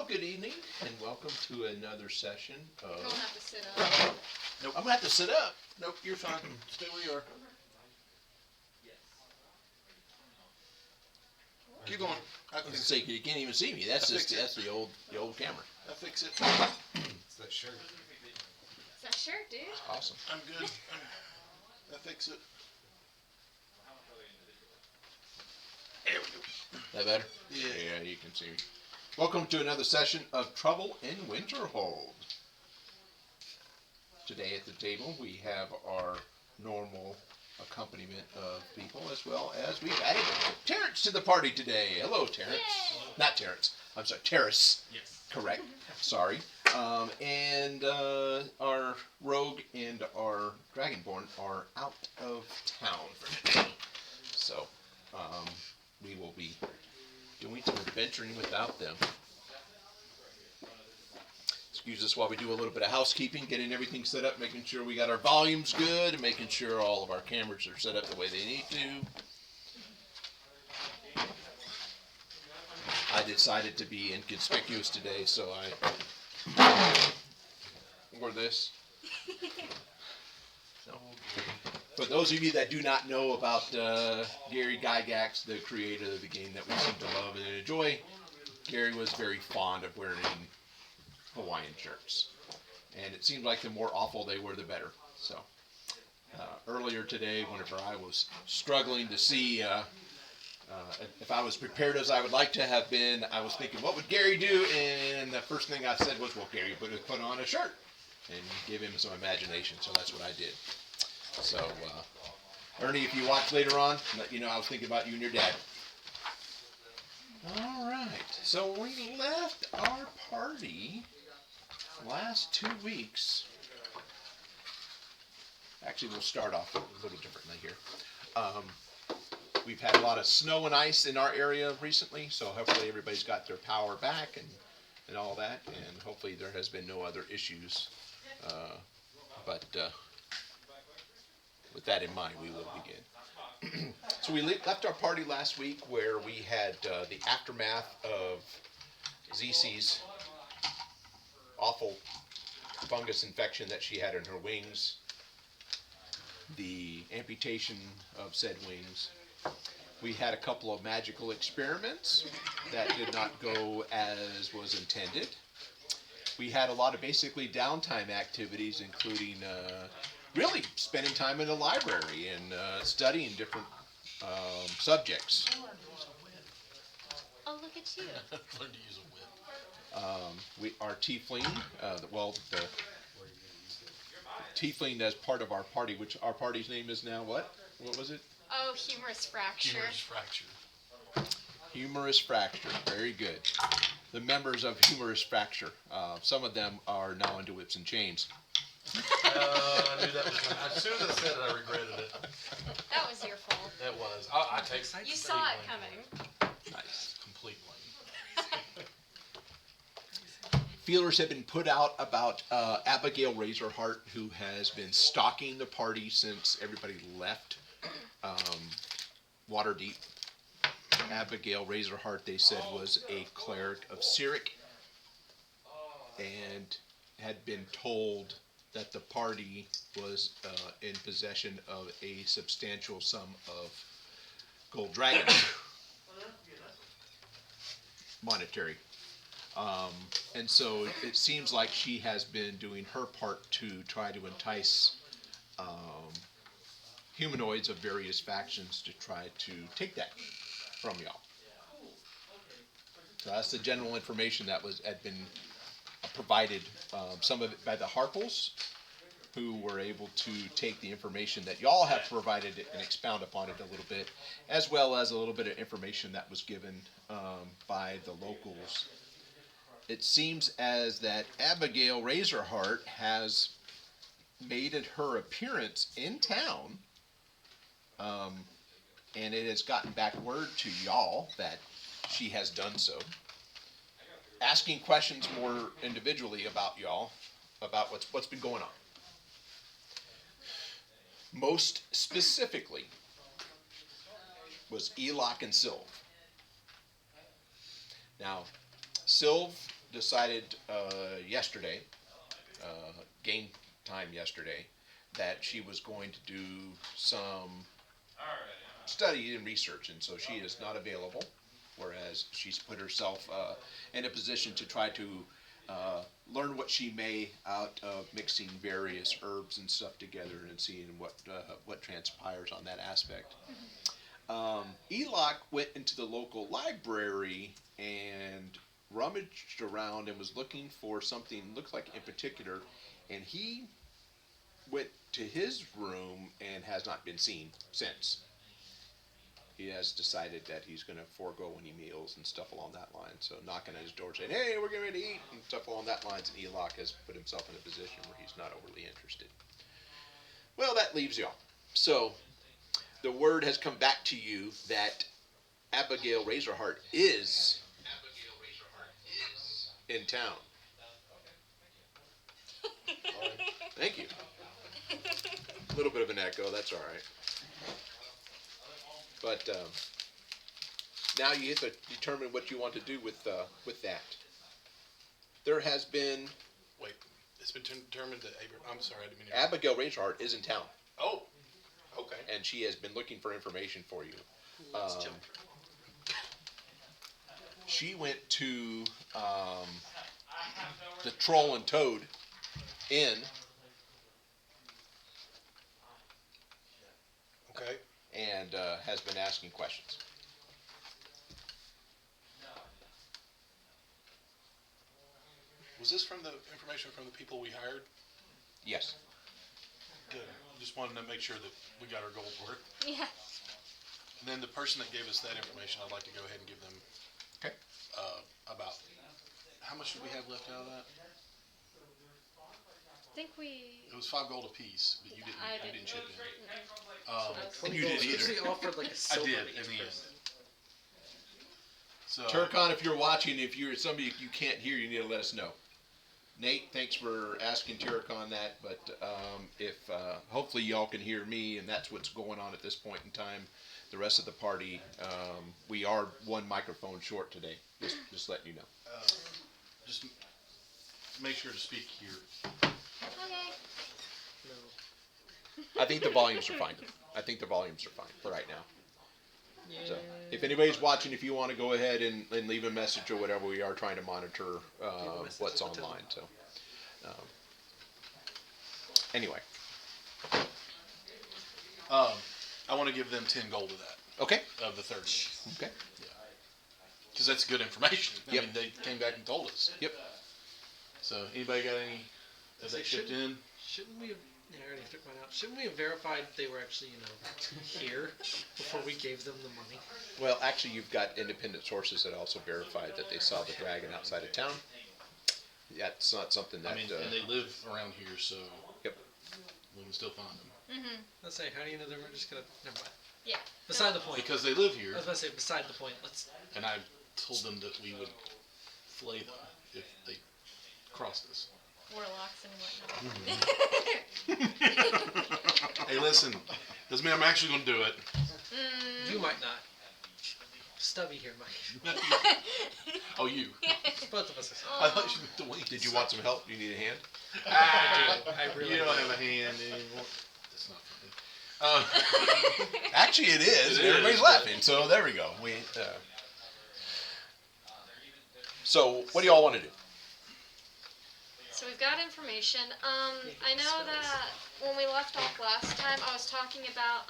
good evening, and welcome to another session of... You don't have to sit up. Nope. I'm going to have to sit up. Nope, you're fine. Stay where you are. Keep going. I was going to say, you can't even see me. That's the old camera. I fix it. It's that shirt. It's that shirt, dude. Awesome. I'm good. I fix it. There we go. That better? Yeah. Yeah, you can see me. Welcome to another session of Trouble in Winterhold. Today at the table we have our normal accompaniment of people, as well as we've added Terrence to the party today. Hello, Terrence. Yay. Not Terrence. I'm sorry, Terrace. Yes. Correct. Sorry. And our Rogue and our Dragonborn are out of town for today. So we will be doing some adventuring without them. Excuse us while we do a little bit of housekeeping, getting everything set up, making sure we got our volumes good, and making sure all of our cameras are set up the way they need to. I decided to be inconspicuous today, so I wore this. So, for those of you that do not know about Gary Gygax, the creator of the game that we seem to love and enjoy, Gary was very fond of wearing Hawaiian shirts. And it seemed like the more awful they were, the better. So, earlier today, whenever I was struggling to see if I was prepared as I would like to have been, I was thinking, what would Gary do? And the first thing I said was, well, Gary put on a shirt and give him some imagination. So that's what I did. So, Ernie, if you watch later on, let you know I was thinking about you and your dad. All right. So we left our party last 2 weeks. Actually, we'll start off a little differently here. We've had a lot of snow and ice in our area recently, so hopefully everybody's got their power back and all that, and hopefully there has been no other issues. But with that in mind, we will begin. So we left our party last week where we had the aftermath of ZC's awful fungus infection that she had in her wings, the amputation of said wings. We had a couple of magical experiments that did not go as was intended. We had a lot of basically downtime activities, including really spending time in the library and studying different subjects. Oh, look at you. Learn to use a whip. Our tiefling, the tiefling as part of our party, which our party's name is now what? What was it? Oh, humorous fracture. Humorous fracture. Humorous Fracture. Very good. The members of Humorous Fracture. Some of them are now into whips and chains. I knew that was coming. As soon as I said it, I regretted it. That was your fault. That was. I take You saw it coming. Nice. complete blame. Feelers have been put out about Abigail Razorheart, who has been stalking the party since everybody left Waterdeep. Abigail Razorheart, they said, was a cleric of Cyric and had been told that the party was in possession of a substantial sum of gold dragons. Monetary. And so it seems like she has been doing her part to try to entice humanoids of various factions to try to take that from y'all. So that's the general information that had been provided, some of it by the Harples, who were able to take the information that y'all have provided and expound upon it a little bit, as well as a little bit of information that was given by the locals. It seems as that Abigail Razorheart has made her appearance in town, and it has gotten back word to y'all that she has done so, asking questions more individually about y'all, about what's been going on. Most specifically was Elok and Sylv. Now, Sylv decided yesterday, game time yesterday, that she was going to do some study and research, and so she is not available. Whereas she's put herself in a position to try to learn what she may out of mixing various herbs and stuff together and seeing what transpires on that aspect. Eloc went into the local library and rummaged around and was looking for something looked like in particular, and he went to his room and has not been seen since. He has decided that he's going to forego any meals and stuff along that line. So knocking at his door saying, "Hey, we're getting ready to eat," and stuff along that lines, and Eloc has put himself in a position where he's not overly interested. Well, that leaves y'all. So the word has come back to you that Abigail Razorheart is in town. Thank you. A little bit of an echo, that's all right. But now you have to determine what you want to do with that. There has been Wait, it's been determined that I'm sorry, I didn't mean to. Abigail Razorheart is in town, Oh, okay. and she has been looking for information for you. Let's jump. She went to the Troll and Toad Inn Okay. and has been asking questions. Was this from the information from the people we hired? Yes. Good. Just wanted to make sure that we got our goals worth. Yeah. And then the person that gave us that information, I'd like to go ahead and give them Okay. about how much did we have left out of that? I think we. It was $5 a piece, but you didn't chip in. And you did either. Usually offered like a I silver did to in the each end. person. So Turcon, if you're watching, if you're somebody you can't hear, you need to let us know. Nate, thanks for asking Turcon that, but if hopefully y'all can hear me, and that's what's going on at this point in time. The rest of the party, we are one microphone short today. Just letting you know. just make sure to speak here. Okay. No. I think the volumes are fine. I think the volumes are fine for right now. Yeah. So if anybody's watching, if you want to go ahead and leave a message or whatever, we are trying to monitor what's online. So anyway, I want to give them 10 gold of that, okay, of the 30. okay, Because that's good information. I Yep. mean, they came back and told us. yep. So anybody got any that they shipped in? Shouldn't we have? Yeah, I already took mine out. Shouldn't we have verified they were actually, here before we gave them the money? Well, actually, you've got independent sources that also verified that they saw the dragon outside of town. That's not something that. I mean, and they live around here, so Yep. we can still find them. Mhm. Let's say, how do you know they weren't just gonna? Never mind. Yeah. Beside the point. Because they live here, I was about to say, beside the point. Let's. and I told them that we would flay them if they crossed us. Warlocks and whatnot. Hey, listen, doesn't mean I'm actually going to do it. Mm. You might not. Stubby here, Mike. Oh, you. Both of us. I thought you meant the wings. Did you want some help? You need a hand? I do. I really You don't do. have a hand anymore. That's not funny. Actually, it is. It Everybody's is, laughing, so there we go. So, what do y'all want to do? So we've got information. I know that when we left off last time, I was talking about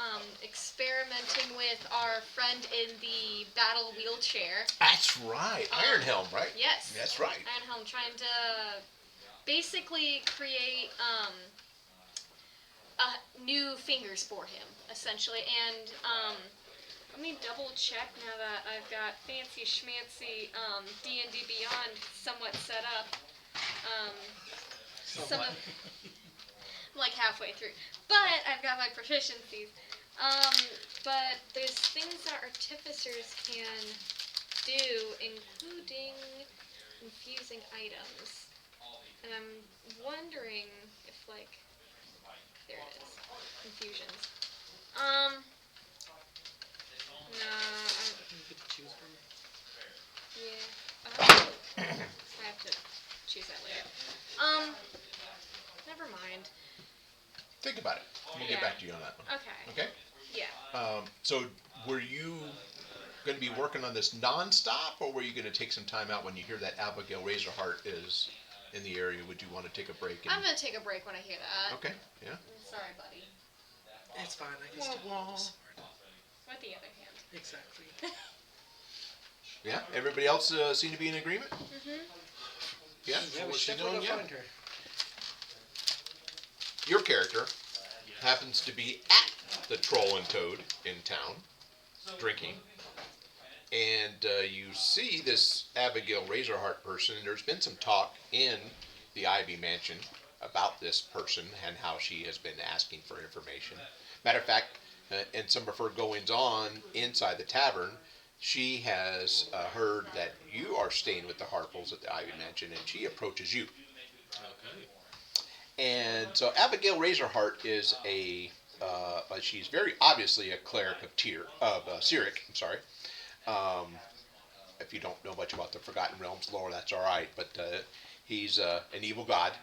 experimenting with our friend in the battle wheelchair. That's right. Iron Helm, right? Yes. That's right. Ironhelm, trying to basically create new fingers for him, essentially. And let me double check now that I've got fancy schmancy D&D Beyond somewhat set up. Some of, I'm like halfway through, but I've got my proficiencies. But there's things that artificers can do, including infusing items. And I'm wondering if, like, there it is, infusions. No, You get to choose from. yeah. I have to Think about it. We'll get Yeah. back to you on that one. Okay. Okay? Yeah. So were you going to be working on this nonstop, or were you going to take some time out when you hear that Abigail Razorheart is in the area? Would you want to take a break? I'm gonna take a break when I hear that. Okay, yeah. Sorry, buddy. It's fine. I can still hold the sword. With the other hand. Exactly. Yeah, everybody else seem to be in agreement? Mhm. Yeah? Yeah, we What's she should definitely doing? go Yeah. find her. Your character happens to be at the Troll and Toad in town, drinking. And you see this Abigail Razorheart person, and there's been some talk in the Ivy Mansion about this person and how she has been asking for information. Matter of fact, in some of her goings on inside the tavern, she has heard that you are staying with the Harples at the Ivy Mansion, and she approaches you. Okay. And so Abigail Razorheart is she's very obviously a cleric of Cyric. I'm sorry. If you don't know much about the Forgotten Realms lore, that's all right. But he's an evil god,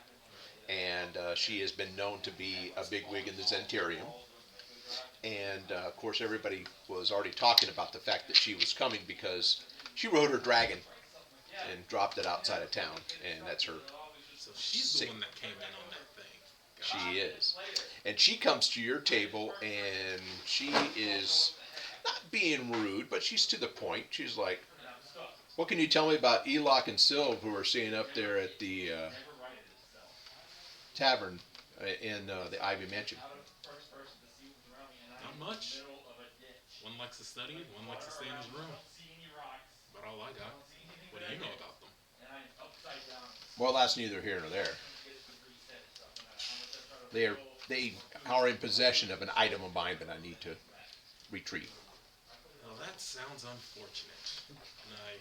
and she has been known to be a bigwig in the Zentarium. And of course, everybody was already talking about the fact that she was coming because she rode her dragon and dropped it outside of town, and that's her. So she's the one that came in on that thing. She is. And she comes to your table, and she is not being rude, but she's to the point. She's like, what can you tell me about Eloch and Sylve, who are staying up there at the tavern in the Ivy Mansion? Not much. One likes to study, one likes to stay in his room. About all I got. What do you know about them? Well, that's neither here nor there. They are in possession of an item of mine that I need to retrieve. Well, that sounds unfortunate. And I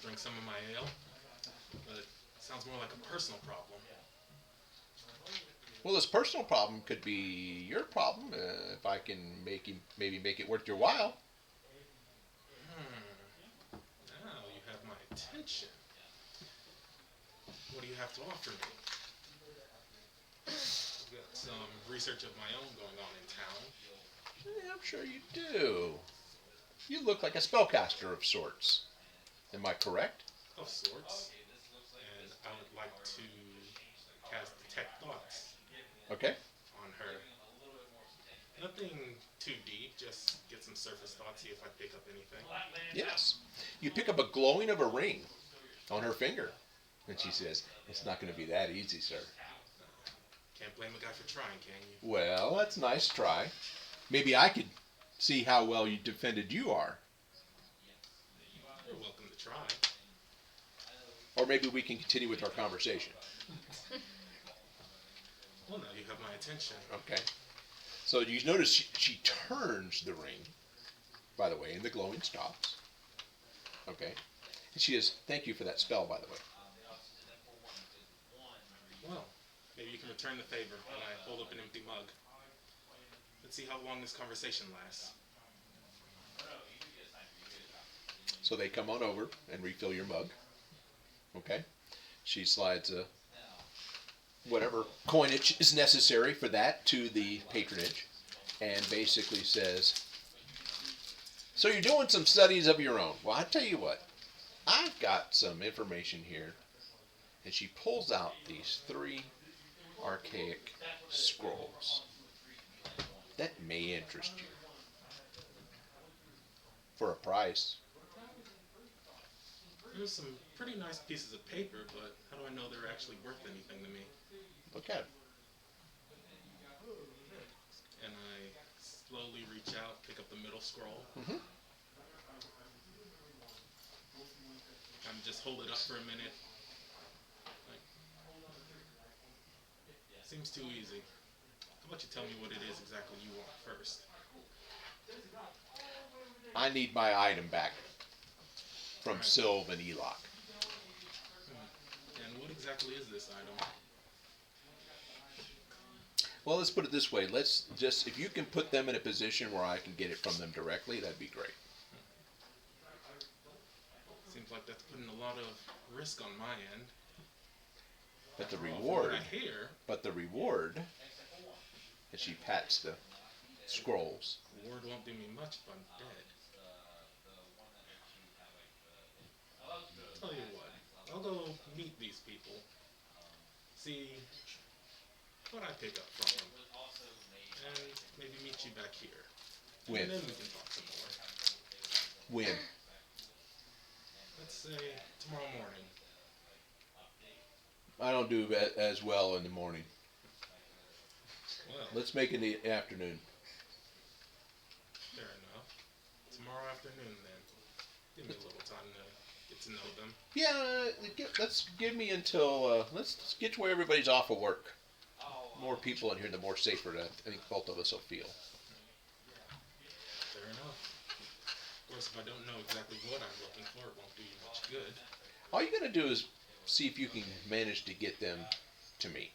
drink some of my ale, but it sounds more like a personal problem. Well, this personal problem could be your problem if I can maybe make it worth your while. Now you have my attention. What do you have to offer me? I've got some research of my own going on in town. Yeah, I'm sure you do. You look like a spellcaster of sorts. Am I correct? Of sorts. And I would like to cast Detect Thoughts Okay. on her. Nothing too deep, just get some surface thoughts, see if I pick up anything. Yes. You pick up a glowing of a ring on her finger. And she says, it's not going to be that easy, sir. Can't blame a guy for trying, can you? Well, that's a nice try. Maybe I could see how well you defended you are. You're welcome to try. Or maybe we can continue with our conversation. Well, now you have my attention. Okay. So you notice she turns the ring, by the way, and the glowing stops. Okay. And she says, thank you for that spell, by the way. Well, maybe you can return the favor when I hold up an empty mug. Let's see how long this conversation lasts. So they come on over and refill your mug. Okay. She slides whatever coinage is necessary for that to the patronage and basically says, so you're doing some studies of your own. Well, I tell you what, I've got some information here. And she pulls out these 3 archaic scrolls that may interest you for a price. There's some pretty nice pieces of paper, but how do I know they're actually worth anything to me? Look at it. And I slowly reach out, pick up the middle scroll. Mm-hmm. And just hold it up for a minute. Seems too easy. How about you tell me what it is exactly you want first? I need my item back from Sylve and Eloch. And what exactly is this item? Well, let's put it this way. Let's just, if you can put them in a position where I can get it from them directly, that'd be great. Seems like that's putting a lot of risk on my end. But the From what reward, I hear, as she pats the scrolls. the word won't do me much if I'm dead. Tell you what, I'll go meet these people, see what I pick up from them, and maybe meet you back here. When? And then we can talk some more. When? Let's say tomorrow morning. I don't do as well in the morning. Well, Let's make it in the afternoon. fair enough. Tomorrow afternoon then. Give me a little time to get to know them. Yeah, let's give me until let's get to where everybody's off of work. More people in here, the more safer I think both of us will feel. Fair enough. Of course, if I don't know exactly what I'm looking for, it won't do you much good. All you gotta do is see if you can manage to get them to me.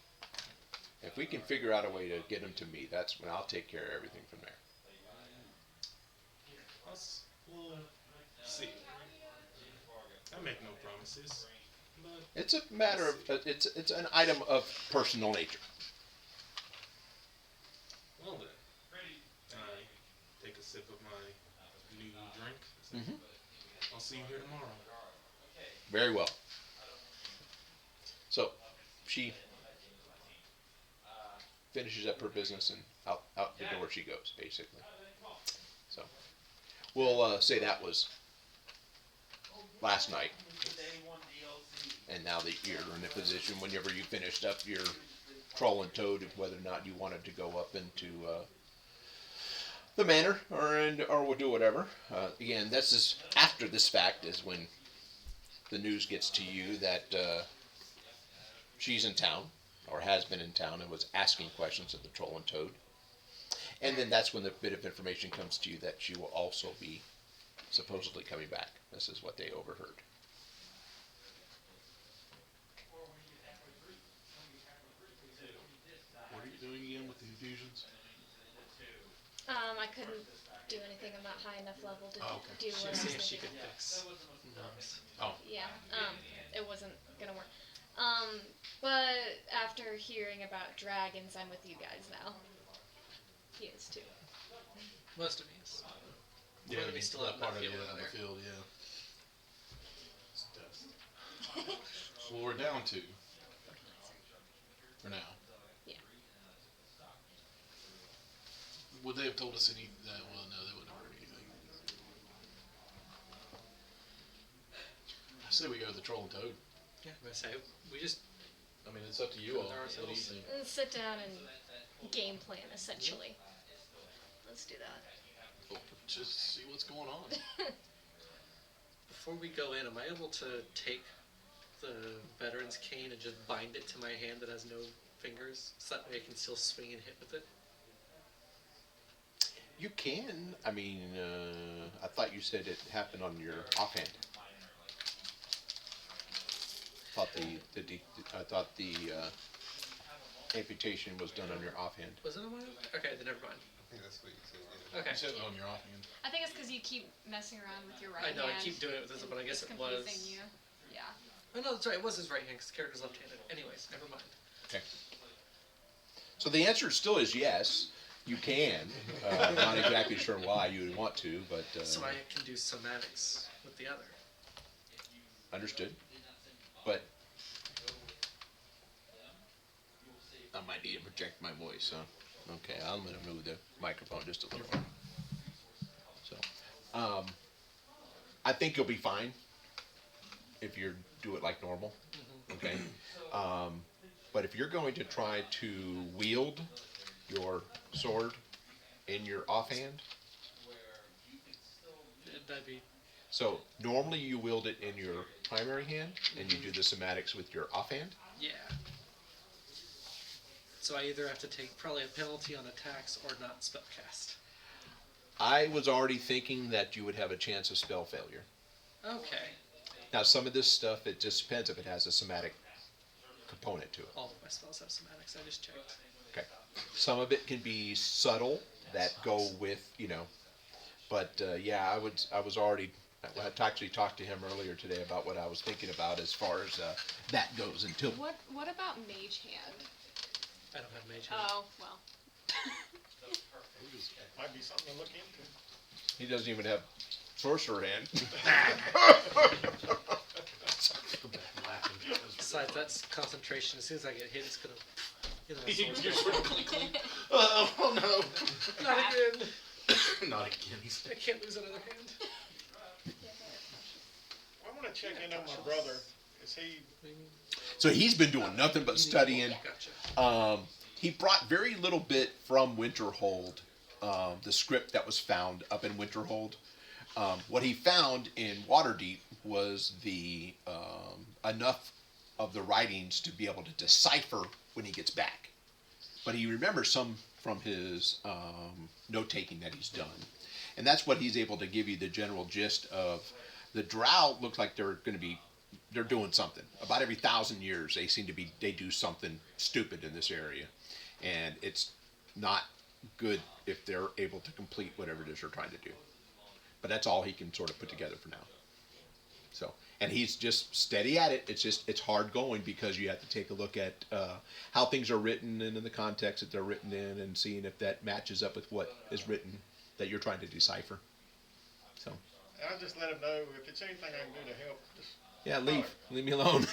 If we can figure out a way to get them to me, that's when I'll take care of everything from there. We'll see. I make no promises, but It's a matter of it's an item of personal nature. well then. I take a sip of my new drink. Mm-hmm. I'll see you here tomorrow. Very well. So she finishes up her business and out the door she goes, basically. So we'll say that was last night. And now that you're in a position, whenever you finished up your troll and toad, whether or not you wanted to go up into the manor or we'll do whatever. Again, this is after this fact is when the news gets to you that she's in town or has been in town and was asking questions of the troll and toad. And then that's when the bit of information comes to you that she will also be supposedly coming back. This is what they overheard. What are you doing again with the infusions? I couldn't do anything. I'm not high enough level to Oh, okay. do what I was See if she thinking. could fix numbers. Oh, Yeah, it wasn't gonna work. But after hearing about dragons, I'm with you guys now. He is too. Most of these. yeah, Whether we still that have part of enough the, field on the there. field, yeah. It's dust. Well, we're down to for now. Yeah. Would they have told us any? That well, no, they wouldn't have heard anything. I say we go to the troll and toad. Yeah, I'm gonna say we just I mean, it's up to you all. There are What do you ourselves. think? And sit down and game plan, essentially. Let's do that. Oh, just see what's going on. before we go in, am I able to take the veteran's cane and just bind it to my hand that has no fingers, so that way I can still swing and hit with it? You can. I mean, I thought you said it happened on your offhand. I thought the amputation was done on your offhand. Was it on my? Okay, then never mind. I think that's what you said. Yeah. Okay. You said on your offhand. I think it's because you keep messing around with your right I know, hand. I keep doing it with this, but I guess It's it was. confusing you. Yeah. Oh no, that's right. It was his right hand because the character's left-handed. Anyways, never mind. Okay. So the answer still is yes. You can. Not exactly sure why you would want to, but So I can do somatics with the other. understood. But I might need to project my voice. Okay, I'm going to move the microphone just a little bit. So, I think you'll be fine if you do it like normal. Okay. But if you're going to try to wield your sword in your offhand, That'd be. so normally you wield it in your primary hand and you do the somatics with your offhand. Yeah. So I either have to take probably a penalty on attacks or not spellcast. I was already thinking that you would have a chance of spell failure. Okay. Now some of this stuff, it just depends if it has a somatic component to it. All of my spells have somatics. I just checked. Okay. Some of it can be subtle that go with, but yeah, I was already, I actually talked to him earlier today about what I was thinking about as far as that goes. Until What about Mage Hand? I don't have mage hand. Oh, well. Might be something to look into. he doesn't even have sorcerer hand. Besides, that's concentration. As soon as I get hit, it's gonna. You're sort of clink. Oh no. Not again. Not again. I can't lose another hand. I want to check in on my brother. Is he? So he's been doing nothing but studying. Gotcha. He brought very little bit from Winterhold, the script that was found up in Winterhold. What he found in Waterdeep was the enough of the writings to be able to decipher when he gets back. But he remembers some from his note-taking that he's done. And that's what he's able to give you the general gist of. The Drow looks like they're doing something. About every 1,000 years, they do something stupid in this area. And it's not good if they're able to complete whatever it is they're trying to do. But that's all he can sort of put together for now. So, and he's just steady at it. It's hard going because you have to take a look at how things are written and in the context that they're written in and seeing if that matches up with what is written that you're trying to decipher. So. I'll just let him know if it's anything I can do to help. Just Yeah, leave me alone.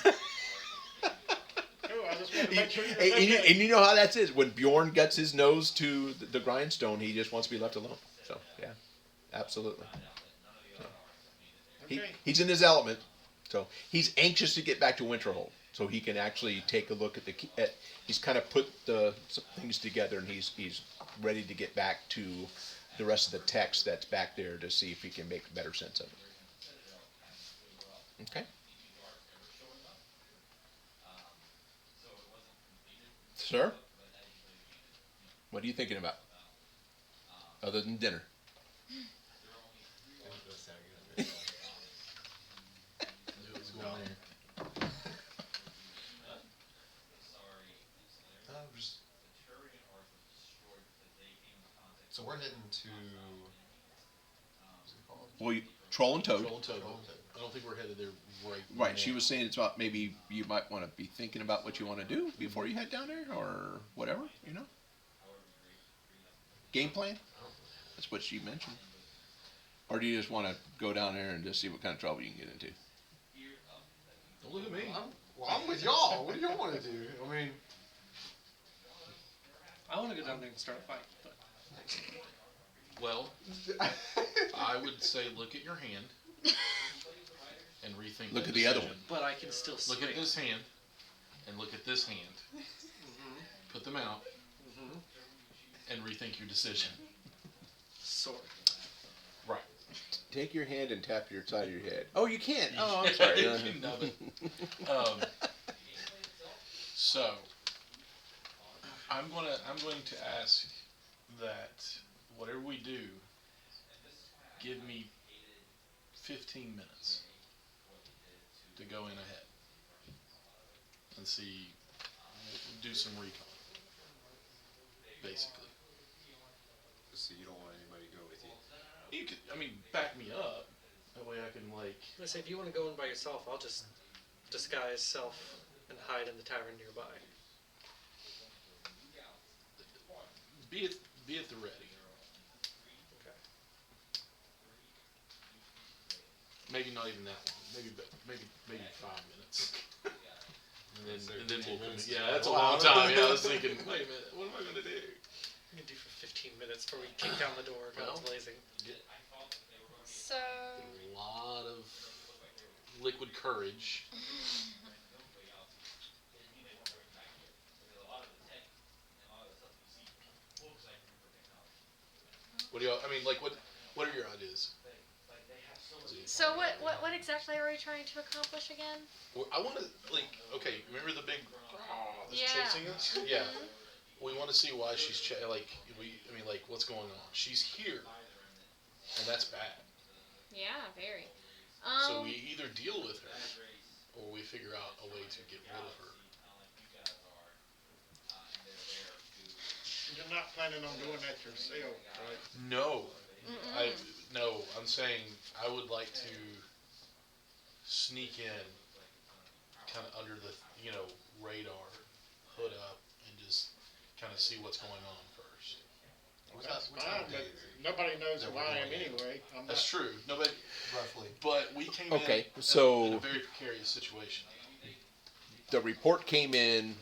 cool. I just want to make sure you're and, okay. and you know how that is. When Bjorn gets his nose to the grindstone, he just wants to be left alone. So, yeah, absolutely. So, Okay. he's in his element. So, he's anxious to get back to Winterhold. So, he can actually take a look at he's kind of put some things together, and he's ready to get back to the rest of the text that's back there to see if he can make better sense of it. Okay. Sir? What are you thinking about? Other than dinner? So we're heading to. What's it called? Well, Troll and Toad. Troll and Toad. I don't think we're headed there right. Right. now. She was saying it's about maybe you might want to be thinking about what you want to do before you head down there, or whatever. Game plan. That's what she mentioned. Or do you just want to go down there and just see what kind of trouble you can get into? Don't look at me. I'm with y'all. What do y'all want to do? I mean, I want to go down there and start a fight, but Well, I would say look at your hand and rethink. Look that at the other decision. but I can still swing. Look at this hand and look at this hand. Put them out and rethink your decision. Sword. Right. Take your hand and tap your side of your head. Oh, you can't. Oh, I'm sorry. You can nub it. So I'm going to ask that whatever we do, give me 15 minutes to go in ahead and do some recon, basically. so you don't want anybody to go with you. You could, back me up. That way I can Let's say if you want to go in by yourself, I'll just disguise self and hide in the tavern nearby. be at the ready. Okay. Maybe not even that long. Maybe 5 minutes. and then we'll come. Yeah, that's a long time. Yeah, I was thinking, wait a minute, what am I gonna do? I'm gonna do for 15 minutes before we kick down the door, guns blazing. So. A lot of liquid courage. What do y'all? What are your ideas? So what exactly are we trying to accomplish again? Well, I want to okay. Remember the big that's Yeah. chasing us? Yeah. We want to see why she's what's going on? She's here, and that's bad. Yeah, very. So we either deal with her, or we figure out a way to get rid of her. You're not planning on doing that yourself, right? No, No, I'm saying I would like to sneak in, kind of under the radar, hood up, and just kind of see what's going on first. That's What time fine, of but day is it? nobody knows That who we're I am going in. anyway. I'm That's not, true. Nobody, Roughly. but we came Okay, in so- in a very precarious situation. The report came in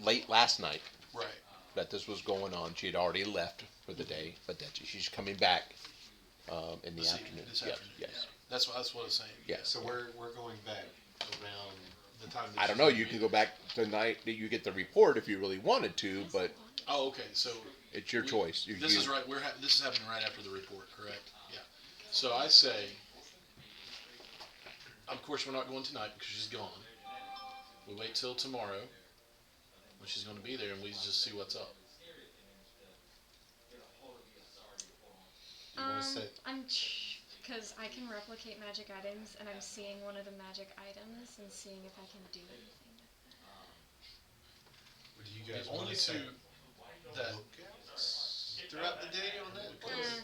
late last night Right. that this was going on. She had already left for the day, but that she's coming back in the afternoon. This Yes, afternoon. yes, Yeah. That's what I was saying. yes. So we're going back around The time. That I don't she's know. gonna You be- can go back the night that you get the report if you really wanted to, but Oh, okay. So it's your we- choice. This is right. This is happening right after the report, correct? Yeah. So I say, of course, we're not going tonight because she's gone. We wait till tomorrow when she's going to be there, and we just see what's up. You wanna say- Because I can replicate magic items, and I'm seeing one of the magic items and seeing if I can do anything with Do you The guys want only to say two that look at throughout the day on that? it. Plus,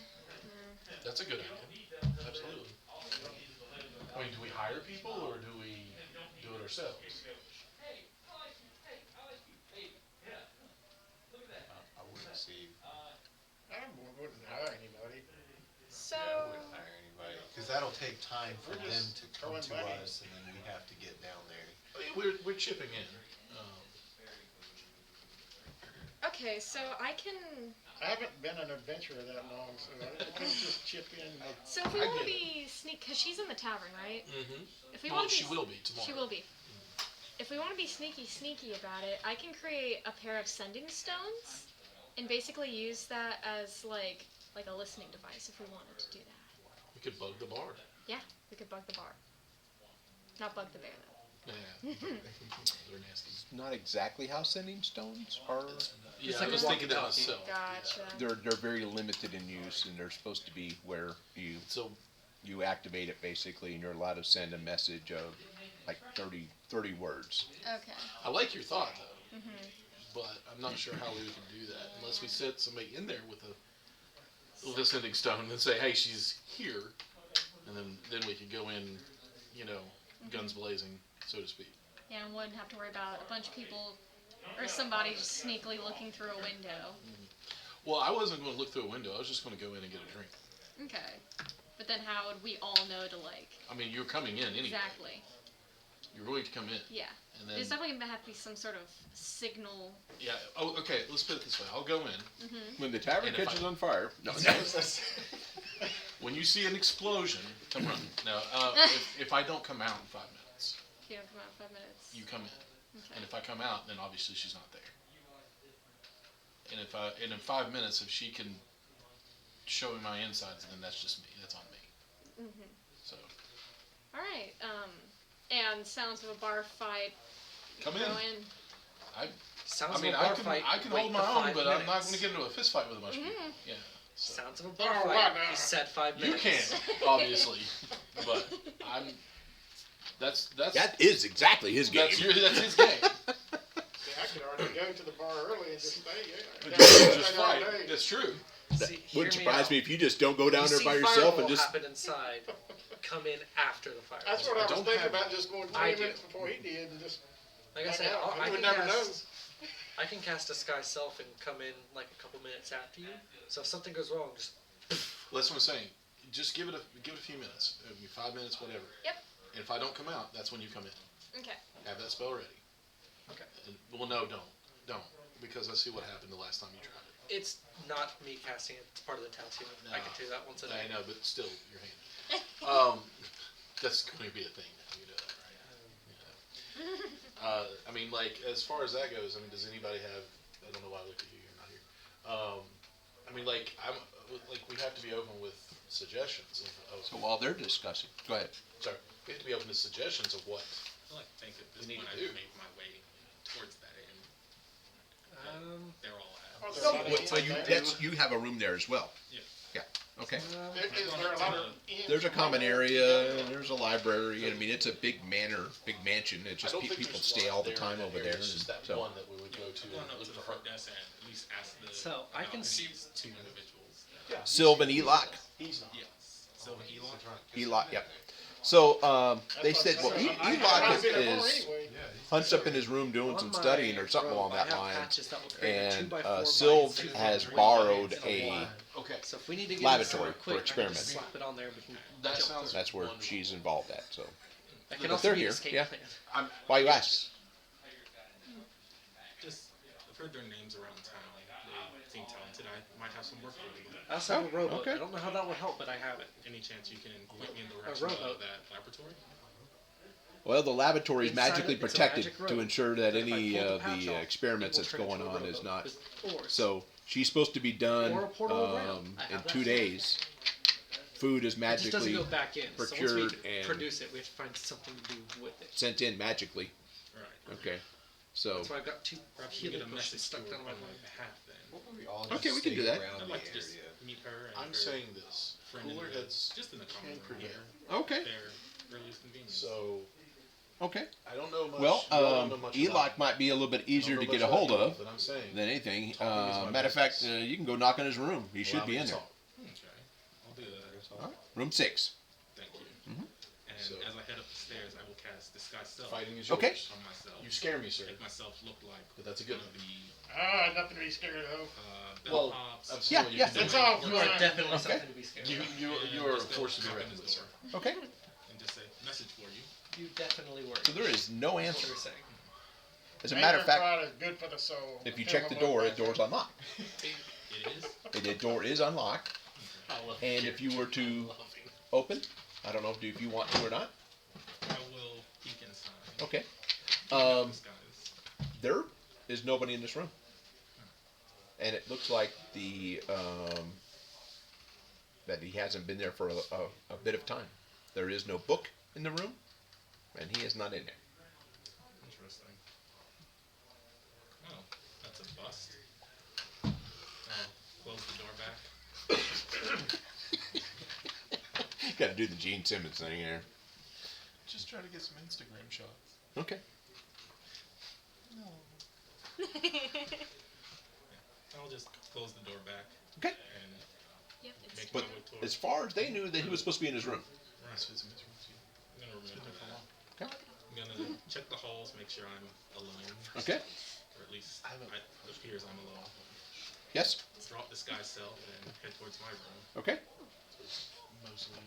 that's a good idea. Absolutely. I mean, do we hire people or do we do it ourselves? I wouldn't see. I wouldn't hire anybody. So, I wouldn't hire anybody because that'll take time for We're them just to come throwing to money. us, and then we have to get down there. I mean, we're chipping in. okay, so I can. I haven't been an adventurer that long, so I can just chip in. So if we I want to get be sneak, because she's in the tavern, right? Mm-hmm. If we Well, want to she will be tomorrow. She will be. If we want to be sneaky about it, I can create a pair of sending stones, and basically use that as like a listening device if we wanted to do that. We could bug the bar. Yeah, we could bug the bar. Not bug the bear though. Yeah. They're nasty. Not exactly how sending stones are. Yeah, like I was a thinking that walkie-talkie. myself. Gotcha. They're very limited in use, and they're supposed to be where So you activate it basically, and you're allowed to send a message of like 30 words. Okay. I like your thought though, but I'm not sure how we can do that unless we set somebody in there with a listening stone and say, "Hey, she's here," and then we could go in, guns blazing, so to speak. Yeah, and wouldn't have to worry about a bunch of people or somebody just sneakily looking through a window. Well, I wasn't going to look through a window. I was just going to go in and get a drink. Okay. But then how would we all know to I mean, you're coming in anyway. Exactly. You're going to come in, Yeah. and then There's definitely gonna have to be some sort of signal. yeah. Oh, okay. Let's put it this way. I'll go in. When the tavern And if catches I- on fire, no. When you see an explosion, come running. No, if I don't come out in 5 minutes, If you don't come out in 5 minutes. you come in. Okay. And if I come out, then obviously she's not there. And in 5 minutes, if she can show me my insides, then that's just me. That's on me. So All right. And sounds of a bar fight. come in. Go in. Sounds I mean, of a bar I can fight. hold wait my the own, 5 but I'm not minutes. going to get into a fist fight with a bunch of people. Yeah. So. Sounds of a bar Oh, fight. what now? You said 5 You minutes. can, obviously, but that's That is exactly his game. that's his game. See, I could already go to the bar early and just stay. Yeah. Just Stay all fight. day. That's true. See, hear Wouldn't surprise out. me if you just don't go down You there see by yourself and fireball just. happen inside. Come in after the fire. That's what I was don't thinking have- about, just going I 20 do. minutes before he did and just Like I hang said, out. I You would can never know. cast. I can cast a Sky Self and come in like a couple minutes after you. So if something goes wrong, just Well, that's what I'm saying. Just give it a few minutes. 5 minutes, whatever. Yep. And if I don't come out, that's when you come in. Okay. Have that spell ready. Okay. And, well, no, don't, because I see what happened the last time you tried it. it's not me casting it. It's part of the tattoo. I can do that once a day. I know, but still, your hand. That's going to be a thing now. You know that, right? I mean, like as far as that goes, I mean, does anybody have? I don't know why I looked at you. You're not here. I mean, like we have to be open with suggestions of So while they're discussing, go ahead. sorry, we have to be open to suggestions of what. I like to think at this We need point to I've do. made my way towards that end. They're all Are at. there a lot of What, so inns there? you have a room there as well. Yeah. Yeah. Okay. Is there a lot of inns There's a around common there? area, and there's a library, and I mean it's a big big mansion. It's just I don't think people there's a stay lot all the there time in that over area. there. It's just and that so one that we would go to Well, and no, look to the for. front desk and at least ask the. So, I can see- these two individuals. Sylvan Elock. He's not. Yes. Sylvan Elon. Elot, yep. So they That's said, what well, I said. I Elot was in it more is anyway. hunts up in his room doing On some my studying or something along robe, I that have line, patches that will create a and 2x4 by Sylv 6 has by borrowed in a wall. Okay. So if we need to get lavatory it for quick, I can experiments. just slap it on there. We can That jump sounds. through. That's where wonderful. she's involved at. So That can But also they're be an here, escape yeah. plan. why you ask? Just, I've heard their names around town. They seem talented. I might have some work for them. I also have a rowboat. okay. I don't know how that would help, but I have it. Any chance you can point me in the direction rowboat. of that laboratory? Well, the laboratory is Inside magically it, it's a protected magic to rope. ensure that That if I any pull the of pouch the off, experiments it will that's turn into going a on rowboat is not. with oars. So she's supposed to be done Or a portable round. I in have that 2 too. days. Food is It just doesn't magically go back in. So procured once we and produce it, we have to find something to do with it. sent in magically. Right. Okay. So That's why I've got 2 Perhaps we healing get a potions message stuck to down her my on my leg. behalf then. What would we all Okay, just we can stay do that. around I'd the like to just area? meet her and I'm her saying this. friend in Cooler the, heads just in the common can room prevent. here. okay. Their earliest convenience. So Okay. I don't know much. Well, you all don't know much about Elot might be a little bit I don't easier know to much get a about hold you, of But I'm saying. than anything. Talking is my Matter of fact, business. you can go knock on his room. He should allow be me in to there. talk. Okay, I'll do that. All right. Room 6. Thank you. Mhm. And So- as I head up the stairs, I will cast Disguise Self Fighting is Okay. yours. on myself. You scare me, sir. Make myself look like But that's a good one one. of the Nothing to be scared of. Well, bellhops. I've Yeah, seen what you yeah. can do. That's all. You are fine. definitely Okay. something to be scared You of. you are a force to be reckoned with, sir. Okay. And just say, message for you. You definitely were. So there is no That's answer. what we're saying. As a matter of fact, Pride is good for the soul. if you Tell check the them door, about the door's that. unlocked. It is. The door is unlocked. I love And if you were to open, I don't know if you want to or not. I will peek inside. Okay. Um, Disguise. There is nobody in this room. And it looks like that he hasn't been there for a bit of time. There is no book in the room, and he is not in there. Interesting. Oh, that's a bust. I'll close the door back. Got to do the Gene Simmons thing here. Just try to get some Instagram shots. Okay. I'll just close the door back Okay. and Yep, it's make But my way towards. as far as they knew, that he was supposed to be in his room. Right. I'm gonna remember that. Okay. I'm gonna check the halls, make sure I'm alone, Okay. or at least I haven't- it appears I'm alone. Yes. Drop Disguise Self and head towards my room. Okay. Mostly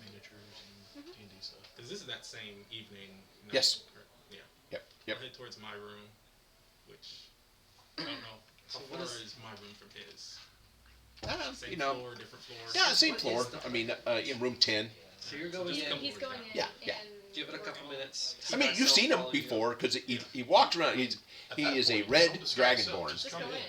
miniatures and D&D stuff. Because this is that same evening. night, Yes. correct? Yeah. Yep. I'll Yep. head towards my room, which I don't know. How So far what is my room from his? Same You know. floor, different floor? Yeah, same What floor. is the- I mean, in room 10. So you're going in. He's going in. Yeah, yeah. And Give it a couple minutes. I mean, you've seen him before because he walks around. He is a red dragonborn. just go in.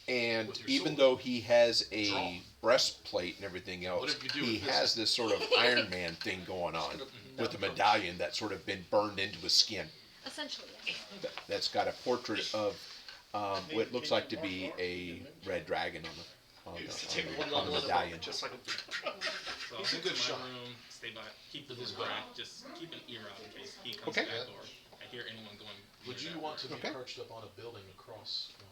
And With your even sword. though he has a Draw. breastplate and everything else, Whatever you do he with this. has this sort of Iron Man thing going on with a medallion that's sort of been burned into his skin. Essentially, yes. That's got a portrait of what looks like to be a red dragon on Take one the level in medallion. just like So I'll He's a head good to my shot. room, stay by, keep the His door back. back, just keep an ear out in case he comes Okay. back or I hear anyone going. Would near you that want to be room. Okay. perched up on a building across from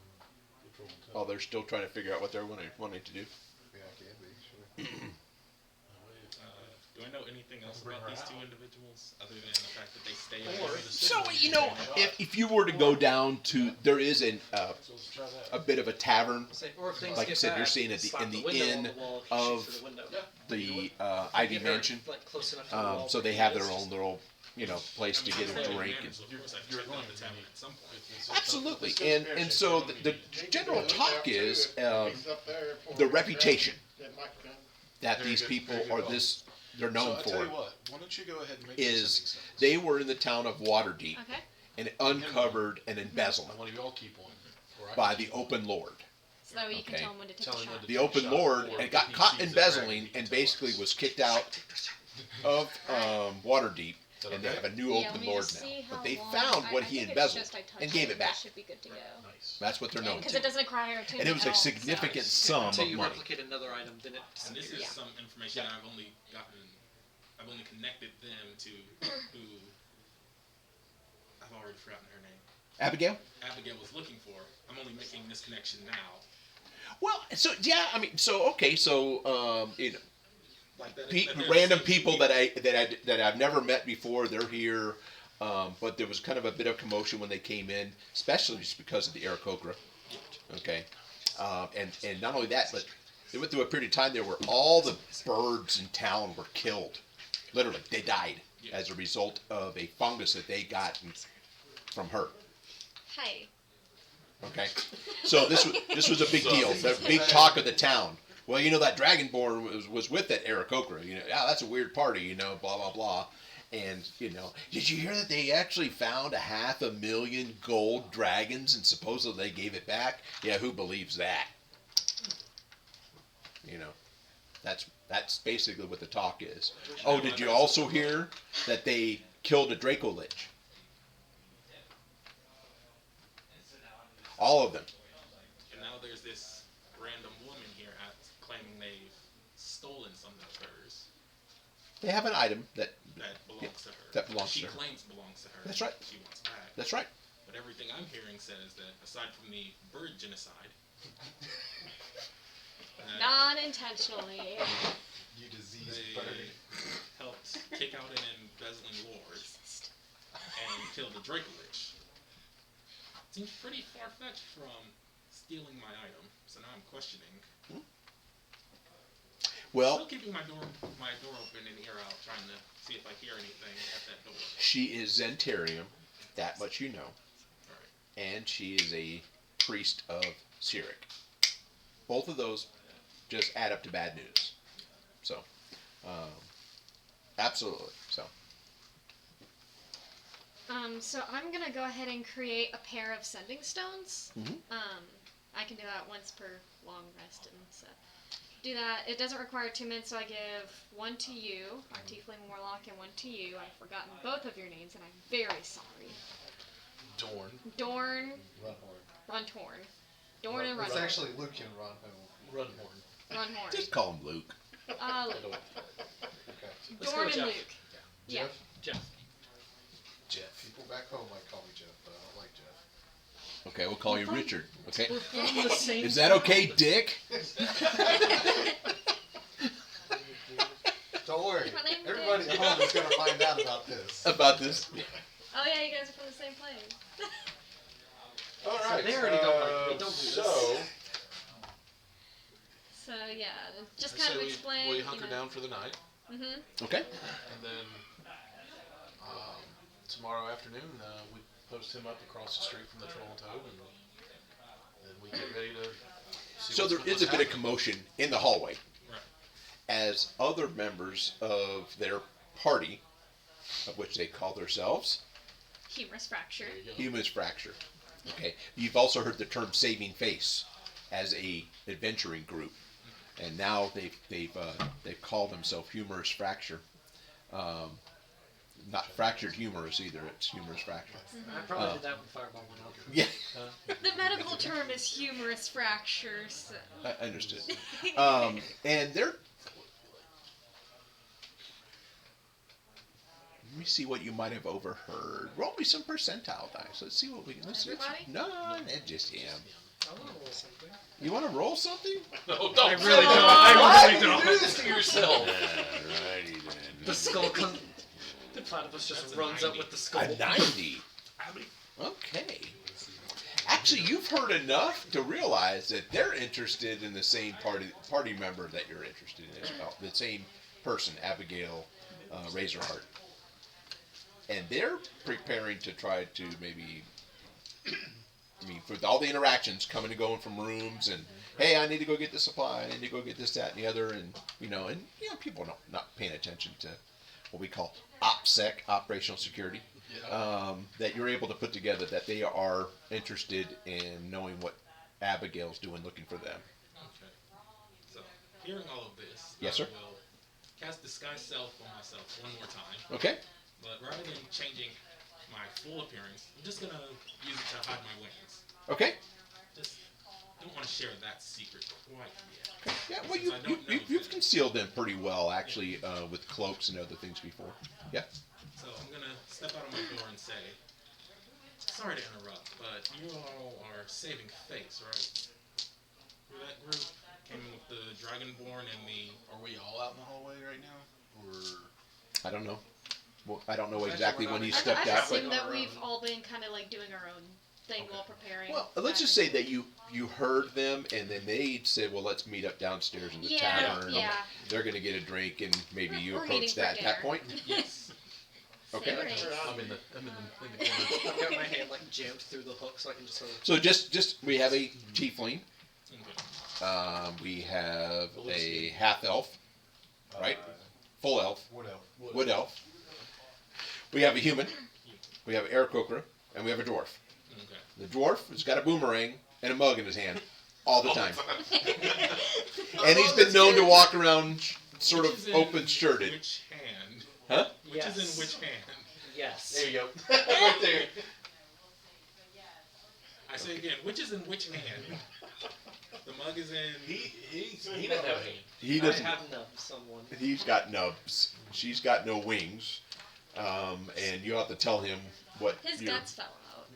Patrol Oh, they're still trying to figure out what they're wanting to do. Yeah, I can be, sure. Do I know anything else Bring about her these out. two individuals other than the fact that they stay Or over the So city you know, if you were to go down to, there is So let's try that. a bit of a tavern. say, or if things Like you get said, you're bad, seeing at slap in the window on inn the wall, shoot of through the window. the Ivy Get her, Mansion. like, close enough to the wall So where they he have is. their own little, place to get a drink. And, Of course, I've checked out the tavern at some point. absolutely, and so the general talk is He's up there for the reputation that microphone. that Very these good, people very good are call. this they're So known I tell you for what, why don't you go ahead and make this is something sense? they were in the town of Waterdeep Okay. and uncovered an I embezzlement want you all keep one. Or I by can the keep one. open lord. So that way you can Okay. tell him when to take Tell the him when shot. to The open shot lord or and got he caught sees it, embezzling he can and tell basically us. was kicked out of Waterdeep, Is that and they okay? have a new Yeah, open let me lord just now. see how But they long- found what I he think it's embezzled just I touched and gave it, it that back. should be good to go. Nice. That's what they're known Because to. it doesn't require attunement And it was at a all, so- significant sum Until of you money. replicate another item, then it And this is Yeah. some information I've only gotten. I've only connected them to who. I've already forgotten her name. Abigail? Abigail was looking for. I'm only making this connection now. Well, so yeah, I mean, so okay, so Like that, random people that I've never met before. They're here, but there was kind of a bit of commotion when they came in, especially just because of the Aarakocra. Okay, and not only that, but they went through a period of time there where all the birds in town were killed. Literally, they died as a result of a fungus that they got from her. Hi. Okay, so this was a big deal, the big talk of the town. Well, that Dragonborn was with that Aarakocra. That's a weird party. Blah blah blah. And did you hear that they actually found 500,000 gold dragons and supposedly they gave it back? Yeah, who believes that? That's basically what the talk is. Oh, did you also hear that they killed a Draco Lich? All of them. And now there's this random woman here claiming they've stolen something of hers They have an item that belongs to her. that belongs she to her. claims belongs to her. That's right. She wants back. That's right. But everything I'm hearing says that aside from the bird genocide, Non-intentionally. You diseased they bird. helped kick out an embezzling lord and killed the Draco Lich. Seems pretty far-fetched from stealing my item, so now I'm questioning. Well, Still keeping my door open and ear out, trying to see if I hear anything at that door. she is Zentarium, that much you know, Alright. and she is a priest of Cyric. Both of those just add up to bad news. So, absolutely. So I'm gonna go ahead and create a pair of sending stones. Mhm. I can do that once per long rest and stuff. Do that. It doesn't require 2 minutes, so I give one to you, our Tiefling Warlock, and one to you. I've forgotten both of your names, and I'm very sorry. Dorn. Dorn, Runhorn. Runtorn. Dorn and It's Runtorn. actually Luke and Runhorn. Runhorn. Runhorn. Just call him Luke. Luke. Okay. Let's Dorn go, and Jeff. Luke. Yeah. Jeff? Jeff. People back home might call me Jeff, but I don't like Jeff. Okay, we'll call you Richard. Okay, We're from the same is that okay, Dick? Don't worry. My name's Everybody at home is going to find out about this. About this? Oh yeah, you guys are from the same place. All right. They already don't like me. Don't do this. So, So yeah, just I kind say of explain. we hunker down for the night, Mhm. Okay. and then tomorrow afternoon we post him up across the street from the Troll and Toad, and then we get ready to see So there is a bit of happening. commotion in the hallway Right. as other members of their party, of which they call themselves Humorous fracture. There you go. Human's Fracture. Okay. You've also heard the term Saving Face as a adventuring group, and now they've called themselves Humorous Fracture. Not fractured humorous either. It's Humorous Fracture. I probably did that when Fireball went out. Yeah, The medical term is humerus fracture. So. I understood. And they're. Let me see what you might have overheard. Roll me some percentile dice. Let's see what we can. Everybody? No, it's just him. I want to roll something. You want to roll something? No, don't. I really don't. I really don't. do this to yourself. Alrighty then. The skull comes. The platypus just That's a runs up 90. with the skull. A 90. Okay. Actually, you've heard enough to realize that they're interested in the same party member that you're interested in as well. The same person, Abigail Razorheart. And they're preparing to try to maybe, for all the interactions coming and going from rooms and, hey, I need to go get the supply, I need to go get this, that, and the other, and people not paying attention to what we call OPSEC, operational security. That you're able to put together, that they are interested in knowing what Abigail's doing, looking for them. Okay. So, hearing all of this, Yes, sir. I will cast Disguise Self on myself one more time. Okay. But rather than changing my full appearance, I'm just gonna use it to hide my wings. Okay. Just don't want to share that secret quite yet. Yeah. Well, Since I don't know you've that- concealed them pretty well, actually, with cloaks and other things before. Yeah. So I'm gonna step out of my door and say, sorry to interrupt, but you all are saving face, right? You're that group came in with the Dragonborn and the. Are we all out in the hallway right now? Or I don't know. Well, I don't know Imagine exactly we're when not he in- stepped I've out, but assumed that Our we've own. all been kind of like doing our own thing Okay. while preparing. well, let's just say that you heard them, and then they said, "Well, let's meet up downstairs in the tavern." Yeah. They're gonna get a drink, and maybe you We're approach meeting for that at that dinner. point. Yes. Okay. Same race. I'm in the corner. I've got my hand like jammed through the hook so I can just sort of. So just we have a tiefling. Okay. We have a half elf, right? Full elf, Wood elf. wood elf. We have a human. We have an Aarakocra, and we have a dwarf. Okay. The dwarf has got a boomerang and a mug in his hand all the time, and he's been known to walk around sort Which of is in open-shirted. Which hand? Huh? Which is Yes. in which hand? Yes. There you go. Right there. I say again, which is in which hand? The mug is in. He doesn't have a hand. He I doesn't. have nubbed someone. He's got nubs. She's got no wings, and you have to tell him what. His you're- guts fell out.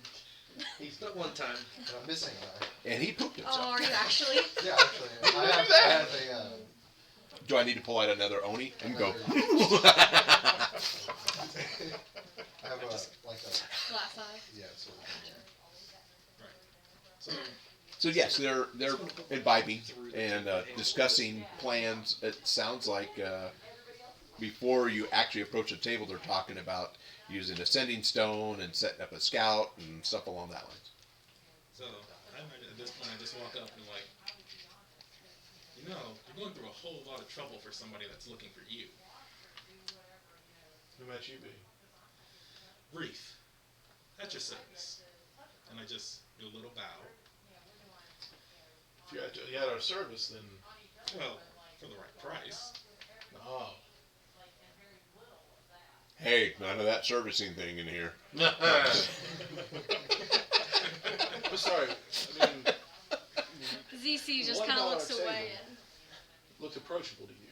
He's not one time. And I'm missing an eye. And he pooped Oh, himself. are you actually? Yeah, actually. I have a. Do I need to pull out another Oni and go? I have a, like a. Glass eye. Yeah, sort of. So So yes, they're imbibing and discussing plans. It sounds like before you actually approach the table, they're talking about using a sending stone and setting up a scout and stuff along that lines. So I imagine at this point I just walk up and like, you're going through a whole lot of trouble for somebody that's looking for you. Who might you be? Reef, at your service. And I just do a little bow. If you're at our service, then Well, for the right price. oh. Hey, none of that servicing thing in here. I'm sorry. I mean, ZC just What kind of about looks our away. table? Looked approachable to you.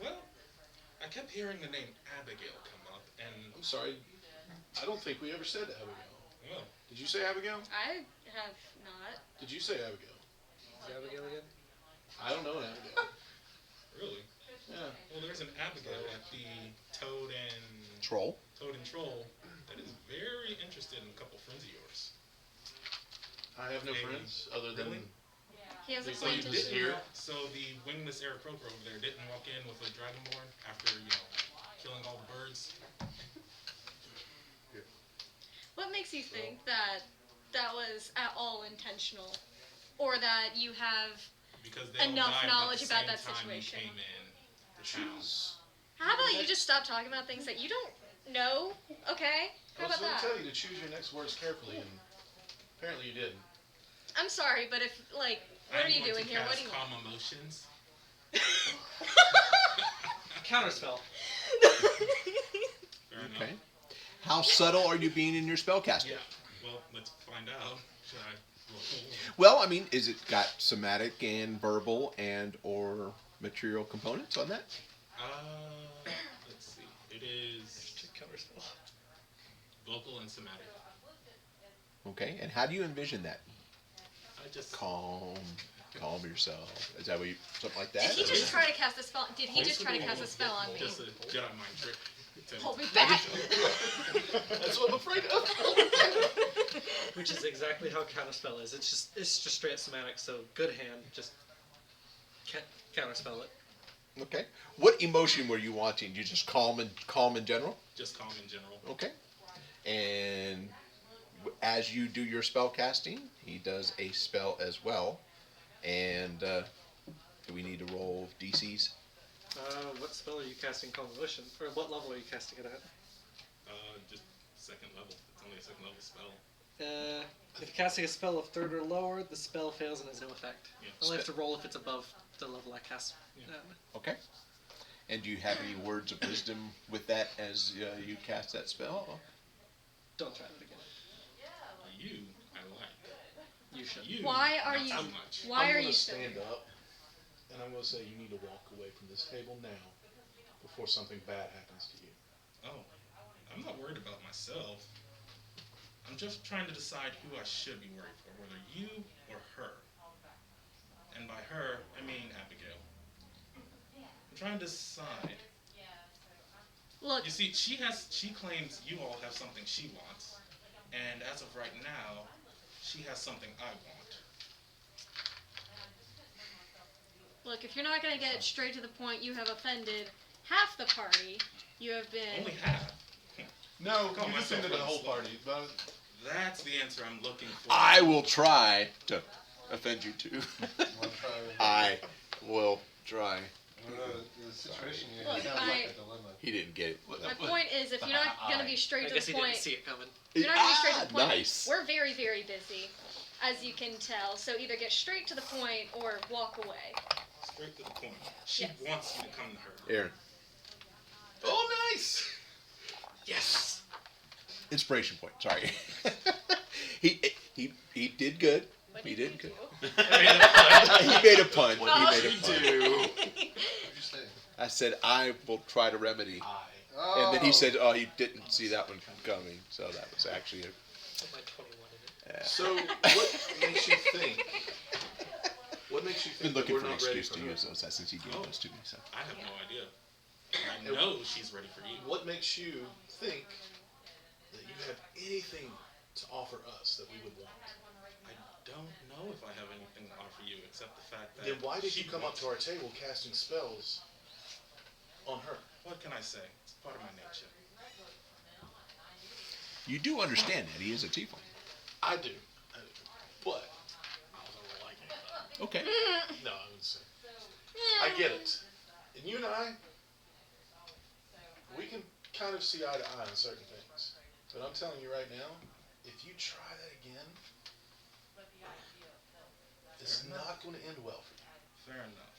Well, I kept hearing the name Abigail come up, and I'm sorry. I don't think we ever said Abigail. well, Did you say Abigail? I have not. Did you say Abigail? Is that Abigail again? I don't know an Abigail. really. Yeah. Well, there's an Abigail at the Toad and Troll. Troll that is very interested in a couple friends of yours. I have no Maybe. friends other than Really? He has They a say you acquaintance. did hear. So the wingless Aarakocra over there didn't walk in with a Dragonborn after killing all the birds. What makes you think that that was at all intentional, or that you have? Because they all Enough died knowledge about, about the that same time situation. You came in the town. How about you just stop talking about things that you don't know? Okay. How I was about going that? to tell you to choose your next words carefully, and apparently you didn't. I'm sorry, but if what I'm are you going doing to here? What cast do you want? calm emotions. Counterspell. Fair enough. Okay. How subtle are you being in your spellcasting? Yeah. Well, let's find out. Should I roll? Well, I mean, is it got somatic and verbal and or material components on that? Let's see. It is Counterspell. vocal and somatic. Okay. And how do you envision that? I just Calm yourself. Is that what you, something like Did that? he or- just try to cast a spell? Did he just try to cast a spell on me? Just a Jedi mind trick. to- Hold me back. That's what I'm afraid of. Which is exactly how counterspell is. It's just straight up somatic. So good hand, just counterspell it. Okay. What emotion were you wanting? You just calm in general? Just calm in general. Okay. And as you do your spell casting, he does a spell as well. And do we need to roll DCs? What spell are you casting Calm Emotion? Or what level are you casting it at? Just second level. It's only a second level spell. If you're casting a spell of third or lower, the spell fails and has no effect. Yeah. I only have to roll if it's above the level I cast. Yeah. Okay. And do you have any words of wisdom with that as you cast that spell? Don't try that again. You, I like. You should. You, Why are not you? so much. Why I'm are gonna you stand up, and I'm going to say you need to walk away from this table now before something bad happens to you. Oh, I'm not worried about myself. I'm just trying to decide who I should be worried for, whether you or her. And by her, I mean Abigail. I'm trying to decide. Look, You see, she claims you all have something she wants, and as of right now, she has something I want. look, if you're not gonna get it straight to the point, you have offended half the party. You have been. Only half. No, Call you myself defended the whole slow. party. But That's the answer I'm looking for. I will try to offend you too. Wanna try with I will try. the situation here Look, sounds like a dilemma. He didn't get it. My point is, if you're not gonna be straight I to guess the he didn't point, see it coming. you're not gonna be straight to the point. Nice. We're very, very busy, as you can tell. So either get straight to the point or walk away. Straight to the point. She Yes. wants you to come to her. Aaron, oh, nice. Yes. inspiration point. Sorry. he did good. What He did did you good. do? He made a pun. Oh. He made a pun. What'd you say? I said I will try to remedy, Oh. and then he said, "Oh, he didn't see that one coming." So that was actually a. Put my 21 in it. So, what makes you think? What makes you Been think that looking we're for an not ready excuse for to her? use those since he gave those to me. So. I have no idea. I know she's ready for you. What makes you think that you have anything to offer us that we would want? I don't know if I have anything to offer you except the fact that. Then why did she you come up wants to our table casting spells on her? What can I say? It's part of my nature. You do understand that he is a tiefling. I do. But I don't like it. Okay. No, I would say I get it. And you and I, we can kind of see eye to eye on certain things. But I'm telling you right now, if you try that again, it's not going to end well for you. Fair enough.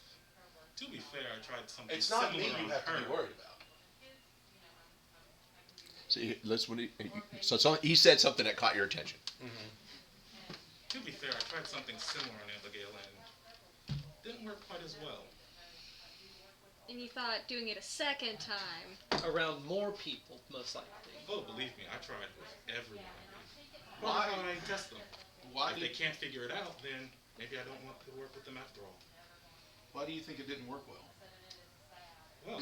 To be fair, I tried something It's not similar me you on have to her. be worried about. So let's when he said something that caught your attention. To be fair, I tried something similar on Abigail and didn't work quite as well. And you thought doing it a second time. Around more people, most likely. Oh, believe me, I tried with everyone. Why? Why would I test them? Why If they can't figure it out, then maybe I don't want to work with them after all. Why do you think it didn't work well? Well,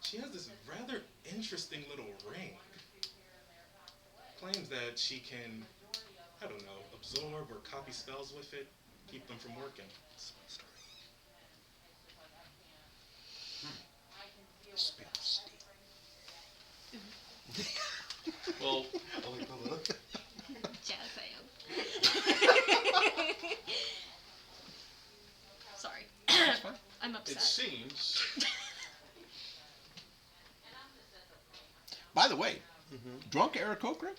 she has this rather interesting little ring. Claims that she can, I don't know, absorb or copy spells with it, keep them from working. Well, Jazz Sorry. I'm upset. it seems. By the way, drunk Aarakocra,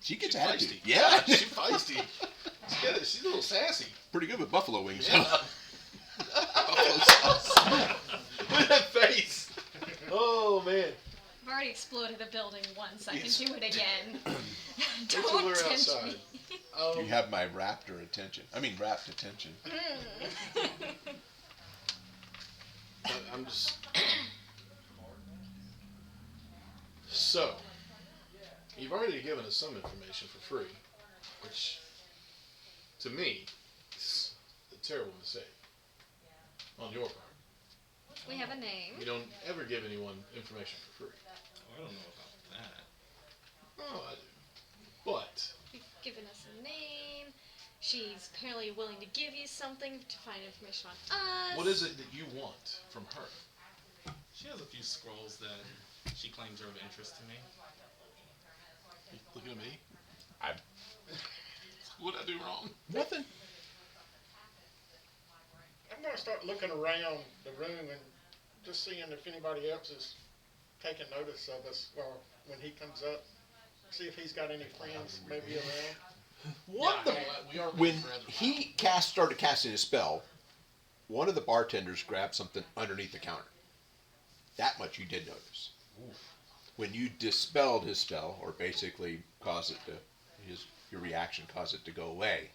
she gets She's attitude. feisty. Yeah, She's feisty. She's a little sassy. pretty good with buffalo wings. Yeah. Look at that face. Oh man. I've already exploded a building once. I Yes. can do it again. Wait till Don't we're tempt outside. me. You have my raptor attention. I mean, rapt attention. I'm just. So, you've already given us some information for free, which, to me, is a terrible mistake on your part. We have a name. You don't ever give anyone information for free. Oh, I don't know about that. Oh, I do. But You've given us a name. She's apparently willing to give you something to find information on us. what is it that you want from her? She has a few scrolls that she claims are of interest to me. You looking at me? I What'd I do wrong? nothing. I'm gonna start looking around the room and just seeing if anybody else is taking notice of us. Well, when he comes up, see if he's got any friends maybe around. What the? We are When rather he started casting his spell, one of the bartenders grabbed something underneath the counter. That much you did notice. When you dispelled his spell, or basically caused it to, your reaction caused it to go away,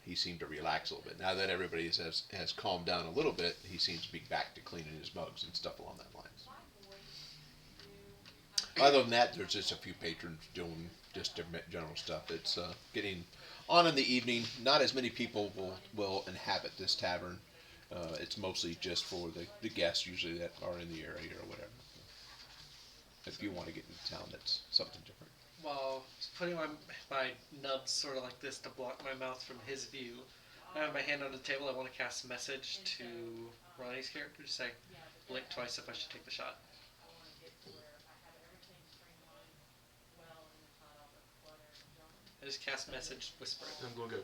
he seemed to relax a little bit. Now that everybody has calmed down a little bit, he seems to be back to cleaning his mugs and stuff along that lines. Other than that, there's just a few patrons doing just general stuff. It's getting on in the evening. Not as many people will inhabit this tavern. It's mostly just for the guests usually that are in the area or whatever. If you want to get into town, that's something different. While putting my nubs sort of like this to block my mouth from his view, I have my hand on the table. I want to cast message to Ronnie's character to say, blink twice if I should take the shot. I just cast message, whisper it. I'm going to go.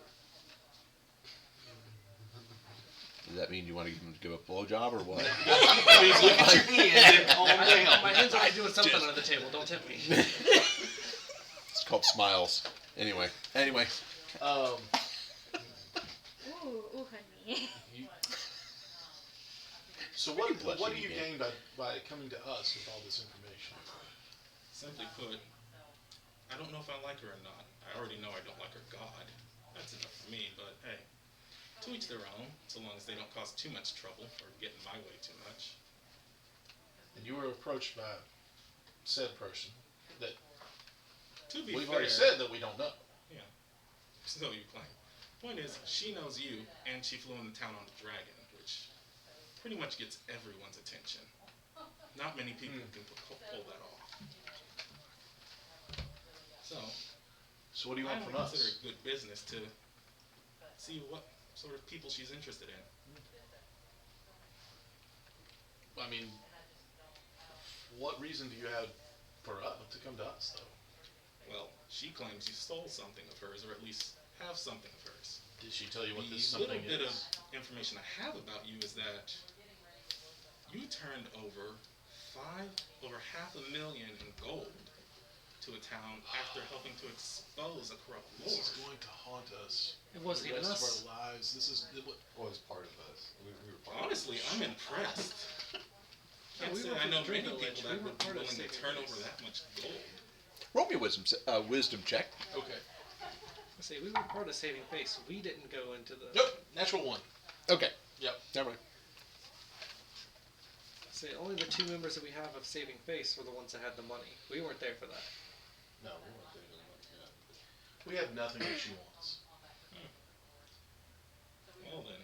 Does that mean you want to give a blowjob or what? Please look at your hand and calm down. My hand's already doing something under the table. Don't tempt me. It's called smiles. Anyway. Ooh, honey. So Pretty what do blushing you again. gain by coming to us with all this information? Simply put, I don't know if I like her or not. I already know I don't like her God. That's enough for me, but hey, to each their own, so long as they don't cause too much trouble or get in my way too much. And you were approached by said person that To be we've fair, already said that we don't know. so you claim. Point is, she knows you, and she flew into town on the dragon, which pretty much gets everyone's attention. Not many people can pull that off. So what do you I want would from consider us? it good business to see what sort of people she's interested in. I mean, what reason do you have for us to come to us, though? Well, she claims you stole something of hers, or at least have something of hers. Did she tell you what this The little something bit of is? information I have about you is that you turned over over $500,000 in gold to a town after helping to expose a corrupt This lord. is going to haunt us It wasn't for the even rest us. of our lives. This is Was part of us. We were part Honestly, I'm impressed. Can't we say were I from know many Winterhold. people We that were would be part of willing to saving turn grace. over that much gold. Roll me a wisdom check. okay. I say we were part of Saving Face. We didn't go into the. Nope. Natural one. Okay. Yep. Never mind. Say only the two members that we have of Saving Face were the ones that had the money. We weren't there for that. No, we weren't doing that. We have nothing that she wants. Well then,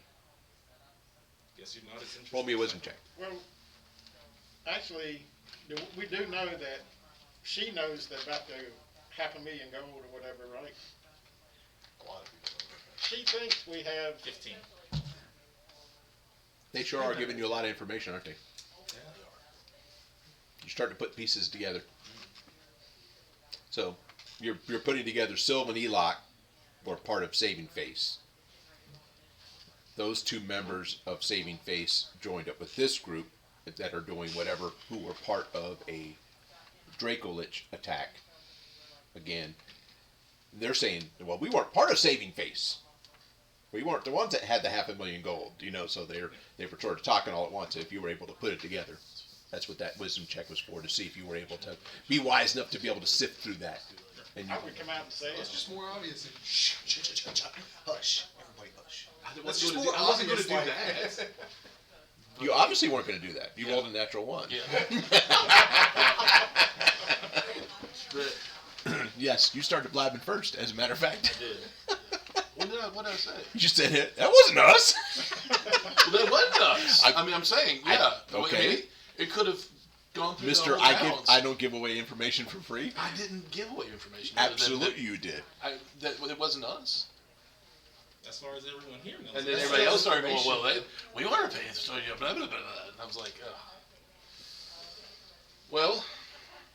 guess you're not as interested. Roll me a wisdom check. Well, actually, we do know that she knows that about the $500,000 gold or whatever, right? A lot of people know that. She thinks we have. 15. They sure are giving you a lot of information, aren't they? Yeah. You start to put pieces together. So you're putting together Sylvan Elock were part of Saving Face. Those two members of Saving Face joined up with this group that are doing whatever, who were part of a Dracolich attack. Again, they're saying, well, we weren't part of Saving Face. We weren't the ones that had the $500,000 gold, so they were sort of talking all at once. If you were able to put it together, that's what that wisdom check was for, to see if you were able to be wise enough to be able to sift through that. And I would come out and say It's it. just more obvious. Shh, shh, shh, shh, shh. Hush. Everybody hush. I That's just wasn't more going to obvious, do like- that. you obviously weren't going to do that. You rolled a natural one. Yeah. But Yes, you started blabbing first, as a matter of fact. I did. What did I say? You just said it. That wasn't us. Well, that wasn't us. I mean, I'm saying, yeah. okay. I mean, it could have gone through Mister, the whole I don't give away information for free. I didn't give away information. other than Absolutely, you did. that it wasn't us. As far as everyone here knows. And then That's everybody else started going, information. well, we are paying attention, blah, blah, blah, blah. And I was like, ugh. Well,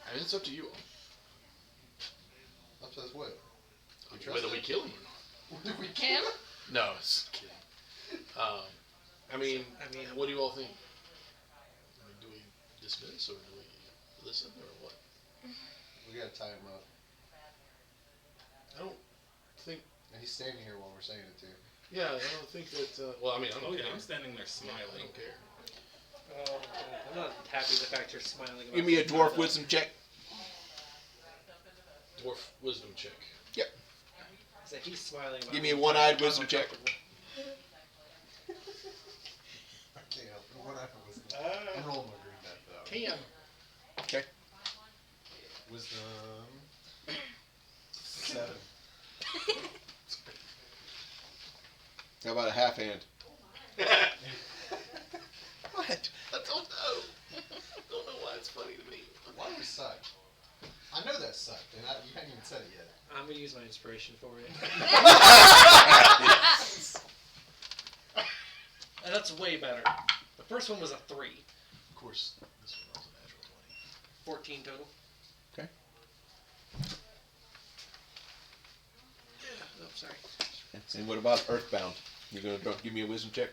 I mean, it's up to you all. Up to us what? We trust Whether it? we kill him or We Him? not. No, it's kidding. I mean, what do you all think? I mean, do we dismiss or do we listen or what? We gotta tie him up. I don't think. And he's standing here while we're saying it too. Yeah, I don't think that. Well, I mean, I don't Oh yeah, care. I'm standing there I smiling. don't care. I'm not happy with the fact you're smiling. About Give me a it. dwarf wisdom check. Dwarf wisdom check. So he's smiling. About Give it. me a one-eyed I'm wisdom check. uncomfortable. I can't help it. What happened was I'm rolling my green die though. 10. Okay. Wisdom 7. How about a half hand? sucked. I know that sucked, and you haven't even said it yet. I'm gonna use my inspiration for it. And that's way better. The first one was a 3. Of course, this one was a natural 14 total. Okay. Oh, sorry. And what about Earthbound? You gonna give me a wisdom check?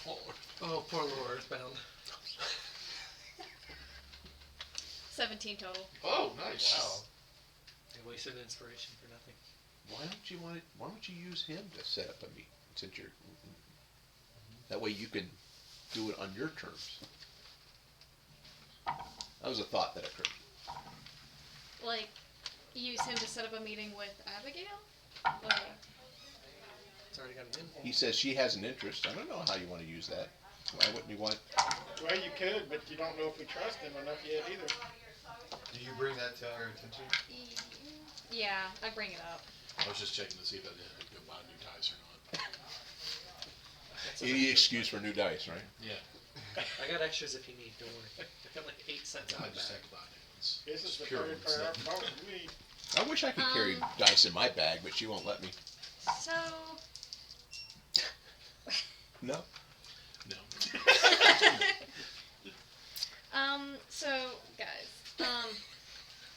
20. Oh, poor little Earthbound. 17 total. Oh, nice. Wow. I wasted inspiration for nothing. Why don't you use him to set up a meeting since you're that way you can do it on your terms. That was a thought that occurred. Like, use him to set up a meeting with Abigail? Like, It's already got an in. He says she has an interest. I don't know how you want to use that. Why wouldn't you want? Well, you could, but you don't know if we trust him enough yet either. Do you bring that to our attention? yeah, I bring it up. I was just checking to see if I did go buy new dice or not. Any excuse for new dice, right? Yeah. I got extras if you need, don't worry. I got like 8 sets in my I just bag. have to buy new ones. This is Just the pure third ones. pair of both we. I wish I could carry dice in my bag, but she won't let me. So, No. No. so, guys,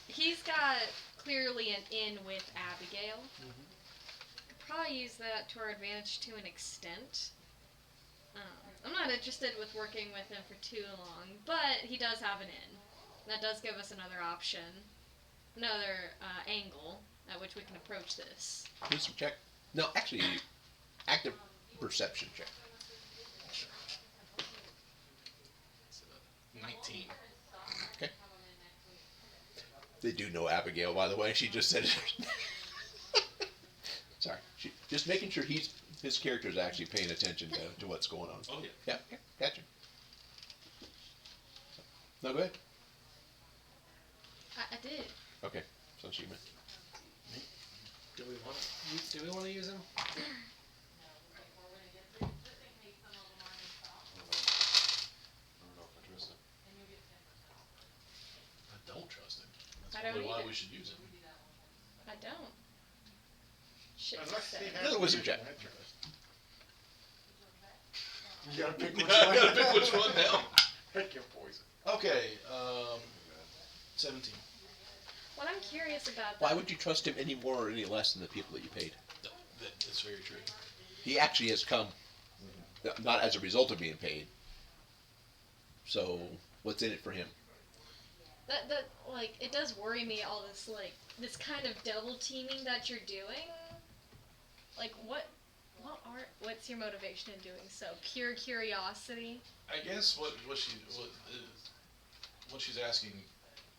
he's got clearly an in with Abigail. Could probably use that to our advantage to an extent. I'm not interested with working with him for too long, but he does have an in. That does give us another option, another angle at which we can approach this. Wisdom check. No, actually, active perception check. 19. Okay. They do know Abigail, by the way. She just said it. Sorry. Just making sure his character is actually paying attention to what's going on. Oh, yeah. Yeah, gotcha. No, go ahead. I did. Okay, so she meant. Do we want to use him? I don't know if I trust it. I don't trust him. That's I don't probably why either. we should use him. I don't. Shit, Unless he said. has Another a wisdom mutual check. interest. You gotta pick which I one. gotta pick which one now. Pick your poison. Okay, 17. What I'm curious about, Why though, would you trust him any more or any less than the people that you paid? No, that's very true. He actually has come, not as a result of being paid. So, what's in it for him? that like it does worry me, all this this kind of double teaming that you're doing. Like what's your motivation in doing so? Pure curiosity? I guess what she's asking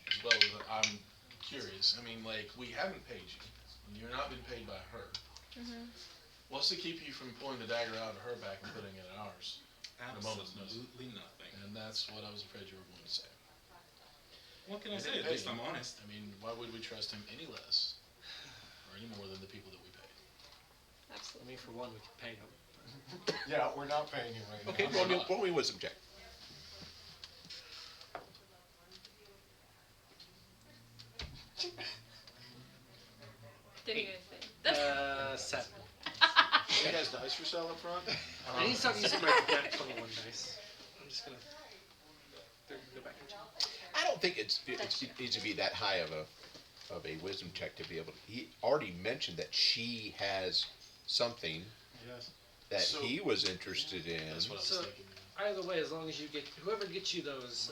as well is that I'm curious. I mean, like, we haven't paid you. You're not been paid by her. Mm-hmm. What's to keep you from pulling the dagger out of her back and putting it in ours? At a moment's notice. Absolutely nothing. And that's what I was afraid you were going to say. What can I You say? didn't At pay least him. I'm honest. I mean, why would we trust him any less or any more than the people that we pay? I Absolutely. mean, for one, we can pay him. Yeah, we're not paying you right Okay, now. roll me wisdom check. Didn't even think. 7. You guys dice for sale up front? I need to start using my deck 21 dice. I'm just gonna go back and check. I don't think it needs to be that high of a wisdom check to be able to. He already mentioned that she has something Yes. that So- he was interested in. That's what I was So- thinking. Either way, as long as you get whoever gets you those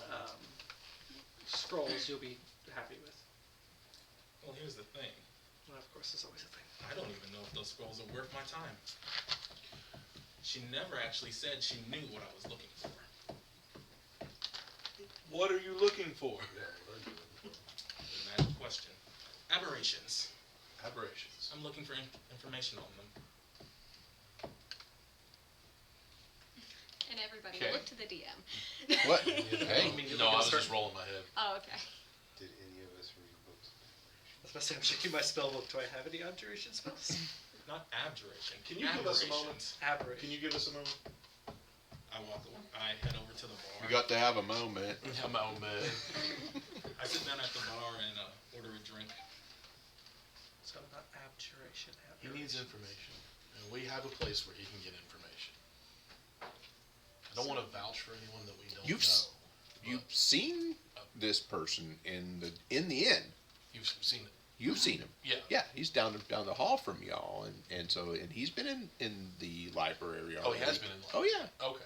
scrolls, you'll be happy with. Well, here's the thing. Well, of course, there's always a thing. I don't even know if those scrolls are worth my time. She never actually said she knew what I was looking for. What are you looking for? The magic question. Aberrations. Aberrations. I'm looking for information on them. And everybody Okay. look to the DM. What? I Hey, mean, you're No, I looking was to just start- rolling my head. Oh, okay. Did any of us read books? I was about to say, I'm checking my spell book. Do I have any abjuration spells? Not abjuration. Can you give us a moment? Aberrations. Aberration. Can you give us a moment? I head over to the bar. you got to have a moment. A moment. I I sit down at the bar and order a drink. So not abjuration. He needs information, and we have a place where he can get information. I don't want to vouch for anyone that we don't know. You've seen this person in the inn. You've seen it. You've seen him. Yeah. Yeah, he's down the hall from y'all, and he's been in the library already. Oh, he has been in the library. Oh yeah. Okay.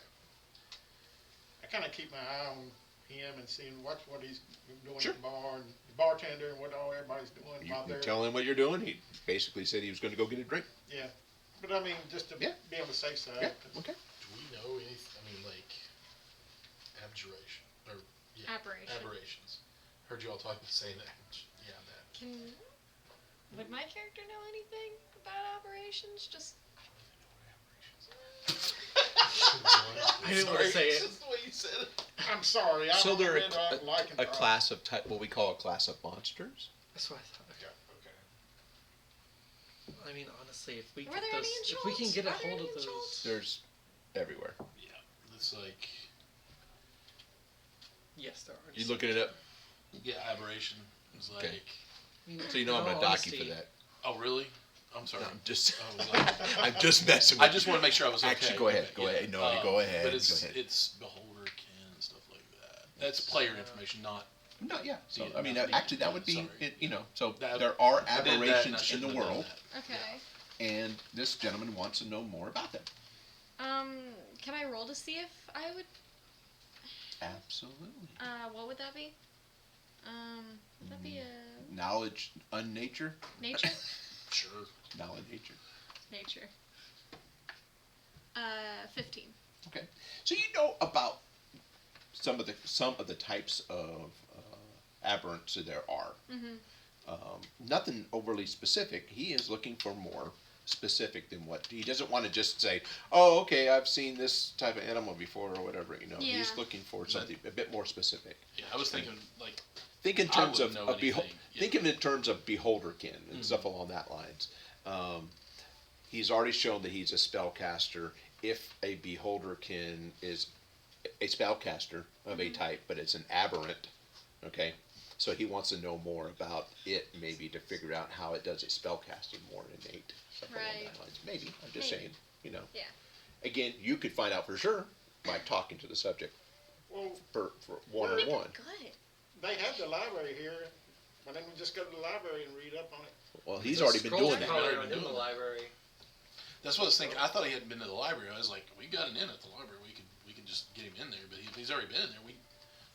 I kind of keep my eye on him and seeing what he's doing Sure. at the bar and the bartender and what all everybody's doing You while they're. tell him what you're doing. He basically said he was going to go get a drink. Yeah, but I mean, just to Yeah. be on the safe side. Yeah. 'cause Okay. Do we know anything? I mean, like abjuration or Aberration. aberrations. Heard you all talking saying that. Yeah, that. Would my character know anything about aberrations? Just I didn't want to say it. That's the way you said it. I'm sorry. So I've they're read a class of type, what we call a class of monsters. That's what I thought. Okay. I mean, honestly, if we Were get there those, any in if we can Schultz? get a Are there hold any of in those, Schultz? There's everywhere. Yeah, it's like yes, there are. You looking it up? aberration. It's like. Okay. I mean, So you know I'm in going all to dock you honesty, for that. Oh really? I'm sorry. No, I'm just, I was like, I'm just messing with I just you. want to make sure I was okay. Actually, go ahead. Okay, Go yeah. ahead. No, go ahead. But it's Go ahead. it's beholder kin and stuff like that. That's player information, not. No, yeah. So Yeah, I mean, not actually, that the- would be, sorry. so That- there are I did that and I aberrations in shouldn't the have done world, that. okay. and this gentleman wants to know more about them. Can I roll to see if I would? Absolutely. What would that be? Would that be a Knowledge, unnature. nature? Sure. Knowledge, nature. Nature. 15. Okay. So you know about some of the types of aberrants that there are. Mm-hmm. Nothing overly specific. He is looking for more specific than what he doesn't want to just say, "Oh, okay, I've seen this type of animal before" or whatever. Yeah. He's looking for something a bit more specific. Yeah, I was thinking like Think in I terms of wouldn't know anything, yeah. think of it in terms of beholderkin and Mhm. stuff along that lines. He's already shown that he's a spellcaster. If a beholderkin is a spellcaster of a type, but it's an aberrant, okay, so he wants to know more about it, maybe to figure out how it does its spellcasting more innate, stuff along Right. that lines. Maybe I'm just Maybe. saying, Yeah. Again, you could find out for sure by talking to the subject Well, for one-on-one. Good. they have the library here. Why don't we just go to the library and read up on it? Well, he's the already been scrolls doing are that. probably Already in been the doing that. library. that's what I was thinking. I thought he hadn't been to the library. I was like, we got an in at the library. We could just get him in there. But if he's already been in there,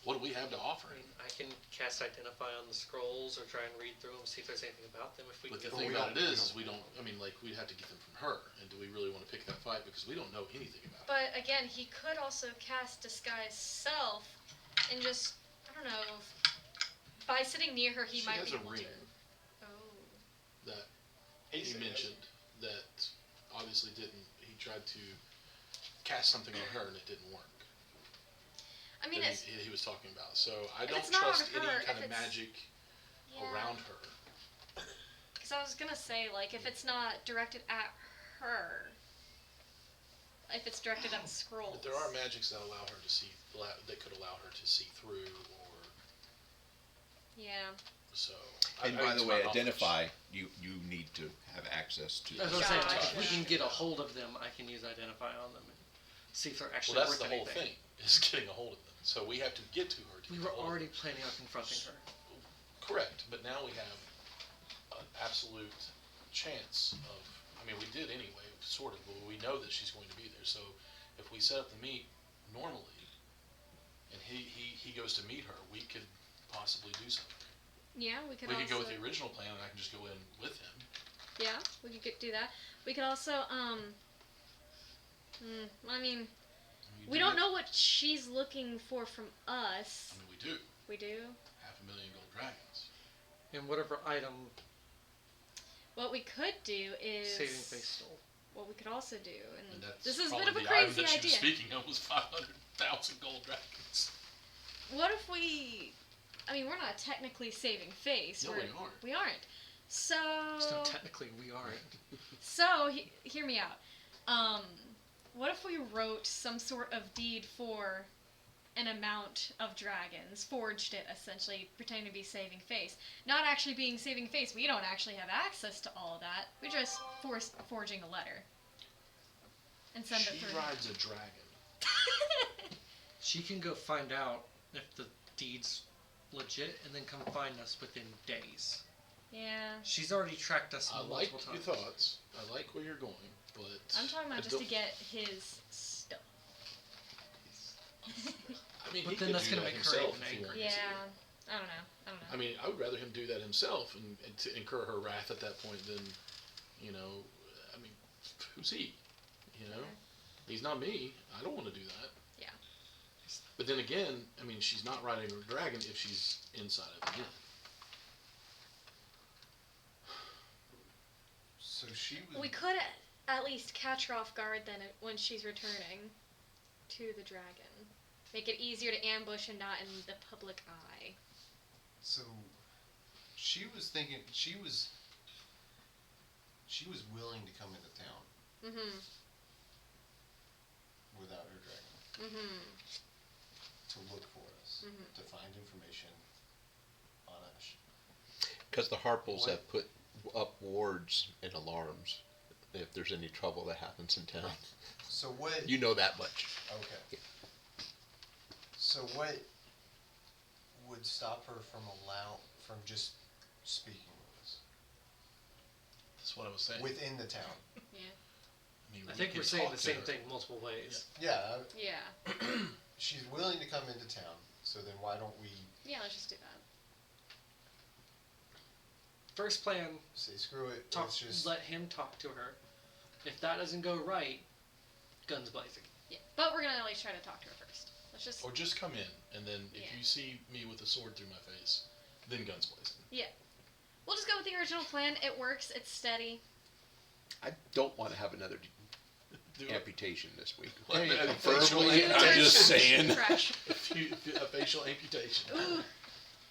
what do we have to offer I him? mean, I can cast identify on the scrolls or try and read through them, see if there's anything about them. If we But can the get thing them. about it is we don't. I mean, like we'd have to get them from her. And do we really want to pick that fight because we don't know anything about it? But again, he could also cast disguise self and just, I don't know, by sitting near her, he She might has be a able ring to. Oh. that He he said- mentioned that obviously didn't. He tried to cast something on her and it didn't work. I mean, that it's he was talking about. So I If don't it's not on trust any her, kind if of it's- magic yeah. around her. Because I was gonna say, like, if it's not directed at her, if it's directed at the scrolls. But there are magics that allow her to see, that could allow her to see through, or Yeah. so. And by the way, identify. You need to have access to. That's the what I'm saying. Gotcha. Like, if we can get a hold of them, I can use identify on them and see if they're actually Well, that's worth the whole anything. thing is getting a hold of them. So we have to get to her. To We get were a hold already of them. planning on confronting her. Correct, but now we have an absolute chance of. I mean, we did anyway, sort of. But we know that she's going to be there. So if we set up the meet normally, and he goes to meet her, we could possibly do something. Yeah, we could We also. could go with the original plan, and I can just go in with him. Yeah, we could do that. We could also, I mean, we don't know what she's looking for from us. I mean, we do. We do. 500,000 gold dragons. And whatever item What we could do is. saving face stole. What we could also do, And and that's this is a probably bit of a the item crazy that she was idea. speaking of was 500,000 gold dragons. What if we? I mean, we're not technically saving face. No, we aren't. We aren't. So. So technically, we aren't. So hear me out. What if we wrote some sort of deed for an amount of dragons, forged it essentially, pretending to be saving face. Not actually being saving face, we don't actually have access to all of that. We're just forging a letter. And send it She through. rides a dragon. She can go find out if the deed's legit and then come find us within days. Yeah. She's already tracked us I multiple like times. your thoughts. I like where you're going, but I'm talking about I just to don't- get his stuff. I mean, But he then could that's do gonna that make her himself even if he angry. wanted Yeah. to. I don't know. I mean, I would rather him do that himself and to incur her wrath at that point than, you know, I mean, who's he? You know, he's not me. I don't want to do that. Yeah. But then again, I mean, she's not riding a dragon if she's inside of the inn. So she was. We could at least catch her off guard then when she's returning to the dragon. Make it easier to ambush and not in the public eye. So she was thinking she was willing to come into town Mm-hmm. without her dragon Mm-hmm. to look for us, Mhm. to find information on us. Because the Harples What? have put up wards and alarms if there's any trouble that happens in town. So what? You know that much. Okay. So what would stop her from just speaking with us That's what I was saying. within the town? I mean, I we think can we're saying talk the to same her. thing multiple ways. Yeah, Yeah. she's willing to come into town. So then why don't we Yeah, let's just do that. First plan, say screw it? talk. Let's just Let him talk to her. If that doesn't go right, guns blazing. Yeah. But we're gonna at least try to talk to her first. Let's just Or just come in, and then if Yeah. you see me with a sword through my face, then guns blazing. we'll just go with the original plan. It works, it's steady. I don't want to have another Do it. amputation this week. Hey, Okay? a facial Verbally, I'm just saying. Fresh. A facial amputation. Ooh.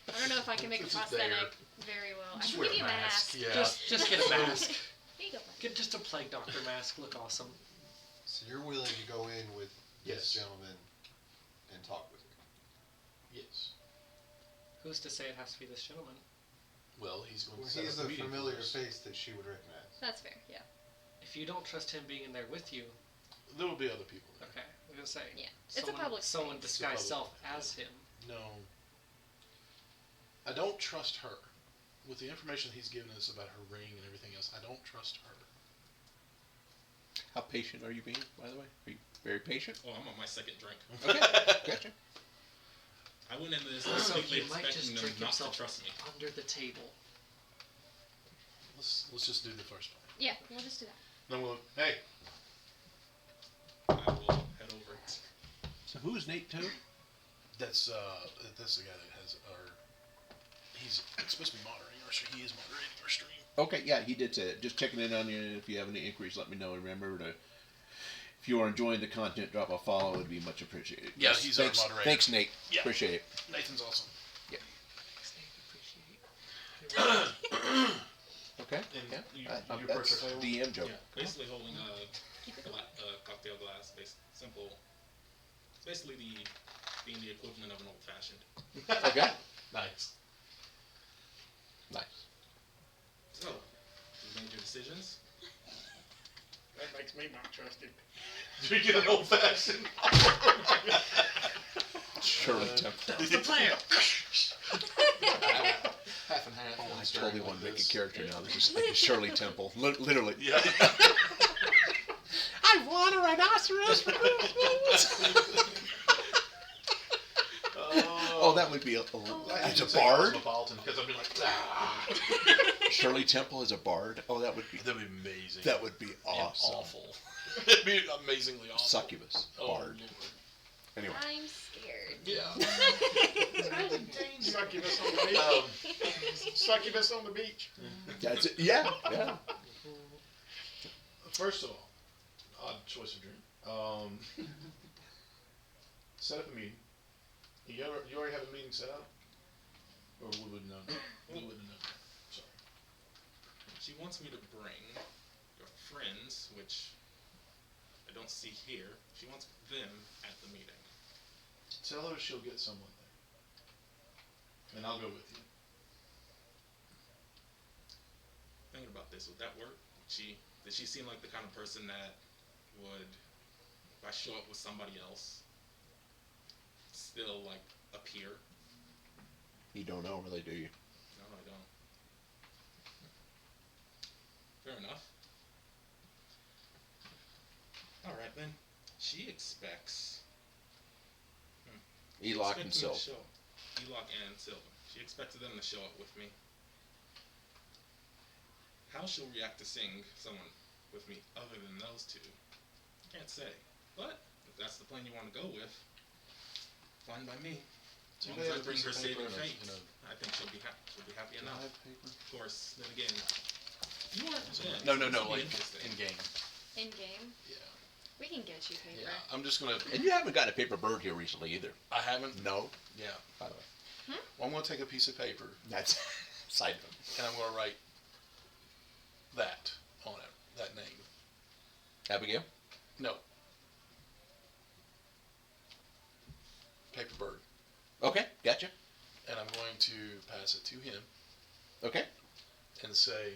I don't know if I can make a This is prosthetic there. very well. I Just can wear give you a mask. Yeah. Just get a mask. Here you go, bud. Get just a plague doctor mask. Look awesome. So you're willing to go in with Yes. this gentleman and talk with her? Yes. Who's to say it has to be this gentleman? Well, he's going Well, to set he's up a meeting for familiar us. face that she would recognize. That's fair, yeah. If you don't trust him being in there with you, There will be other people there. okay, I'm gonna say. Yeah. It's a public Someone space. disguise It's a self public- as him. No. I don't trust her. With the information he's given us about her ring and everything else, I don't trust her. How patient are you being, by the way? Are you very patient? Oh, I'm on my second drink. Okay, gotcha. I went into this So completely he might just expecting them drink not to himself trust me. under the table. Let's just do the first one. Yeah, we'll just do that. Then we'll. Hey. I will head over. So who's Nate too? That's the guy that has our. He's supposed to be moderating our stream. He is moderating our stream. Okay, yeah, he did say it. Just checking in on you. If you have any inquiries, let me know. Remember to, if you are enjoying the content, drop a follow. It'd be much appreciated. Yeah, he's our thanks, moderator. Thanks, Nate. Yeah. Appreciate it. Nathan's awesome. Okay. And Yeah. your That's perfect. DM joke. Yeah, basically holding a cocktail glass, simple. It's basically being the equivalent of an old fashioned. Okay. Nice. Nice. So, you made your decisions. That makes me not trust him. Drinking an old fashioned. Shirley Temple. That's the plan. Half and half. Oh, I totally want to make a character now. This is like Shirley Temple. Literally. Yeah. I want a rhinoceros for Christmas. Oh, that would be as a bard. Because I'd be like, ah. Shirley Temple as a bard. Oh, that would be That'd be amazing. that would be And awesome. awful. It'd be amazingly awful. Succubus Oh, bard. Lord. Anyway, I'm scared. Yeah. Succubus on the beach. Succubus on the beach. that's it. Yeah, yeah. First of all, odd choice of drink. Set up a meeting. You already have a meeting set up? Or we wouldn't know? We wouldn't know. Sorry. She wants me to bring your friends, which I don't see here. She wants them at the meeting. To Tell her she'll get someone there. And I'll go with you. Thinking about this, would that work? Did she seem like the kind of person that would, if I show up with somebody else, still like appear? You don't know, really, do you? No, I don't. Fair enough. All right then. She expects. Elock and Expecting me to Sylv. show- Elock and Sylvan. She expected them to show up with me. How she'll react to seeing someone with me other than those two, I can't say. But if that's the plan you want to go with, fine by me. As long as I bring her saving fate, I think she'll be happy Can I enough. have paper? Of course, then again, you weren't then. No, so this will be like interesting. in game. In game, Yeah. we can get you paper. Yeah. I'm just gonna. And you haven't got a paper bird here recently either. I haven't. No. Yeah. By the way. Well, I'm gonna take a piece of paper That's side note. and I'm gonna write that on it. That name. Abigail? No. Paper bird. Okay, gotcha. And I'm going to pass it to him Okay. and say,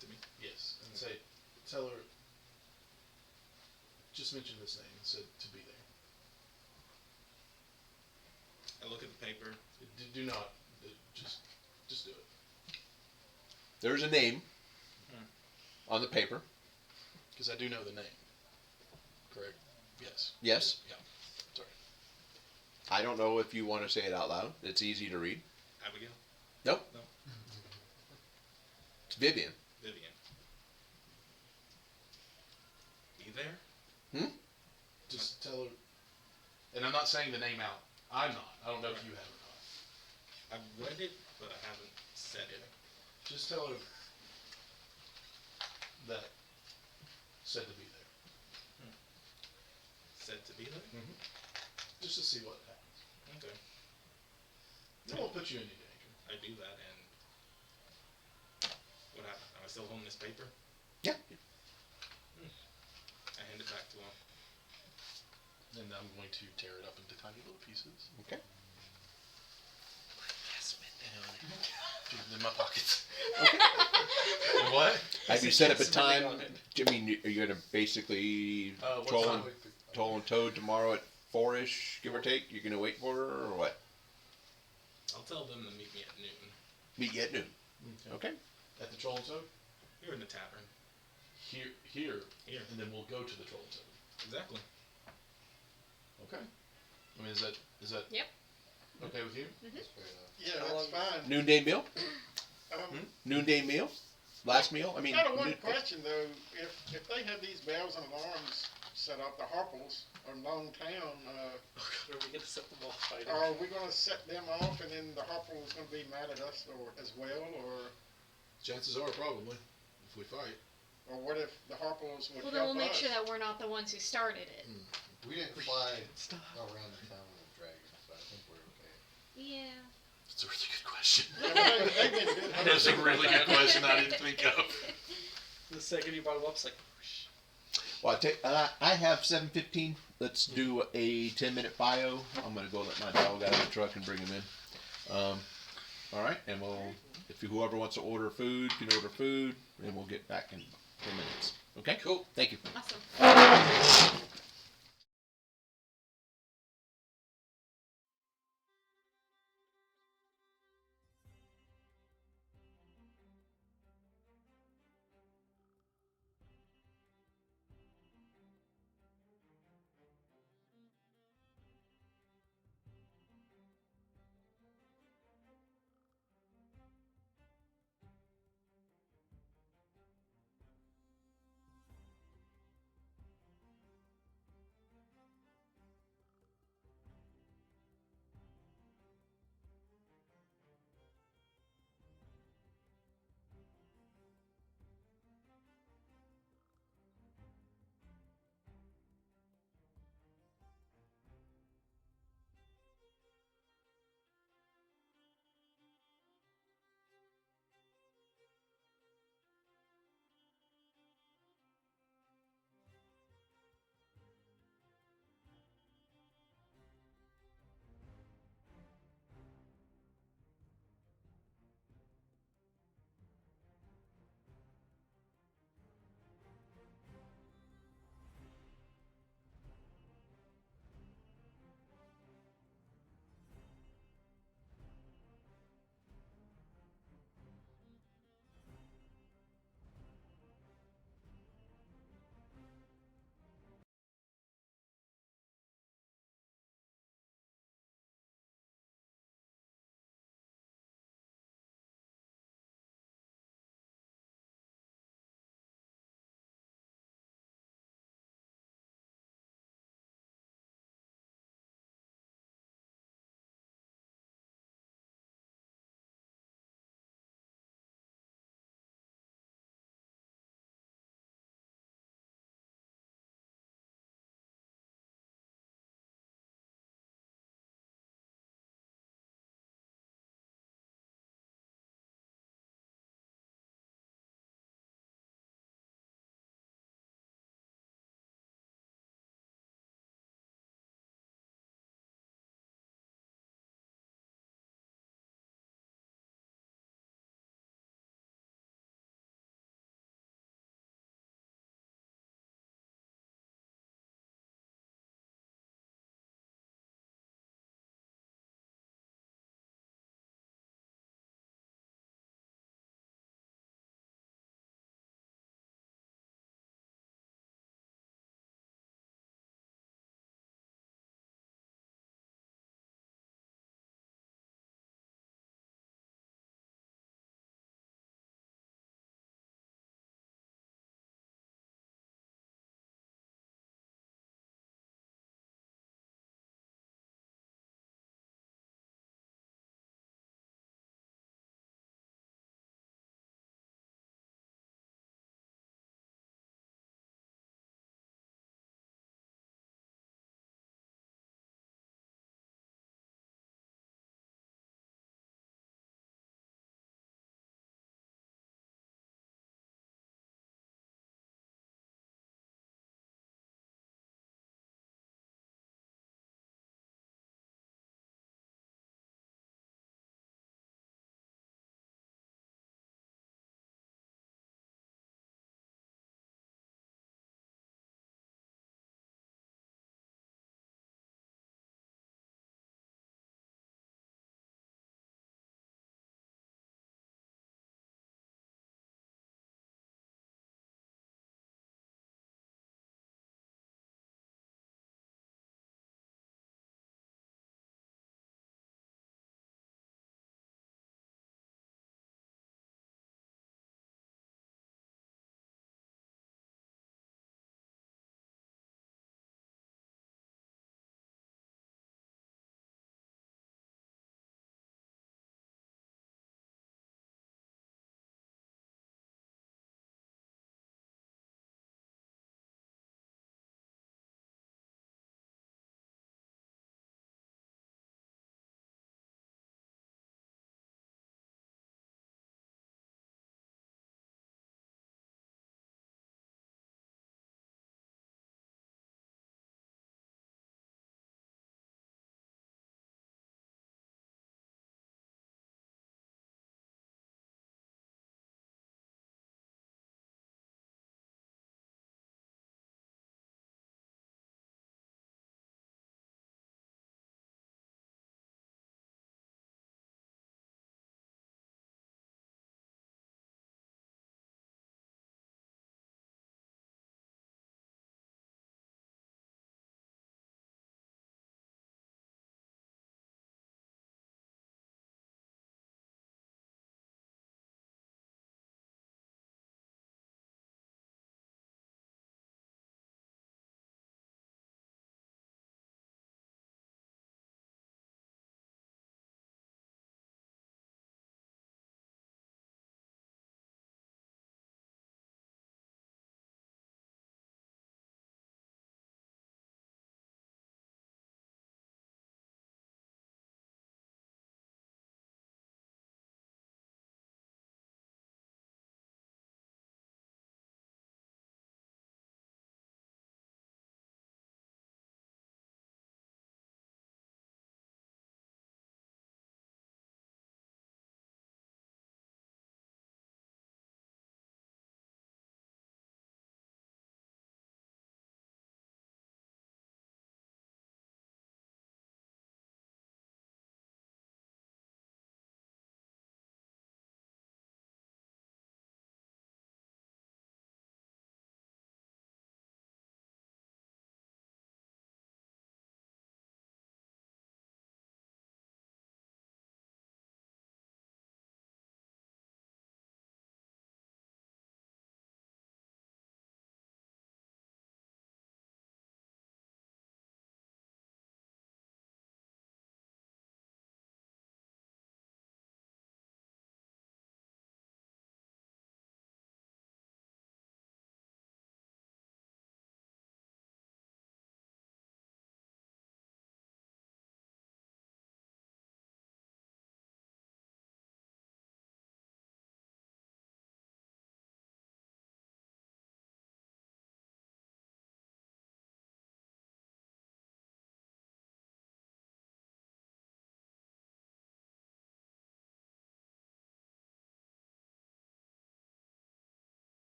To me? yes, and say, tell her, just mention this name and said to be there. I look at the paper. Do not, just do it. There's a name on the paper. Because I do know the name. Correct? Yes. Yes. Yeah. Sorry. I don't know if you want to say it out loud. It's easy to read. Abigail? Nope. No. It's Vivian. Vivian. Be there? Just tell her, and I'm not saying the name out. I'm not. I don't know if you have or not. I've read it, but I haven't said it. Just tell her that said to be there. Said to be there? Just to see what happens. Okay. It won't put you in any danger. I do that, and what happened? Am I still holding this paper? Yeah. I hand it back to him. And I'm going to tear it up into tiny little pieces. Okay. Put it in my pockets. What? Have you set up a It's really time? on it. I mean, are you going to basically What toll time? and toad tomorrow at 4-ish, give or take? You're going to wait for her or what? I'll tell them to meet me at noon. Meet you at noon. Okay. At the Troll and Toad? Here in the tavern. Here, Here. and then we'll go to the Troll and Toad. Exactly. Okay. I mean, is that Yep. okay with you? Yeah, How that's long- fine. Noonday meal? Noonday Noonday meal? Last meal? I mean, Kind of one question though, if they have these bells and alarms set up, the Harples on Long Town, Where we get to set them off fighting. are we gonna set them off and then the Harples gonna be mad at us or as well, Chances are, probably, if we fight. or what if the Harples would Well, help then we'll make us? sure that we're not the ones who started it. We didn't fly Stop. around the town with a dragon, so I think we're okay. Yeah. That's a really good question. Yeah, they've been good That's a hunters. really good question I didn't think of. The second you brought them up, it's like, whoosh. well, I have 7:15. Let's do a 10-minute bio. I'm going to go let my dog out of the truck and bring him in. All right, and if whoever wants to order food can order food, and we'll get back in 10 minutes. Okay? Cool. Thank you. Awesome.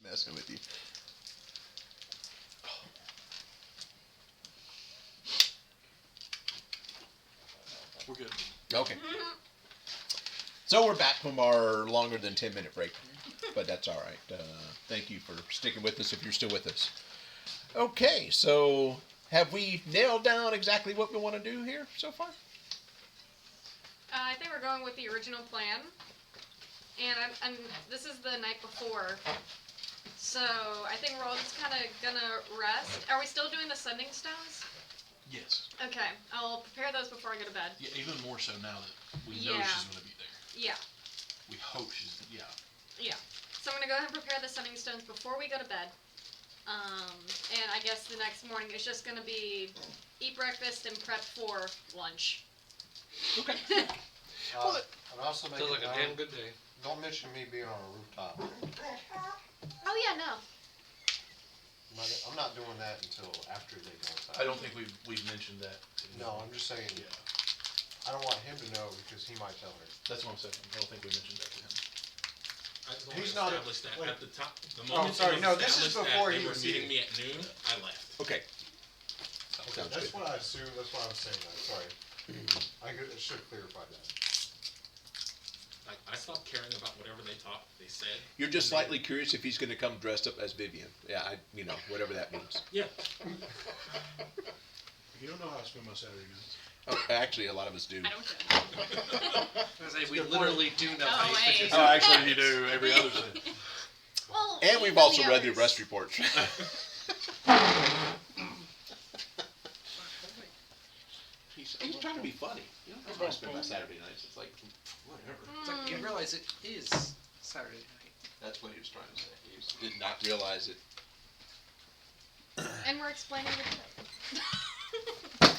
Messing with you. We're good. Okay. So we're back from our longer than 10-minute break, but that's all right. Thank you for sticking with us if you're still with us. Okay, so have we nailed down exactly what we want to do here so far? I think we're going with the original plan, and this is the night before, so I think we're all just kind of gonna rest. Are we still doing the sending stones? Yes. Okay, I'll prepare those before I go to bed. Yeah, even more so now that we know Yeah. she's going to be there. Yeah. We hope she's. Yeah. Yeah. So I'm gonna go ahead and prepare the sending stones before we go to bed. And I guess the next morning is just gonna be eat breakfast and prep for lunch. Okay. And also make Sounds it like a known, damn good day. don't mention me being on a rooftop. Oh yeah, no. I'm not doing that until after they go inside. I don't think we've mentioned that. No, I'm just saying, Yeah. I don't want him to know because he might tell her. That's what I'm saying. I don't think we mentioned that to him. I just want He's to not establish that wait. at the top. The Oh, moment sorry, it no, was this is established before that he they were was meeting here. me at noon, I left. Okay. Sounds That's good. what I assumed, that's why I was saying that, sorry. I should have clarified that. Like, I stopped caring about whatever they said. You're just slightly curious if he's going to come dressed up as Vivian. Yeah, whatever that means. Yeah. You don't know how I spend my Saturday nights. Oh, actually, a lot of us do. I don't know. We literally do know how you wait. spend Oh, your actually, you do every other day. Well, And we've even also the read the others. arrest reports. He's trying to be funny. You don't know how I spend my Saturday nights. It's like, whatever. It's like you realize it is Saturday night. That's what he was trying to say. He did not realize it. And we're explaining the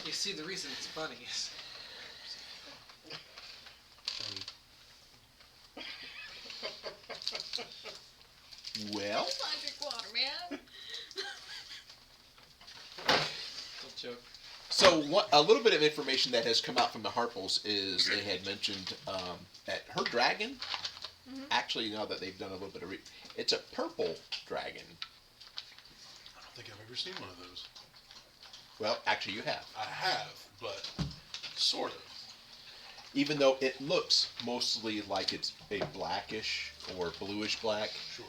You see, the reason it's funny is Well, I drink water, man. a joke. so a little bit of information that has come out from the Harples is they had mentioned that her dragon, actually now that they've done a little bit of it's a purple dragon. I don't think I've ever seen one of those. Well, actually you have. I have, but sort of. Even though it looks mostly like it's a blackish or bluish black, Sure.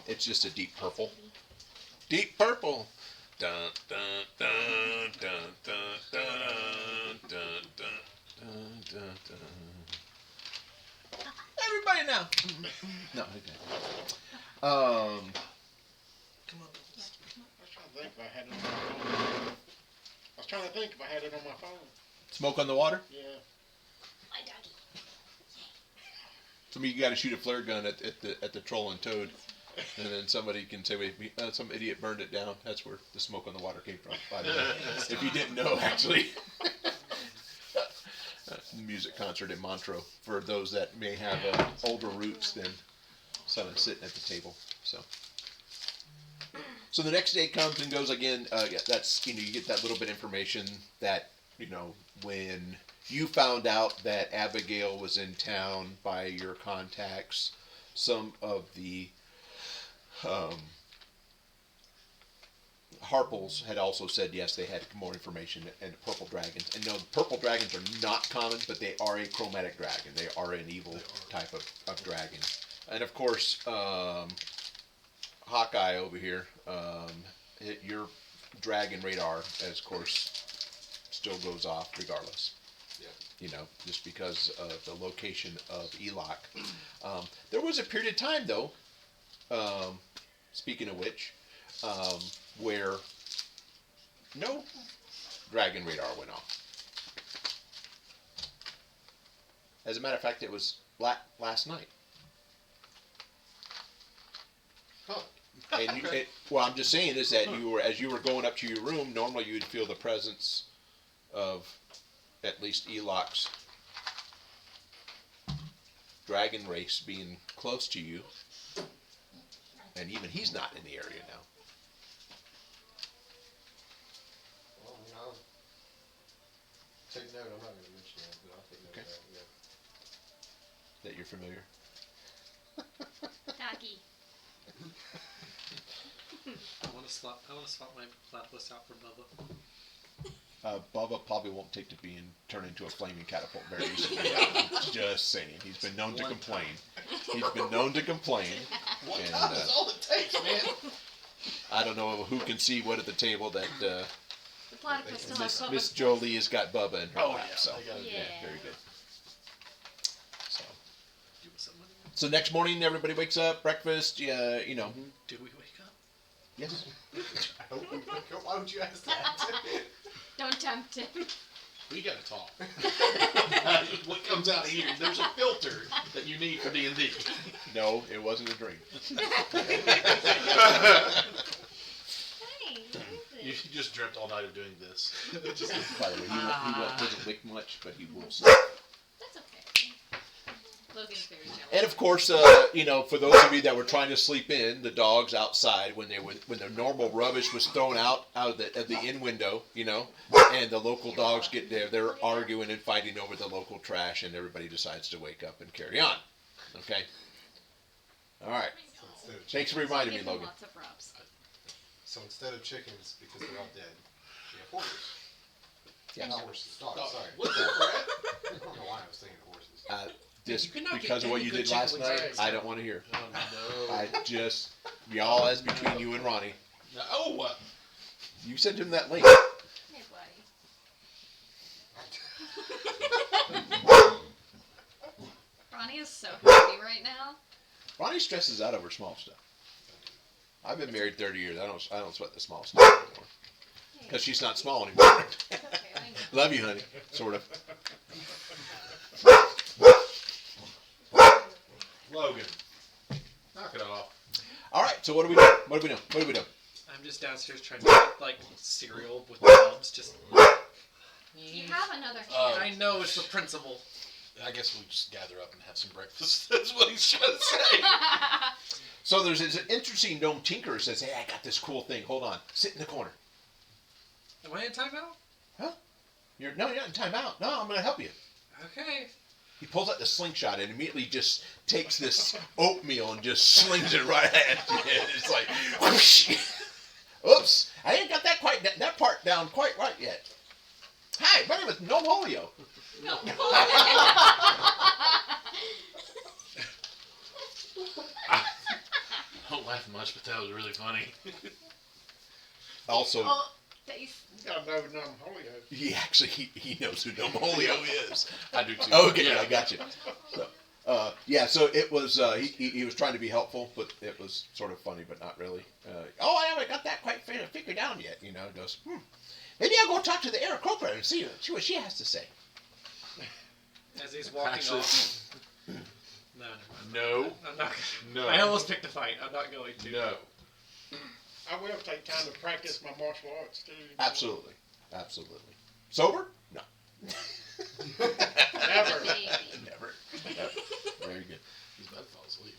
it's just a deep purple. Deep purple. Dun dun dun dun dun dun dun dun dun dun. Everybody now. No, okay. Come on. I was trying to think if I had it on my phone. Smoke on the water. Yeah. My doggy. So you got to shoot a flare gun at the troll and toad, and then somebody can say, "Wait, some idiot burned it down." That's where the smoke on the water came from. By the way, if you didn't know, actually. Music concert in Montreux for those that may have older roots than someone sitting at the table. So the next day comes and goes again. That's you get that little bit of information that when you found out that Abigail was in town by your contacts, some of the Harples had also said yes, they had more information and purple dragons. And no, purple dragons are not common, but they are a chromatic dragon. They are an evil type of dragon. And of course, Hawkeye over here, your dragon radar, as of course, still goes off regardless. Just because of the location of Eloch. There was a period of time, though, speaking of which, where no dragon radar went off. As a matter of fact, it was last night. Huh. And what I'm just saying is that as you were going up to your room, normally you'd feel the presence of at least Eloch's dragon race being close to you, and even he's not in the area now. Well, I'll take note, I'm not gonna mention that, but I'll take note of that, yeah. That you're familiar. Doggy. to swap my platypus out for Bubba. Bubba probably won't take to being turned into a flaming catapult very easily. Just saying. He's been known to complain. He's been known to complain. One And, time is all it takes, man. I don't know who can see what at the table that The platypus still has Miss Bubba's Jolie has got Bubba in her Oh, lap. yeah, So I got it. yeah, Yeah. very good. So, Do some money. so next morning everybody wakes up, breakfast. Yeah, you know. Do we wake up? Yes. I hope we wake up. Why would you ask that? Don't tempt him. We gotta talk. What comes out of here? There's a filter that you need for D&D. No, it wasn't a dream. Hey, You just dreamt all night of doing this. By the way, he doesn't lick much, but he will. that's okay. Logan's very jealous. And of course, you know, for those of you that were trying to sleep in, the dogs outside when the normal rubbish was thrown out of the inn window, you know, and the local dogs get there, they're arguing and fighting over the local trash, and everybody decides to wake up and carry on. Okay. All right. Instead of Thanks for chickens- reminding me, Give him Logan. lots of rubs. So instead of chickens, because they're all dead, we have horses. Yes. Not horses, dogs. Sorry. What the crap? I don't know why I was thinking of horses. Just You cannot get because of what any you good did last chicken night, wings. I don't want to hear. Oh, no. I just, y'all, that's between you and Ronnie. No. Oh, what? You sent him that link. Hey, buddy. Ronnie is so happy right now. Ronnie stresses out over small stuff. I've been married 30 years. I don't sweat the small stuff anymore. Hey, Because she's not small anymore. it's okay, I know. Love you, honey. Sort of. Logan. Knock it off. All right. So what are we doing? What are we doing? What are we doing? I'm just downstairs trying to get, like, cereal with the nubs. Just. You have another Uh, hand. I know it's the principle. I guess we'll just gather up and have some breakfast. That's what he's trying to say. So there's this interesting gnome tinker who says, "Hey, I got this cool thing. Hold on. Sit in the corner." Am I in timeout? You're not in timeout. No, I'm going to help you. Okay. He pulls out the slingshot and immediately just takes this oatmeal and just slings it right at you. It's like, whoosh. Oops, I ain't got that part down quite right yet. Hi, my name is Gnome Holio. No. Don't laugh much, but that was really funny. Also, Oh, face. You gotta know Gnome Holyoke. he knows who Gnome Holio is. I do too. Okay, Yeah. I got you. So, so it was, he was trying to be helpful, but it was sort of funny, but not really. I haven't got that quite figured out yet, you know. He goes, maybe I'll go talk to the Aarakocra and see what she has to say. As he's walking Actually, off. No, never mind. No. I'm not. No. I almost picked a fight. I'm not going to. No. I will take time to practice my martial arts too. Absolutely. Sober? No. Never. Maybe. Never. Very good. He's about to fall asleep.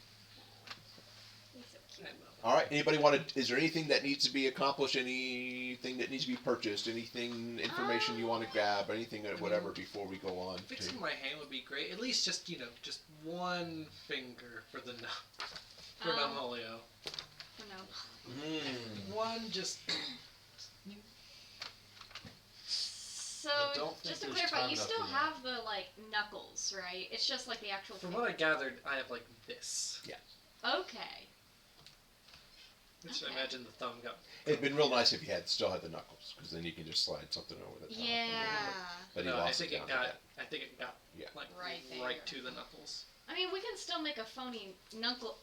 He's so cute. All right. Anybody is there anything that needs to be accomplished? Anything that needs to be purchased? Anything, information you want to grab? Anything, whatever, before we go on? Fixing my hand would be great. At least just, just one finger for the for Um, Holio. Oh, no. One just. So, I don't think just to there's clarify, time you enough still for that. have the, knuckles, right? It's just, the actual From finger. what I gathered, I have like this. Okay. Which I Okay. imagine the thumb got. It'd been real nice if you still had the knuckles, because then you can just slide something over the top. Yeah. But he No, I lost think it it down to got. that. I think it got Yeah. like Right there. right to the knuckles. I mean, we can still make a phony knuckle.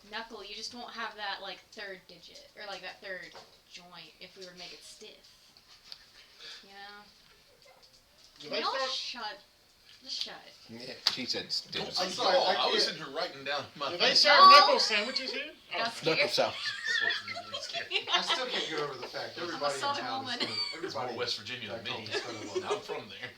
You just won't have that, third digit. Or, that third joint if we were to make it stiff. You know? Do Can they y'all start? just shut it. Yeah, she said digits. I'm sorry, I I was can't- sitting here writing down my Do they serve Oh. knuckle sandwiches here? That's Knuckle scary. sound. I still can't get over the fact everybody in Southern town woman. is It's everybody more West Virginia than back me. home is gonna love I'm from there.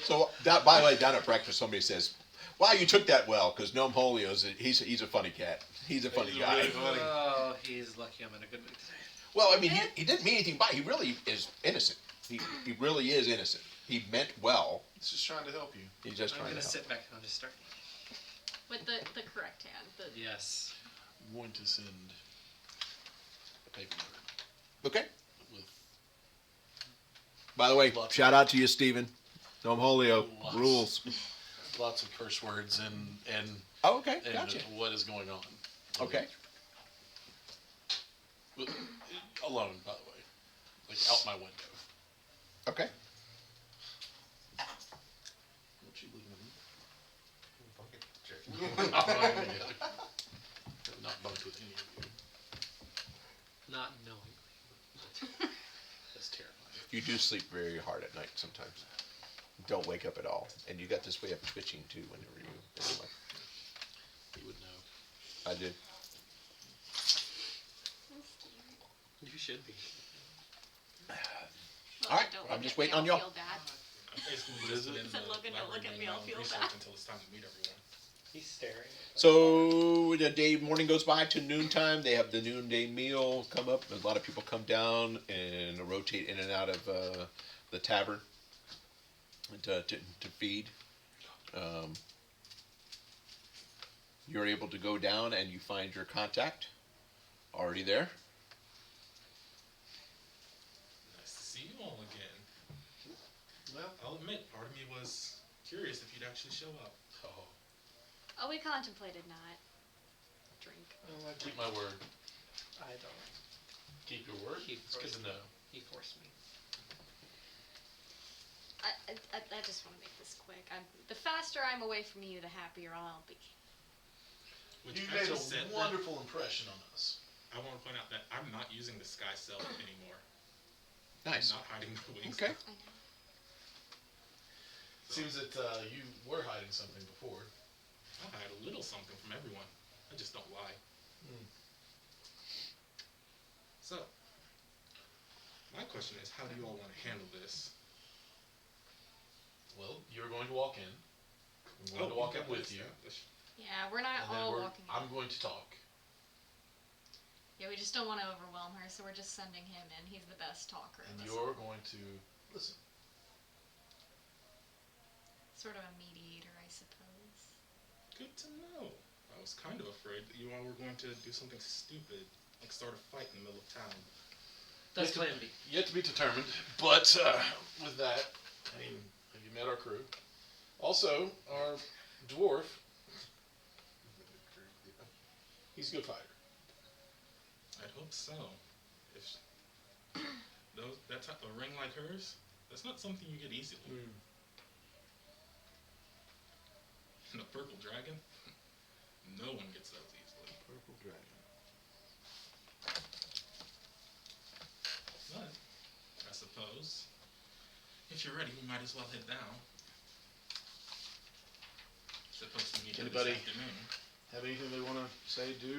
So, by the way, down at breakfast, somebody says, "Wow, you took that well," because Gnome Holio's he's a funny cat. He's a funny He's guy. really funny. Oh, he's lucky I'm in a good mood today. Well, I mean, he didn't mean anything by it. He really is innocent. He really is innocent. He meant well. He's just trying to help you. He's just I'm trying gonna to help. sit back and I'll just start. With the correct hand. Yes. I'm going to send a paper note. Okay. with By the way, Lots shout out to you, Steven. Dom Holio. Lots. Rules. lots of curse words and Oh, okay. and Gotcha. what is going on. Okay. With- Alone, by the way, like out my window. Okay. What you looking Bucket check. at me? Have not bunked with any of you. Not knowing. That's terrifying. You do sleep very hard at night sometimes. Don't wake up at all. And you got this way of twitching too whenever you. Anyway, You would know. I did. You should be. All right. I'm just waiting on y'all. I'm basically What just is it? in Said, the "Logan, don't library look at me, doing I'll my own feel research bad." until it's time to meet everyone. He's staring. So the day morning goes by to noontime. They have the noonday meal come up. A lot of people come down and rotate in and out of the tavern to feed. You're able to go down and you find your contact already there. Nice to see you all again. Well, I'll admit, part of me was curious if you'd actually show up. Oh, we contemplated not. Drink. keep my word. I don't. Keep your word. He It's good to know. He forced me. I just want to make this quick. The faster I'm away from you, the happier I'll be. Which You I made just said a that wonderful impression on us. I want to point out that I'm not using the sky cell anymore. Nice. I'm not hiding my wings. Okay. I know. Seems that you were hiding something before. I hide a little something from everyone. I just don't lie. Hmm. So, my question is, how do you all want to handle this? Well, you're going to walk in. I'm going to walk in with you. established. Yeah, we're not And then all walking. I'm going to talk. Yeah, we just don't want to overwhelm her, so we're just sending him in. He's the best talker. And of us you're all. going to listen. Sort of a mediator, I suppose. Good to know. I was kind of afraid that you all were going to do something stupid, like start a fight in the middle of town. That's Yet to- plan B. Yet to be determined. But with that, I mean, have you met our crew? Also, our dwarf. He's a good fighter. I'd hope so. If that type of ring like hers, that's not something you get easily. And a purple dragon, no one gets those easily. Purple dragon. But I suppose if you're ready, we might as well head down. Supposed to meet her this Anybody? afternoon. Have anything they want to say, do?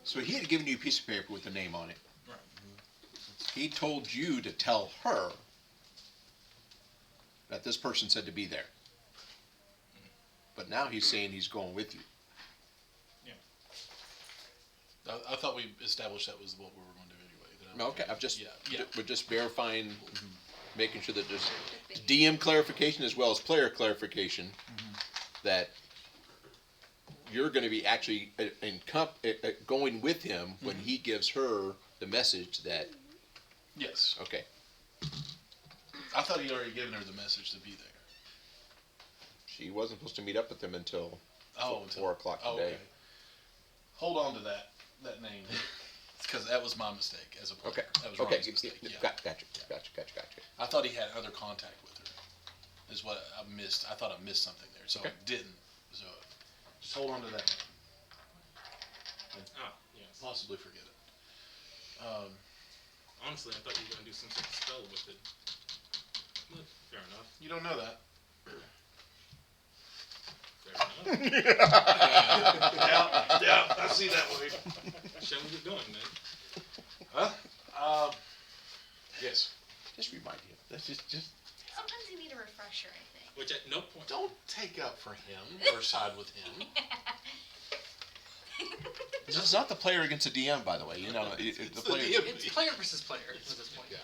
So he had given you a piece of paper with a name on it. Right. He told you to tell her that this person said to be there. But now he's saying he's going with you. I thought we established that was what we were going to do anyway. That Okay, I'm just Yeah. we're just verifying, making sure that there's DM clarification as well as player clarification that you're going to be actually going with him when he gives her the message that Yes. okay. I thought he'd already given her the message to be there. She wasn't supposed to meet up with him until Oh, 4 o'clock today. okay. Hold on to that name. Because that was my mistake as a player. Okay. That was Okay. Ronnie's mistake. Yeah. Gotcha. I thought he had other contact with her. Is what I missed. I thought I missed something there, so Okay. I didn't. So just hold on to that name. Ah, yes. Possibly forget it. Honestly, I thought you were going to do some sort of spell with it. But fair enough. You don't know that. Fair enough. Yeah, I see that way. Shall we get going then? Huh? Yes. Just remind him. That's just Sometimes you need a refresher, I think. Which at no point. Don't take up for him or side with him. this is not the player against the DM, by the way. You know, It's the the player. DM. It's player versus player at this point. Yeah.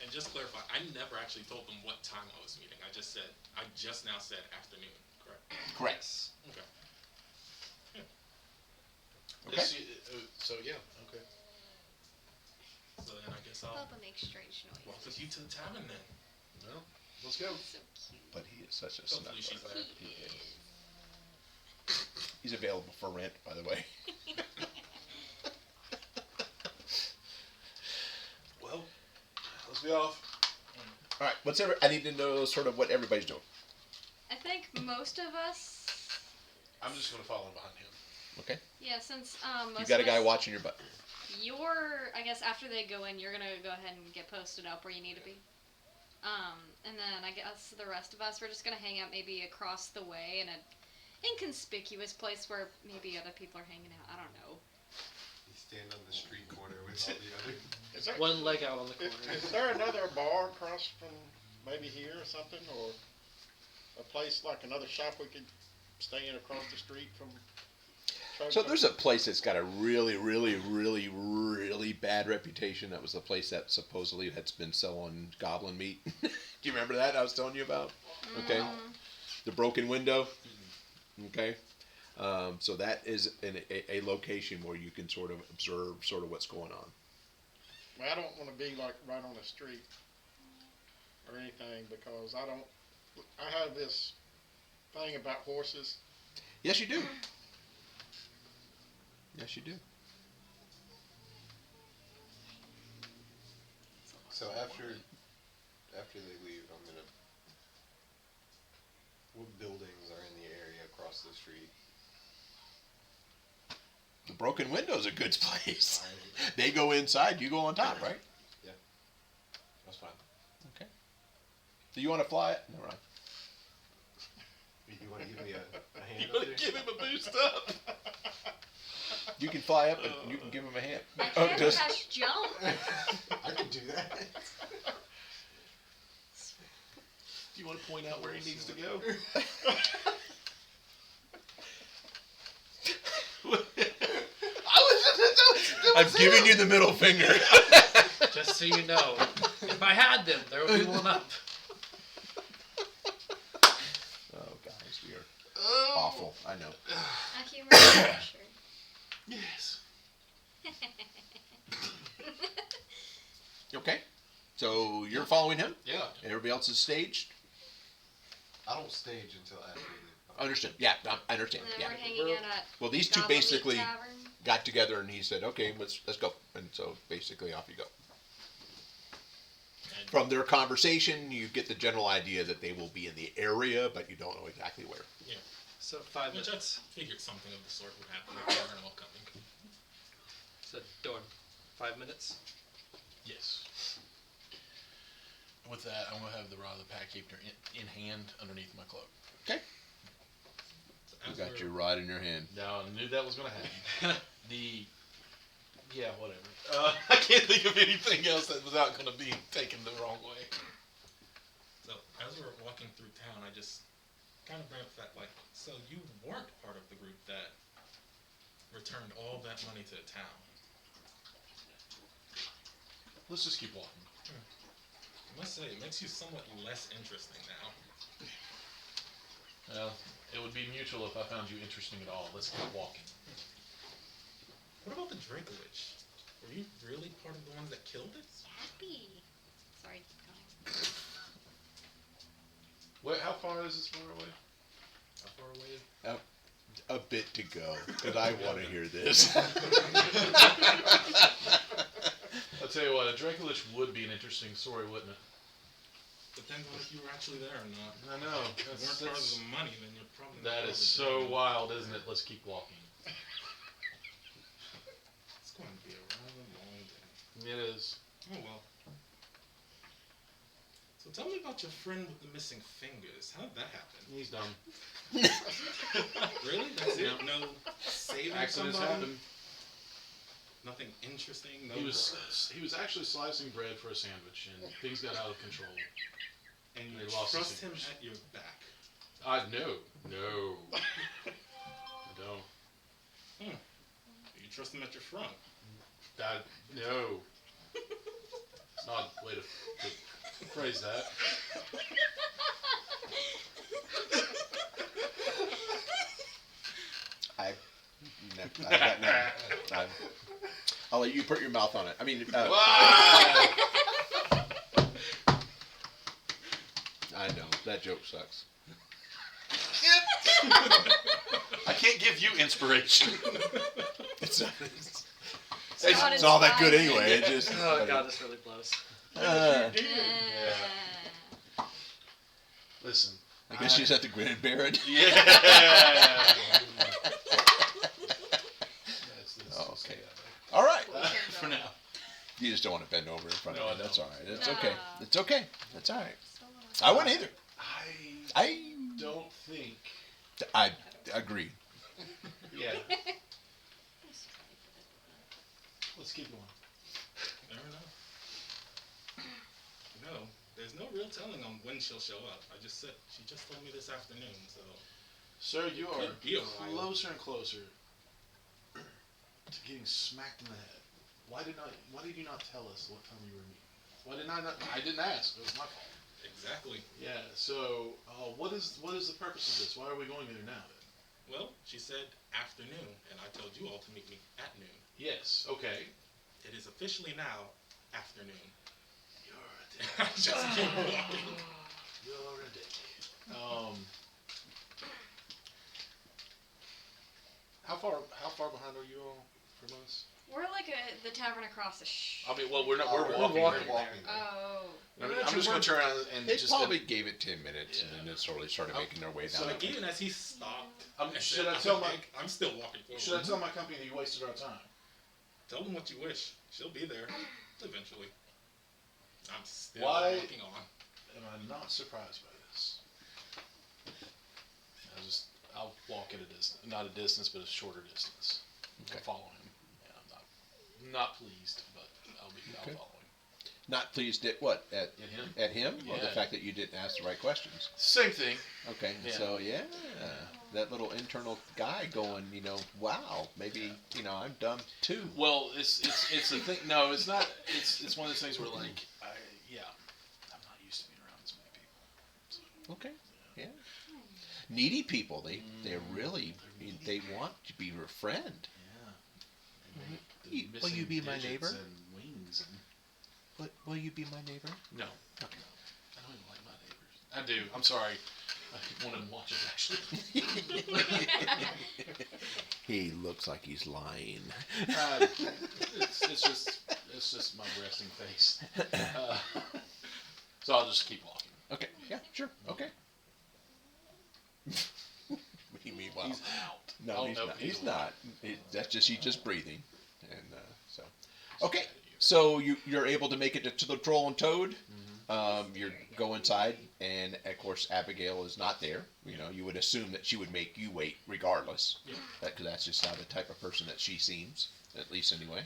And just clarify, I never actually told them what time I was meeting. I just now said afternoon. Correct. Correct. Okay. Okay. So yeah, okay. so Bubba makes strange noises. welcome you to the tavern then. Well, let's go. So cute. But he is such a Hopefully she's snuggler. there. He is. He's available for rent, by the way. Well, let's be off. All right, I need to know sort of what everybody's doing. I think most of us. I'm just gonna follow behind him. Okay. Yeah, since most You got a of guy us, watching your butt. I guess after they go in, you're gonna go ahead and get posted up where you need to be. And then I guess the rest of us, we're just gonna hang out maybe across the way in an inconspicuous place where maybe other people are hanging out. I don't know. You stand on the street corner with all the other. Is there, One leg out on the corner. is there another bar across from maybe here or something, or a place like another shop we could stay in across the street from? So there's a place that's got a really, really, really, really bad reputation. That was the place that supposedly had been selling goblin meat. Do you remember that I was telling you about? Okay. The broken window. Okay. So that is a location where you can sort of observe sort of what's going on. Well, I don't want to be like right on the street or anything because I have this thing about horses. Yes, you do. Yes, you do. So after they leave, I'm gonna. What buildings are in the area across the street? The broken window's a good place. They go inside, you go on top, right? That's fine. Okay. Do you want to fly it? No, right. You want to give me a hand? You wanna give him a boost up? You can fly up and you can give him a hand. I Oh, can't just- catch jump. I can do that. Do you want to point out where he needs to go? I'm giving you the middle finger. Just so you know, if I had them, there would be one up. Oh, guys, we are awful. I know. A humor pressure. Yes. Okay. So you're following him? Yeah. Everybody else is staged? I don't stage until after you leave. Understood. Yeah, I understand. And then Yeah. we're hanging out at Well, these two Goblin Meat basically Tavern. got together and he said, okay, let's go. And so basically off you go. From their conversation, you get the general idea that they will be in the area, but you don't know exactly where. So 5 Which I minutes. figured something of the sort would happen with the Eternal coming. So Dorn, 5 minutes. Yes. With that, I'm gonna have the rod of the pack keeper in hand underneath my cloak. Okay. So You as got we're- your rod in your hand. Now I knew that was gonna happen. Whatever. I can't think of anything else that was not gonna be taken the wrong way. So as we're walking through town, I just kind of bring up that, like, so you weren't part of the group that returned all that money to the town. Let's just keep walking. I must say, it makes you somewhat less interesting now. Well, it would be mutual if I found you interesting at all. Let's keep walking. What about the Dracolich? Were you really part of the ones that killed it? Happy. Sorry, keep going. Wait, how far is this far away? How far away is A bit to go, because I want to hear this. I'll tell you what, a Dracolich would be an interesting story, wouldn't it? Depends on if you were actually there or not. I know. If you weren't part of the money, then you're probably not That part is of the so group. wild, isn't it? Let's keep walking. It's going to be a rather long day. It is. Oh well. So tell me about your friend with the missing fingers. How did that happen? He's done. Really? That's it? No saving Accidents somebody? happen. Nothing interesting? No He was actually slicing bread for a sandwich, and things got out of control. And you they lost his trust him fingers. at your back. No, I don't. You trust him at your front. No. It's not a way to phrase that. I'll let you put your mouth on it. I mean, Wow. I know that joke sucks. I can't give you inspiration. It's not, not it's all that good inspiring. anyway. It just. Oh god, this really blows. Listen. I guess she's at the grin and bear it. Yeah. Okay. All right. For now. You just don't want to bend over in front No, of I me. That's don't. all right. It's No. okay. It's okay. That's all right. I wouldn't either. I don't think. I agree. Yeah. Let's keep going. Never know. No, there's no real telling on when she'll show up. She just told me this afternoon, so. Sir, you are Could be a while. closer and closer to getting smacked in the head. Why did you not tell us what time you were meeting? Why didn't I not? I didn't ask. It was my fault. Exactly. Yeah. So, what is the purpose of this? Why are we going there now? Then? Well, she said afternoon, and I told you all to meet me at noon. Yes. Okay. It is officially now afternoon. You're a dick. Just keep walking. You're a dick. How far behind are you all from us? We're like the tavern across the I mean, well, we're not. We're We're walking. walking. there. Oh. I mean, I'm just going to turn around and They just. probably gave it 10 minutes, Yeah. and then it slowly started making their way down. So that way. even as he stopped, and should said, I tell "I'm my? back," I'm still walking forward. Should I tell my company that you wasted our time? Tell them what you wish. She'll be there eventually. I'm still Why- walking on. Am I not surprised by this? I'll walk at a distance, not a distance, but a shorter distance. Okay. I'll follow him. Yeah, I'm not pleased, but I'll Okay. follow him. Not pleased at what? At him? At him? Or the Yeah. fact that you didn't ask the right questions? Same thing. Okay. Yeah. So, yeah. That little internal guy going, wow, maybe, I'm dumb too. Well, it's a thing. No, it's not. It's one of those things where I'm not used to being around this many people. So, Okay. Yeah. Needy people, they really, they want to be your friend. Will you be my neighbor? And wings. And, Will you be my neighbor? no. Okay. I don't even like my neighbors. I do. I'm sorry. I want to watch it actually. He looks like he's lying. It's just my resting face. So I'll just keep walking. Okay. Yeah, sure. Okay. Meanwhile, He's out. no, Oh, he's no, not. he's He's not. He's just breathing, and so. Okay, so you're able to make it to the Troll and Toad. You go inside, and of course Abigail is not there. You would assume that she would make you wait regardless, because that's just how the type of person that she seems, at least anyway.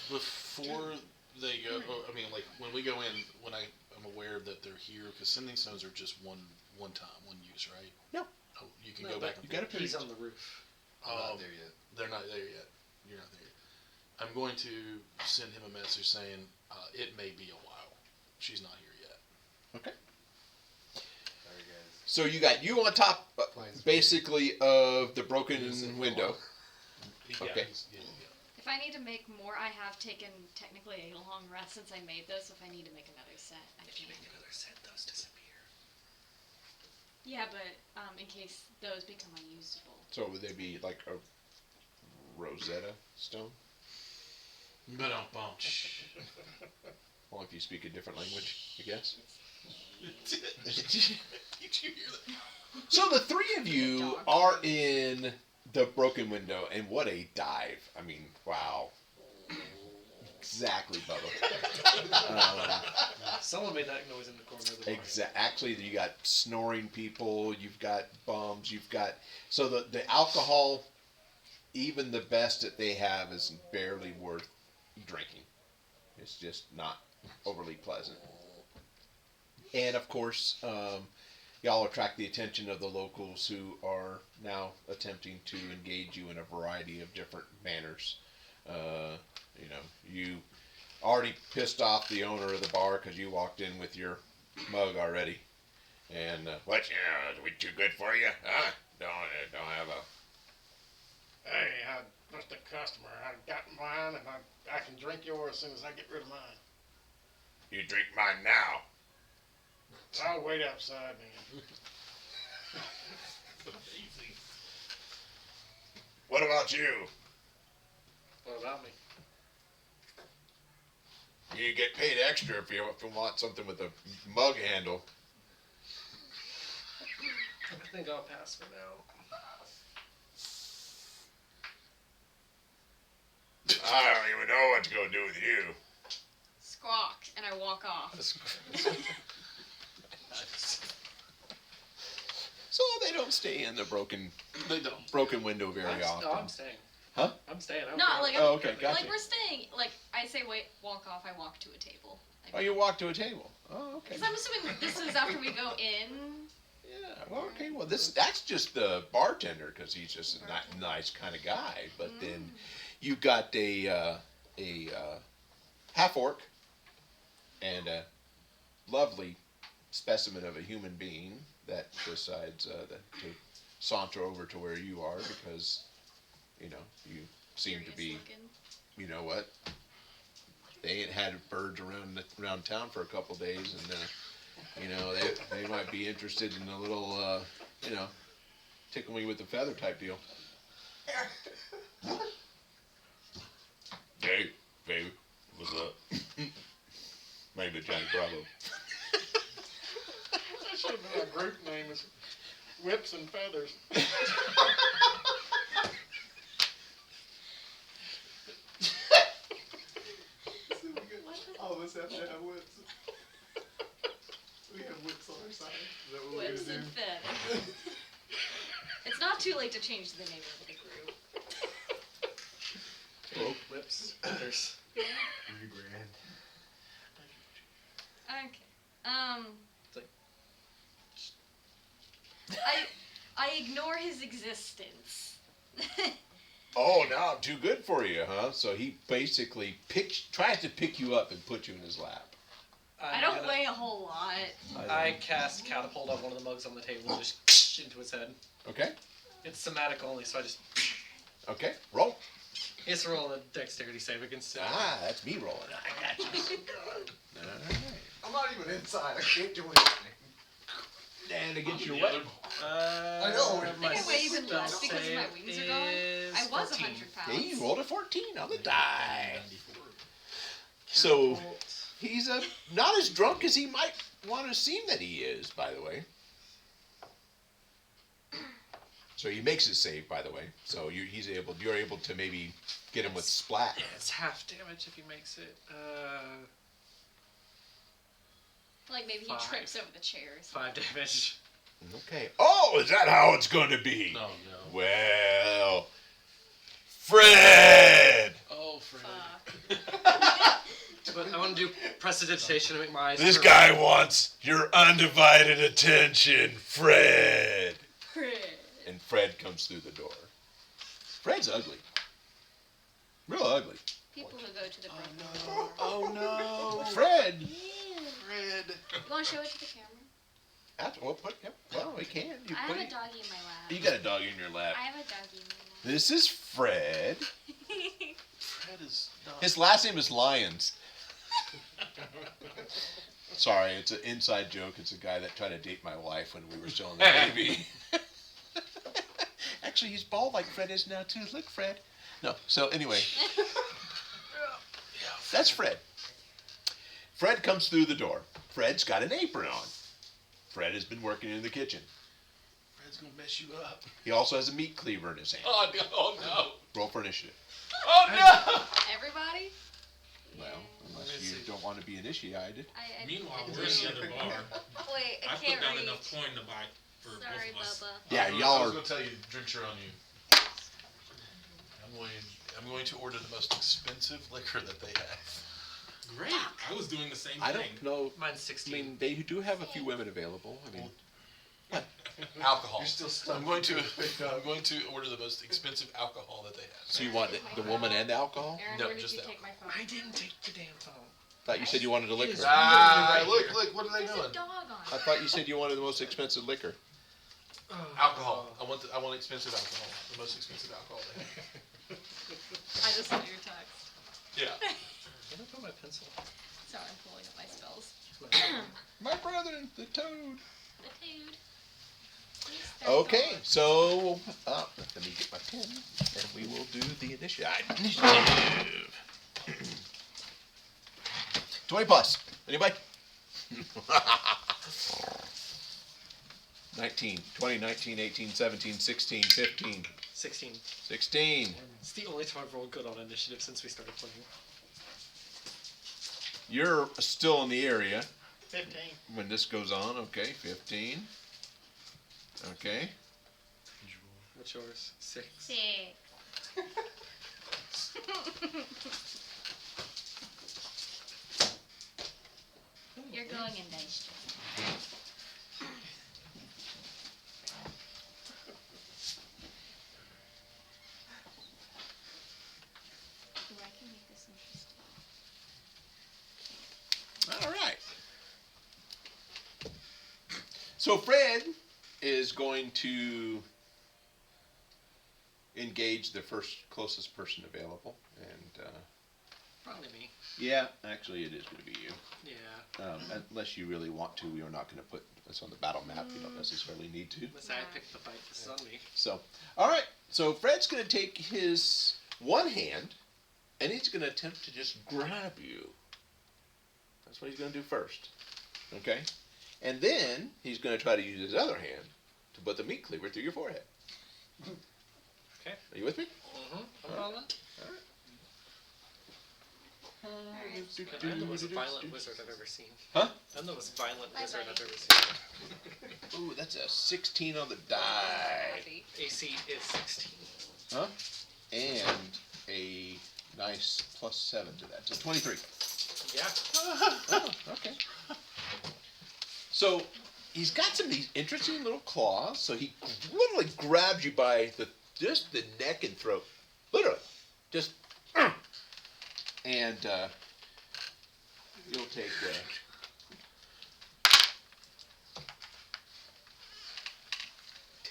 Before they go, like when we go in, when I'm aware that they're here, because sending stones are just one time, one use, right? No. Oh, you can go back. You got to He's on the roof. I'm not there yet. They're not there yet. You're not there yet. I'm going to send him a message saying it may be a while. She's not here yet. Okay. Sorry, guys. So you got you on top, Plane's basically, of the broken Use it for window. Yeah, Okay. yeah. If I need to make more, I have taken technically a long rest since I made this. If I need to make another set, I can. Another set, those disappear. Yeah, but in case those become unusable. So would they be like a Rosetta Stone? But I'll bunch. Well, if you speak a different language, I guess. Did you hear that? So the three of you are in the broken window, and what a dive! I mean, wow. Exactly, Bubba. Someone made that noise in the corner of the bar. Actually, you got snoring people, you've got bums, you've got... So the alcohol, even the best that they have, is barely worth drinking. It's just not overly pleasant. And, of course, y'all attract the attention of the locals who are now attempting to engage you in a variety of different manners. You already pissed off the owner of the bar because you walked in with your mug already. And, what, is we too good for you? Huh? Don't have a... Hey, Mr. Customer, I got mine and I can drink yours as soon as I get rid of mine. You drink mine now. I'll wait outside then. Amazing. What about you? What about me? You get paid extra if you want something with a mug handle. I think I'll pass for now. I don't even know what to go do with you. Squawk, and I walk off. So they don't stay in the broken window very often. No, I'm staying. Huh? I'm staying. I don't No, care. like, Oh, okay, gotcha. like we're staying. Like I say, wait, walk off. I walk to a table. Oh, you walk to a table. Oh, okay. Because I'm assuming this is after we go in. Yeah. Well, okay. Well, that's just the bartender because he's just a nice kind of guy. But then you got a half orc and a lovely specimen of a human being that decides to saunter over to where you are because you seem to be. You know what? They ain't had birds around town for a couple days, and they might be interested in a little tickle me with the feather type deal. Hey, baby, what's up? Maybe Johnny Bravo. That should have been our group name is Whips and Feathers. All of us have to have whips. We have whips on our side. Is that what we're Whips gonna and do? feathers. It's not too late to change the name of the group. Whips. Feathers. Rebrand. Okay. It's like- I ignore his existence. Oh, now I'm too good for you, huh? So he basically tries to pick you up and put you in his lap. I don't weigh a whole lot. I cast catapult on one of the mugs on the table and just into his head. Okay. It's somatic only, so I just. Okay. Roll. He has to roll a dexterity save against it. Ah, that's me rolling. I got you. All right. I'm not even inside. I can't do anything. And against your what? I know. I think I weigh even less because my wings are gone. I was 14. 100 pounds. Hey, you rolled a 14 on the die. So he's not as drunk as he might want to seem that he is, by the way. So he makes his save, by the way. So you're able to maybe get him with splat. Yeah, it's half damage if he makes it. Like maybe he 5. trips over the chairs. 5 damage. Okay. Oh, is that how it's going to be? No. Well, Fred. Oh, Fred. But I want to do prestidigitation to make my eyes. This curl. guy wants your undivided attention, Fred. And Fred comes through the door. Fred's ugly. Real ugly. People who go to the broken no. door. Oh no. Fred. Fred. You want to show it to the camera? Well, we can. I have a doggy in my lap. You got a dog in your lap. I have a doggy in my lap. This is Fred. Fred is not. His last name is Lyons. Sorry, it's an inside joke. It's a guy that tried to date my wife when we were still in the Navy. Actually, he's bald like Fred is now, too. Look, Fred. No, so anyway. That's Fred. Fred comes through the door. Fred's got an apron on. Fred has been working in the kitchen. Fred's gonna mess you up. He also has a meat cleaver in his hand. Oh no. Roll for initiative. Oh no. Everybody? Well, unless you don't want to be initiated. Meanwhile, we're in the other bar. Wait, I I put can't down read. enough coin to buy for Sorry, both of us. Bubba. Yeah, I y'all was are. gonna tell you, drinks are on you. I'm going to order the most expensive liquor that they have. Great. I was doing the same I thing. don't know. Mine's I 16. mean, they do have a few women available. I mean, Alcohol. You're still stuck. I'm going to order the most expensive alcohol that they have. so you want the woman and the alcohol? Aaron, No, where did just you that. take my phone? I didn't take the damn phone. Thought you said you wanted a liquor. Yes. Ah, look, what are they There's doing? a dog on I it. thought you said you wanted the most expensive liquor. Alcohol. I want expensive alcohol. The most expensive alcohol they have. I just saw your text. Yeah. Where did I put my pencil? Sorry, I'm pulling up my spells. My brother, the toad. The dude. Okay, so let me get my pen, and we will do the initiative. 20 plus. Anybody? 19, 20, 19, 18, 17, 16, 15, 16. 16. It's the only time I've rolled good on initiative since we started playing. You're still in the area 15. when this goes on. Okay, 15. Okay. What's yours? 6. 6. You're going in dice. Ooh, I can make this interesting. All right. So Fred is going to engage the first closest person available, and Probably me. yeah, actually, it is going to be you. Yeah. Unless you really want to, we are not going to put this on the battle map. You don't necessarily need to. Unless I picked the fight, this is on me. So, all right. So Fred's going to take his one hand, and he's going to attempt to just grab you. That's what he's going to do first. Okay? And then he's going to try to use his other hand to put the meat cleaver through your forehead. Okay. Are you with me? I'm following. I'm the most violent wizard I've ever seen. Huh? I'm the most violent wizard buddy. I've ever seen. Ooh, that's a 16 on the die. AC is 16. Huh? And a nice +7 to that. So 23. Yeah. Oh, okay. So he's got some of these interesting little claws. So he literally grabs you by just the neck and throat. Literally. Just. And you'll take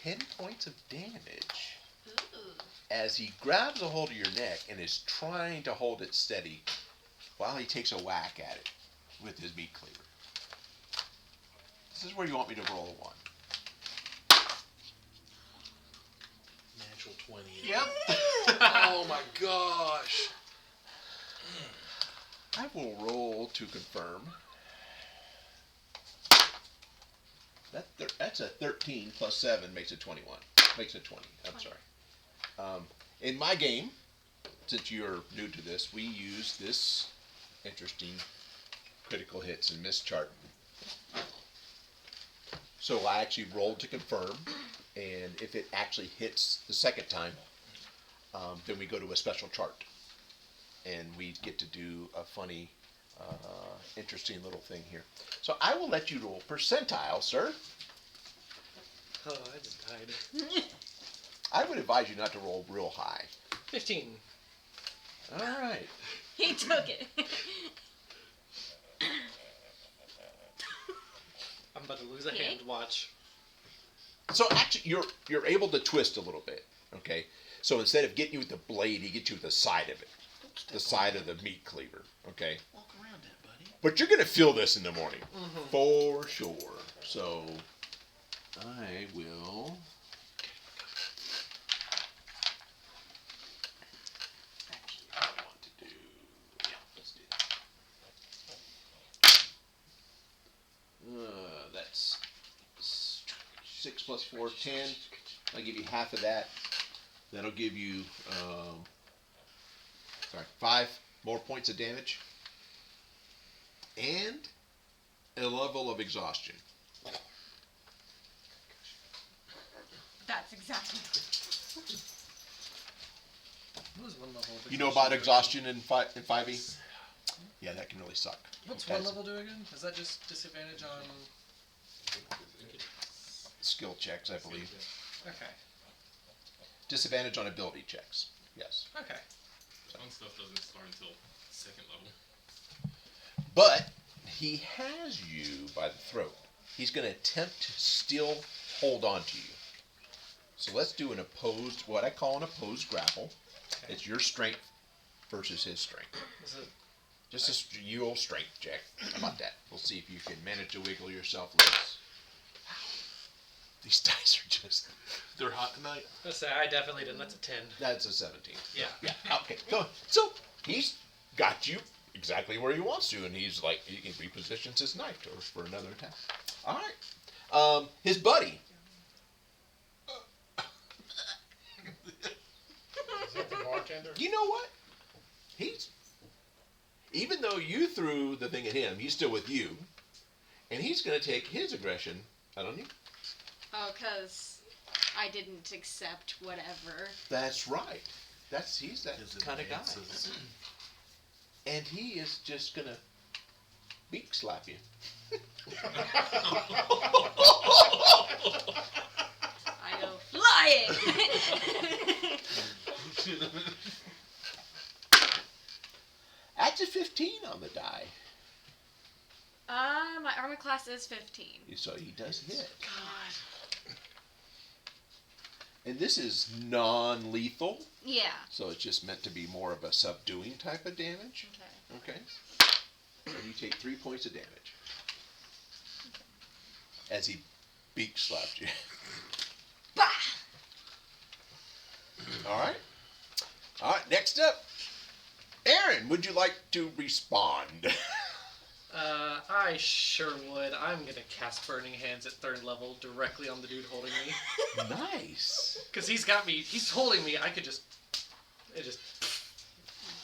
10 points of damage as he grabs a hold of your neck and is trying to hold it steady while he takes a whack at it with his meat cleaver. This is where you want me to roll a 1. Natural 20. Yep. Oh my gosh. I will roll to confirm. That's a 13 plus 7 makes it 21. Makes it 20. I'm sorry. In my game, since you're new to this, we use this interesting critical hits and miss chart. So I actually rolled to confirm, and if it actually hits the second time, then we go to a special chart. And we get to do a funny, interesting little thing here. So I will let you roll percentile, sir. Oh, I just died. I would advise you not to roll real high. 15. All right. He took it. I'm about to lose a hand. Watch. So actually, you're able to twist a little bit. Okay. So instead of getting you with the blade, he gets you with the side of it, the side of the meat cleaver. Okay. Walk around it, buddy. But you're gonna feel this in the morning, for sure. So I will. Actually, I want to do. Yeah, let's do that. That's 6 plus 4, 10. I'll give you half of that. That'll give you 5 more points of damage. And a level of exhaustion. That's exactly. What was one level of You know about exhaustion in 5e? Yeah, that can really suck. What's one level do again? Is that just disadvantage on... Skill checks, I believe. Okay. Disadvantage on ability checks. Yes. Okay. Fun stuff doesn't start until second level. But he has you by the throat. He's going to attempt to still hold on to you. So let's do an opposed, what I call an opposed grapple. Okay. It's your strength versus his strength. Is it- Just a you old strength check. How about that? We'll see if you can manage to wiggle yourself loose. These dice are just. They're hot tonight. Let's say I definitely didn't. That's a 10. That's a 17. Yeah. Yeah. Okay. So he's got you exactly where he wants to, and he's like he repositions his knife for another attack. All right. His buddy. Is that the bartender? You know what? Even though you threw the thing at him, he's still with you, and he's going to take his aggression out on you. Oh, because I didn't accept whatever. That's right. He's that His kind of guy. advances. And he is just going to beak slap you. I go flying. That's a 15 on the die. My armor class is 15. So he does hit. God. And this is non-lethal, Yeah. so it's just meant to be more of a subduing type of damage. Okay. Okay. And you take 3 points of damage. As he beak slapped you. Bah! Alright. Alright, next up. Aaron, would you like to respond? I sure would. I'm gonna cast Burning Hands at 3rd level directly on the dude holding me. Nice. Because he's got me, he's holding me, I could just,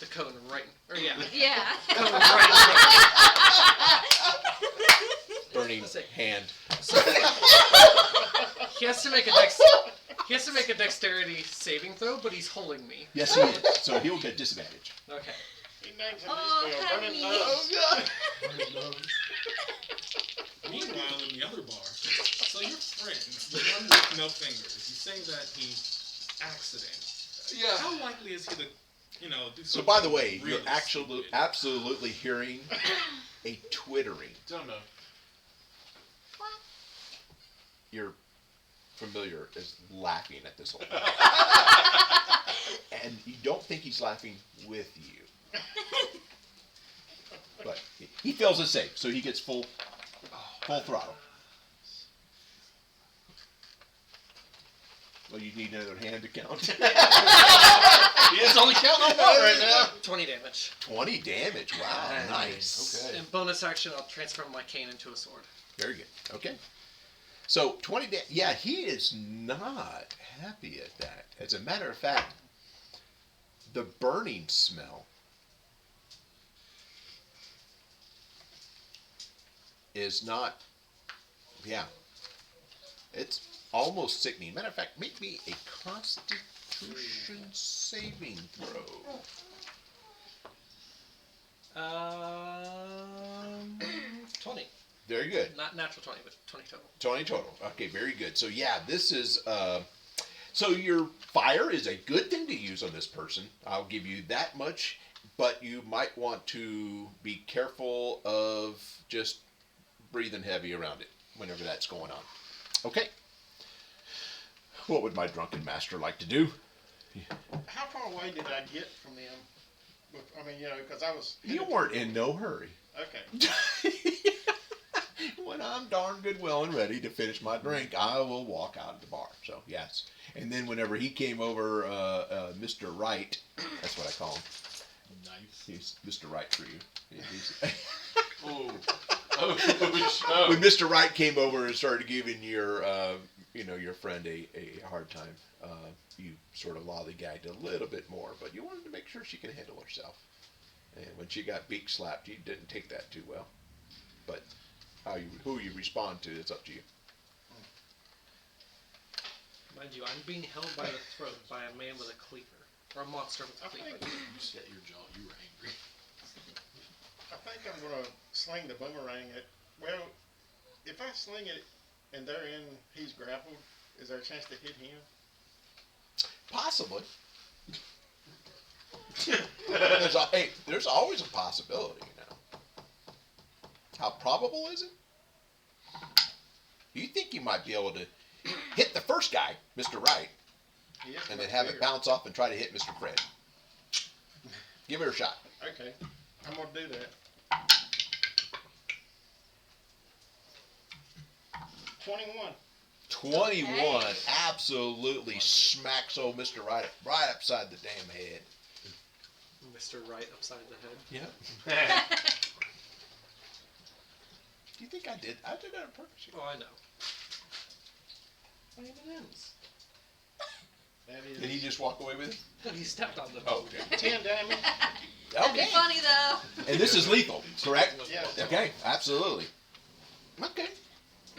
the cone right, or yeah. Yeah. Cone right Burning Let's see. hand. So, he has to make a dexterity saving throw, but he's holding me. Yes, he is. So he'll get disadvantage. Okay. He names him Oh, his honey. burning nose. God. Meanwhile, in the other bar, so your friend, the one with no fingers, you say that he accident. Yeah. How likely is he to, do So something by the way, really you're actually stupid? absolutely hearing a twittering. Don't know. Your familiar is laughing at this whole thing. And you don't think he's laughing with you. But he feels the same, so he gets full throttle. Well, you need another hand to count. It's only counting on one right now. 20 damage. 20 damage. Wow, nice. Okay. And bonus action, I'll transform my cane into a sword. Very good. Okay. So 20 damage. Yeah, he is not happy at that. As a matter of fact, the burning smell is not. Yeah. It's almost sickening. Matter of fact, make me a Constitution saving throw. 20. Very good. Not natural 20, but 20 total. 20 total. Okay, very good. So yeah, this is so your fire is a good thing to use on this person. I'll give you that much, but you might want to be careful of just breathing heavy around it whenever that's going on. Okay. What would my drunken master like to do? How far away did I get from them? Because I was. You weren't in no hurry. Okay. When I'm darn good, well, and ready to finish my drink, I will walk out of the bar. So, yes. And then whenever he came over, Mr. Wright, that's what I call him. Nice. He's Mr. Wright for you. He's- Oh. When Mr. Wright came over and started giving your friend a hard time, you sort of lollygagged a little bit more, but you wanted to make sure she can handle herself. And when she got beak slapped, you didn't take that too well. But who you respond to, it's up to you. Mind you, I'm being held by the throat by a man with a cleaver. Or a monster with a cleaver. You set your jaw. You were angry. I think I'm gonna sling the boomerang at. Well, if I sling it and he's grappled, is there a chance to hit him? Possibly. There's always a possibility, How probable is it? You think you might be able to hit the first guy, Mr. Wright, He is and then much have it bigger. bounce off and try to hit Mr. Fred. Give her a shot. Okay, I'm gonna do that. 21. 21 absolutely smacks old Mr. right upside the damn head. Mr. Right upside the head. Yep. Do you think I did? I did that on purpose. Oh, I know. M&M's. That is Did he just walk away with it? He stepped on them. Oh, okay. 10 damage. That'd be Okay. funny though. And this is lethal, correct? Yes. Okay, absolutely. Okay.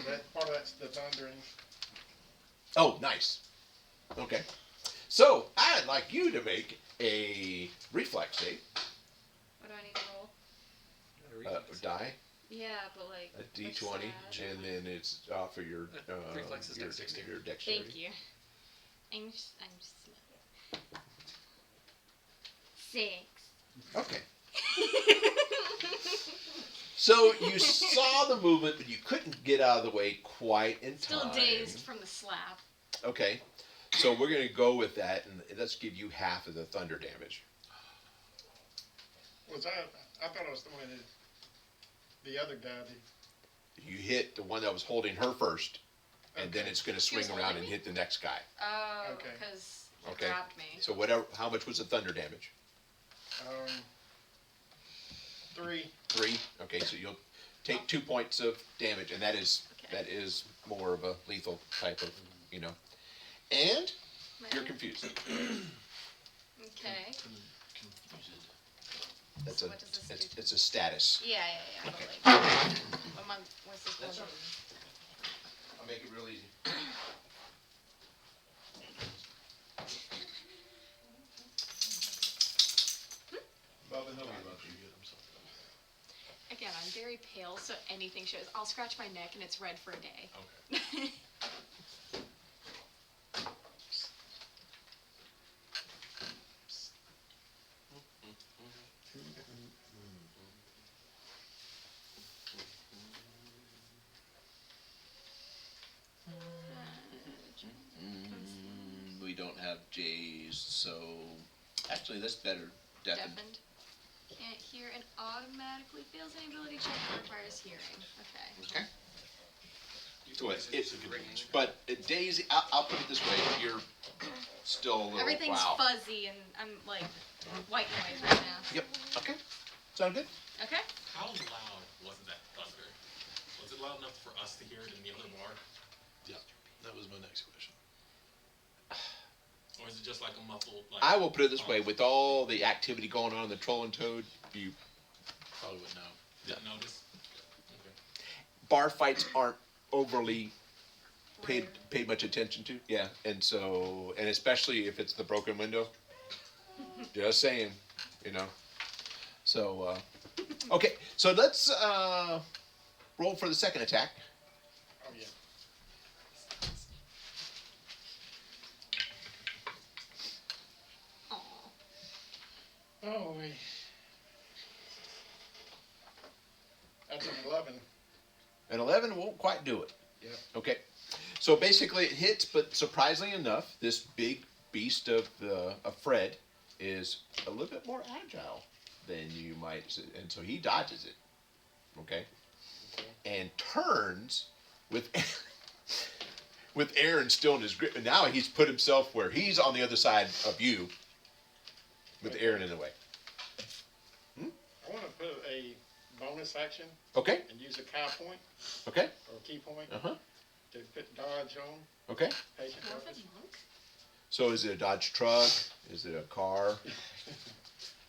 That part of that's the thundering. Oh, nice. Okay. So, I'd like you to make a reflex save. What do I need to roll? Die, Yeah, but like. a D20, what's that? and then it's for your, Reflex is your, dexterity. your dexterity. Thank you. I'm smart. 6. Okay. So you saw the movement, but you couldn't get out of the way quite in time. Still dazed from the slap. Okay. So we're going to go with that, and let's give you half of the thunder damage. Was that? I thought it was the one that the other guy did. You hit the one that was holding her first, and then Okay. it's going to He swing was around holding and me? hit the next guy. Oh, Okay. because it Okay. grabbed me. So whatever. How much was the thunder damage? 3. 3. Okay. So you'll take 2 points of damage, and that is Okay. more of a lethal type of, And My you're own- confused. Okay. Confused. That's So what does this do? it's a status. Yeah. But Okay. like, what's this That's one? I'll make it real easy. Bubba, he'll be about you. Again, I'm very pale, so anything shows. I'll scratch my neck and it's red for a day. Okay. We don't have J's, so actually that's better. Deafened. Deafened. Can't hear and automatically fails any ability check that requires hearing. Okay. Okay. So but Daisy, I'll put it this way: you're still a little. Everything's wow. fuzzy and I'm like white noise right now. Yep. Okay. Sound good? Okay. How loud was that thunder? Was it loud enough for us to hear it in the other bar? That was my next question. Or is it just like a muffled, like... I will put it this way: with all the activity going on in the Troll and Toad, you Probably wouldn't know. Didn't notice? Okay. bar fights aren't overly paid Rare. much attention to. Yeah, and especially if it's the broken window. Just saying, So okay, so let's roll for the second attack. Oh, yeah. Aw. Oh, wait. That's an 11. An 11 won't quite do it. Yep. Okay, so basically it hits, but surprisingly enough, this big beast of Fred is a little bit more agile than you might, and so he dodges it. Okay, and turns with with Aaron still in his grip, and now he's put himself where he's on the other side of you, with Aaron in the way. I want to put a bonus action Okay, and use a cow point okay, or a key point uh huh, to put dodge on okay. patient dodge. Orphan monk? So is it a Dodge truck? Is it a car?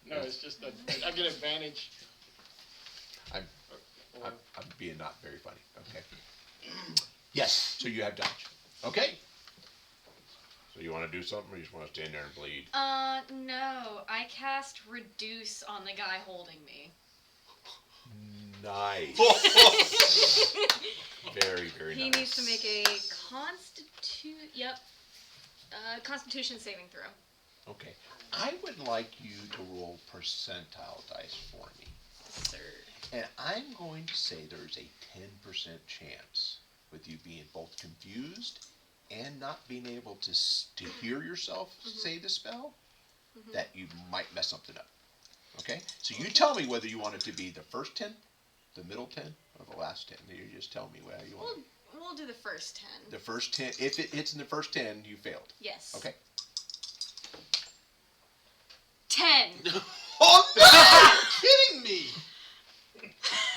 No, it's just that I get advantage. I'm- Or- I'm being not very funny. Okay. Yes. So you have dodge. Okay. So you want to do something, or you just want to stand there and bleed? No. I cast reduce on the guy holding me. Nice. Very, very He nice. needs to make a Constitution saving throw. Okay. I would like you to roll percentile dice for me, Sir. and I'm going to say there's a 10% chance with you being both confused and not being able to hear yourself say the spell, that you might mess something up. Okay? So you tell me whether you want it to be the first 10, the middle 10, or the last 10. You just tell me whether you want it. We'll do the first 10. The first 10, if it hits in the first 10, you failed. Yes. Okay. 10. Oh, no! Are you kidding me?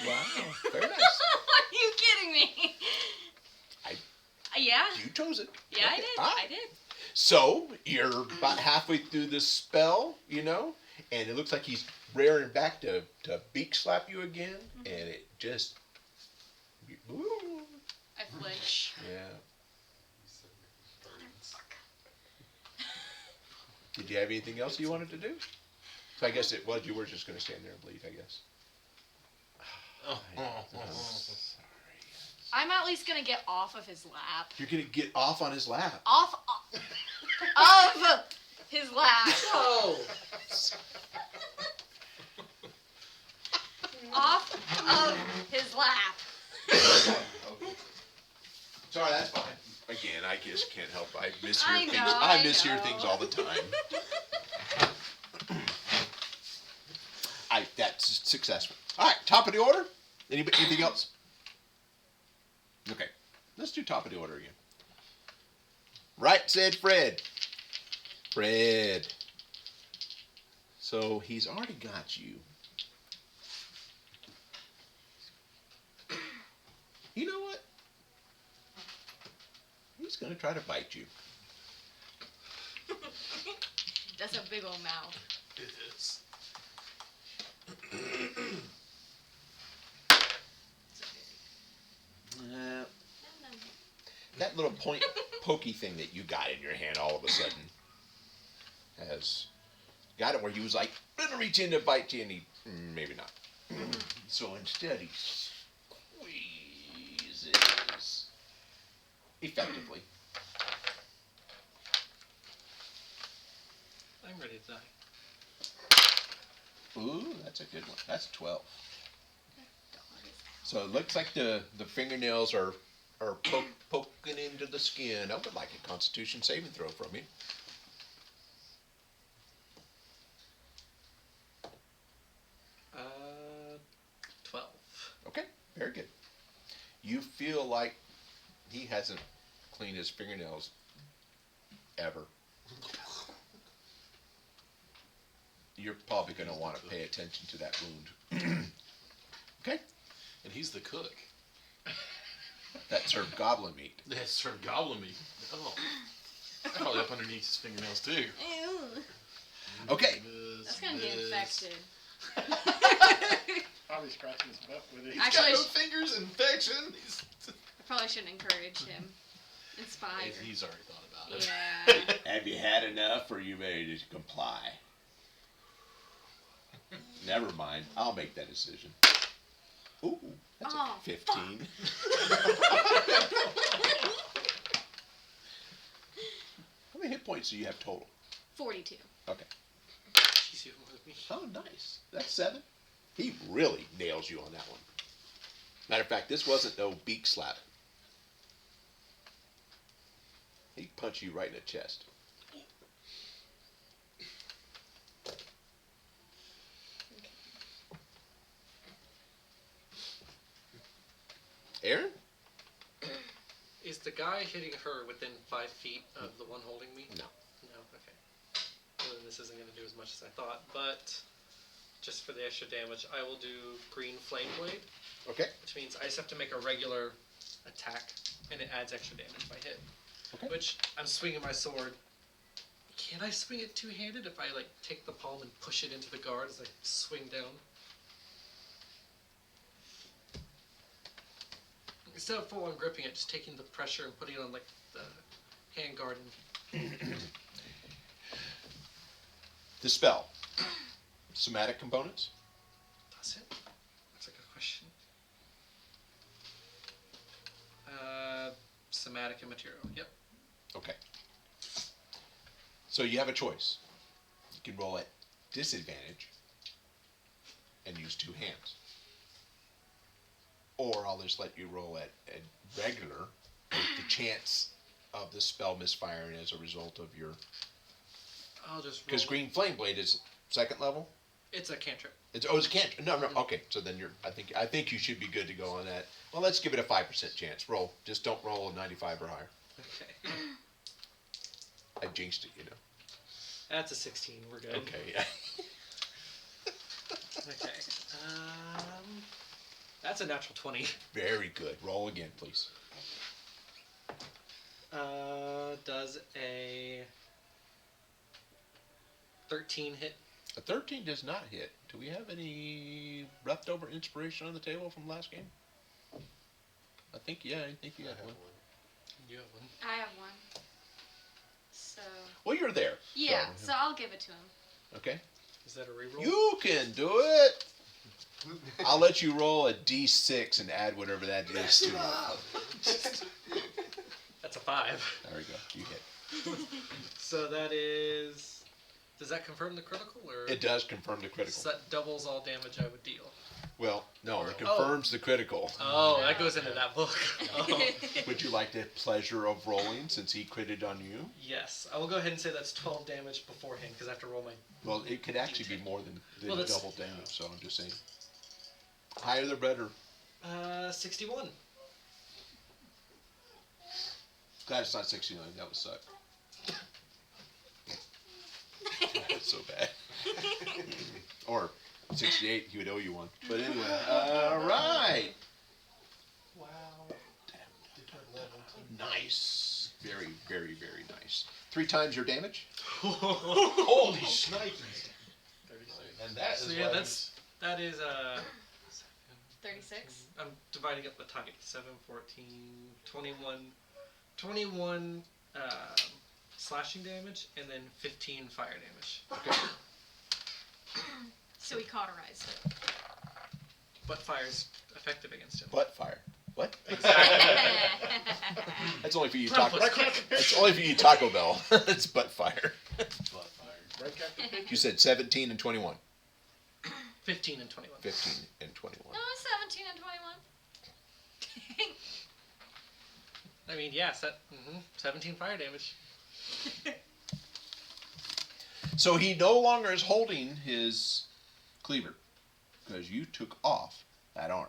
Wow. Very nice. Are you kidding me? Yeah. You chose it. Yeah, Okay. I did. All right. I did. So you're about halfway through the spell, and it looks like he's rearing back to beak slap you again, and it just, ooh, I flinch. yeah. Did you have anything else you wanted to do? So I guess it was you were just going to stand there and bleed, I guess. I'm at least gonna get off of his lap. You're going to get off on his lap. Off of his lap. No. Off of his lap. Sorry, that's fine. Again, I just can't help. I mishear I things. know, I I mishear know. things all the time. That's successful. All right, top of the order. Anything else? Okay, let's do top of the order again. Right said Fred. Fred. So he's already got you. You know what? He's gonna try to bite you. That's a big old mouth. It is. That little pokey thing that you got in your hand all of a sudden has got it where he was like, gonna reach in to bite you, and he, maybe not. So instead he squeezes effectively. I'm ready to die. Ooh, that's a good one. That's 12. So it looks like the fingernails are poking into the skin. I would like a Constitution saving throw from you. Uh, 12. Okay, very good. You feel like he hasn't cleaned his fingernails ever. You're probably going to want to pay attention to that wound. Okay? And he's the cook. That served goblin meat. That served goblin meat. Oh. Probably up underneath his fingernails too. Ew. Okay. That's gonna get infected. Probably scratching his butt with it. Actually, He's got no fingers infection. I probably shouldn't encourage him. Inspire. He's already thought about it. Yeah. Have you had enough, or are you ready to comply? Never mind. I'll make that decision. Ooh, that's Oh, a 15. How many hit points do you have total? 42. Okay. Jeez, you with me. Oh, nice. That's 7. He really nails you on that one. Matter of fact, this wasn't no beak slap. He punched you right in the chest. Aaron? Is the guy hitting her within 5 feet of the one holding me? No. No, okay. Well, then this isn't going to do as much as I thought, but just for the extra damage, I will do Green Flame Blade, Okay. which means I just have to make a regular attack, and it adds extra damage if I hit. Okay. Which, I'm swinging my sword. Can I swing it two-handed if I, take the palm and push it into the guard as I swing down? Instead of full-on gripping it, just taking the pressure and putting it on, the hand guard and... The spell. Somatic components? Does it? That's a good question. Somatic and material. Yep. Okay. So you have a choice. You can roll at disadvantage and use 2 hands. Or I'll just let you roll at regular with the chance of the spell misfiring as a result of your... I'll just roll. Because Green Flame Blade is 2nd level, It's a cantrip. It's a cantrip. No. Okay, so then I think you should be good to go on that. Well, let's give it a 5% chance. Roll. Just don't roll a 95 or higher. Okay. I jinxed it, That's a 16. We're good. Okay. Yeah. Okay. That's a natural 20. Very good. Roll again, please. Does a 13 hit? A 13 does not hit. Do we have any leftover inspiration on the table from last game? I think you had one. You have one. I have one. So. Well, you're there. Yeah, so I'll give it to him. Okay. Is that a reroll? You can do it. I'll let you roll a d6 and add whatever that is to it. That's a 5. There we go. You hit. So that is. Does that confirm the critical, or? It does confirm the critical. So that doubles all damage I would deal. Well, no, it confirms the critical. Oh, that goes into that book. Oh. Would you like the pleasure of rolling since he critted on you? Yes, I will go ahead and say that's 12 damage beforehand because I have to roll my. Well, it could actually be more than Well, that's- double damage, so I'm just saying. Higher the better. 61. Glad it's not 69. That would suck. That's so bad. Or 68, he would owe you one. But anyway, all right. Wow. Nice. Very, very, very nice. 3 times your damage? Holy shnikes. 36. And that is So yeah, why that is 36. I'm dividing up the target. 7, 14, 21, 21 slashing damage, and then 15 fire damage. Okay. So he cauterized it. But fire's effective against him. Butt fire. What? Exactly. That's only for you Run, Taco. Fletch. That's only for you Taco Bell. It's butt fire. butt fired. Break out the picture. You said 17 and 21. 15 and 21. 15 and 21. No, 17 and 21. I mean, yeah, 17 fire damage. So he no longer is holding his cleaver because you took off that arm.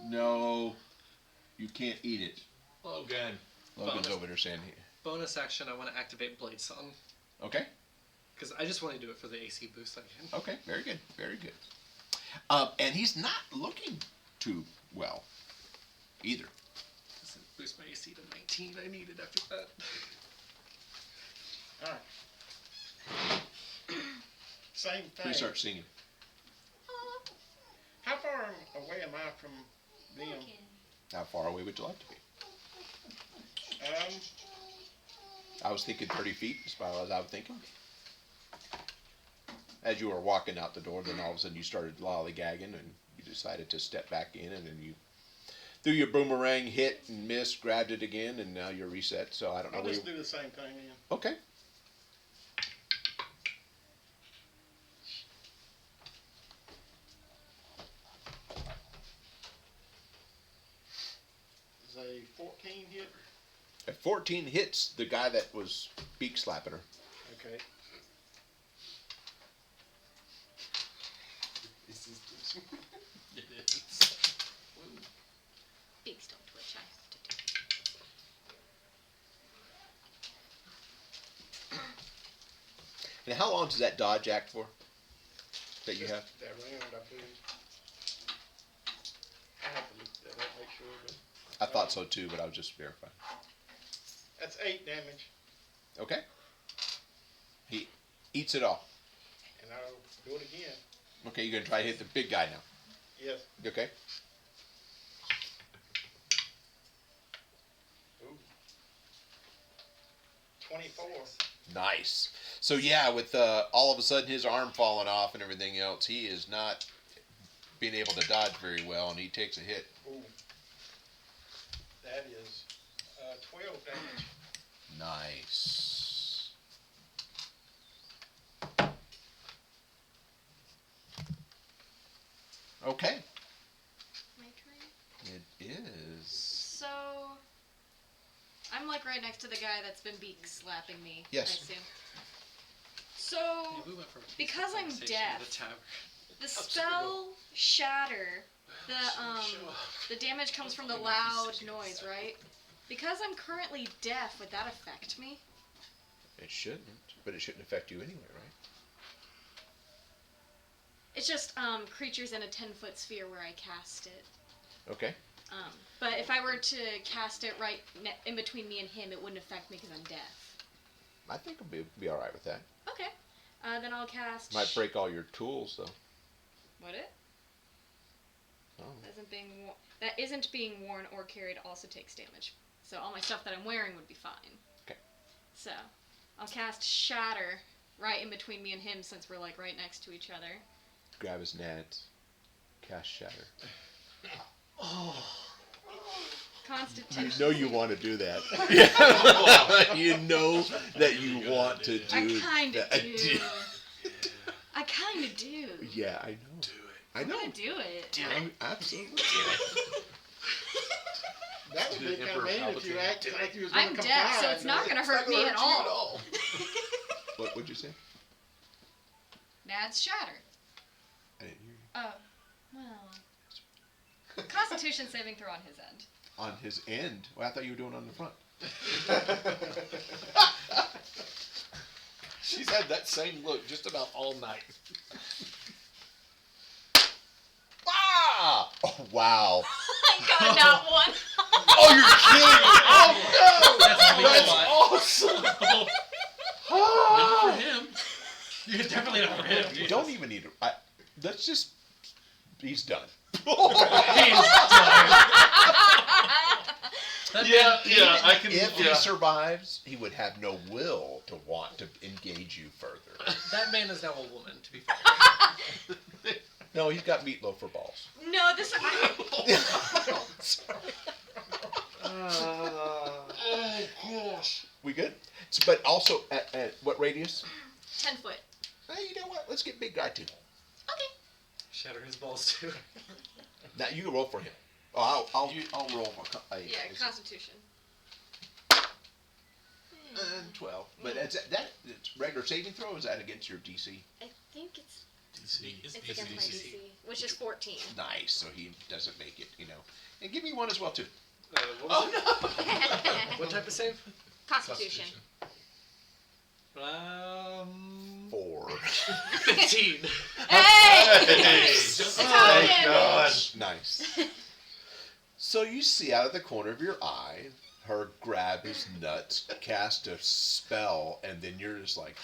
No, you can't eat it. Logan. Logan's Bonus. over there saying, Bonus action, I want to activate Blade Song. okay, Because I just want to do it for the AC boost I can. okay, very good, very good. And he's not looking too well either. Does it boost my AC to 19? I need it after that. Alright. Same thing. Please start singing. How far away am I from them? How far away would you like to be? Um, I was thinking 30 feet, as far as I was thinking. As you were walking out the door, then all of a sudden you started lollygagging and you decided to step back in, and then you threw your boomerang, hit and missed, grabbed it again, and now you're reset. So I don't know I'll where you... just do the same thing then. Okay. Is a 14 hit? At 14 hits the guy that was beak slapping her. Okay. This is It is. Beaks don't twitch. I have to do. And how long does that dodge act for? That you have? That round I believe. I have to look that up, make sure, but I thought so too, but I was just verifying. that's 8 damage, Okay. He eats it all. and I'll do it again. Okay, you're gonna try to hit the big guy now. Yes. Okay. Ooh. 24. Nice. So yeah, with all of a sudden his arm falling off and everything else, he is not being able to dodge very well, and he takes a hit. Ooh. That is 12 damage. Nice. Okay. My turn. It is. So, I'm like right next to the guy that's been beak slapping me. Yes. I assume. So, Yeah, we went from a peaceful because I'm conversation to deaf, the tavern. the spell Shatter, the damage comes from the loud noise, right? Because I'm currently deaf, would that affect me? It shouldn't, but it shouldn't affect you anyway, right? It's just creatures in a 10-foot sphere where I cast it. Okay. But if I were to cast it right in between me and him, it wouldn't affect me because I'm deaf. I think I'll be all right with that. Okay. Then I'll cast. Might break all your tools though. Would it? Oh. That isn't being worn or carried also takes damage. So all my stuff that I'm wearing would be fine. Okay. So I'll cast Shatter right in between me and him since we're like right next to each other. Grab his nads. Cast Shatter. Oh. Constitution. You know you want to do that. Yeah. You know that you want to do I kind of that. do. I kind of do. Yeah, I know. Do it. I know. I'm gonna do it. Absolutely. That would be kind of mean if you acted like you was going to I'm comply. deaf, so it's not gonna hurt me at all. What would you say? Nad's Shatter. I didn't hear you. Oh, well. Constitution saving throw on his end. On his end? Well, I thought you were doing it on the front. She's had that same look just about all night. Ah! Oh, wow. I got not one. Oh, you're kidding me. Oh, no. That's That's awesome. Not for him. You're definitely not for him. You don't even need to. Let's just. He's done. I can. If he survives, he would have no will to want to engage you further. That man is now a woman, to be fair. No, he's got meatloaf for balls. No, this. Sorry. Oh, gosh. We good? But also, at what radius? 10 foot. Hey, you know what? Let's get big guy too. Okay. shatter his balls too. Now you can roll for him. Oh, I'll roll for Yeah, Constitution. 12. But it's regular saving throw. Or is that against your DC? I think it's It's against my DC, which is 14. Nice. So he doesn't make it. And give me one as well too. What was it? What type of save? Constitution. 4. 15. Hey! Just how it Thank is. God. Nice. So you see out of the corner of your eye her grab his nuts, cast a spell, and then you're just like,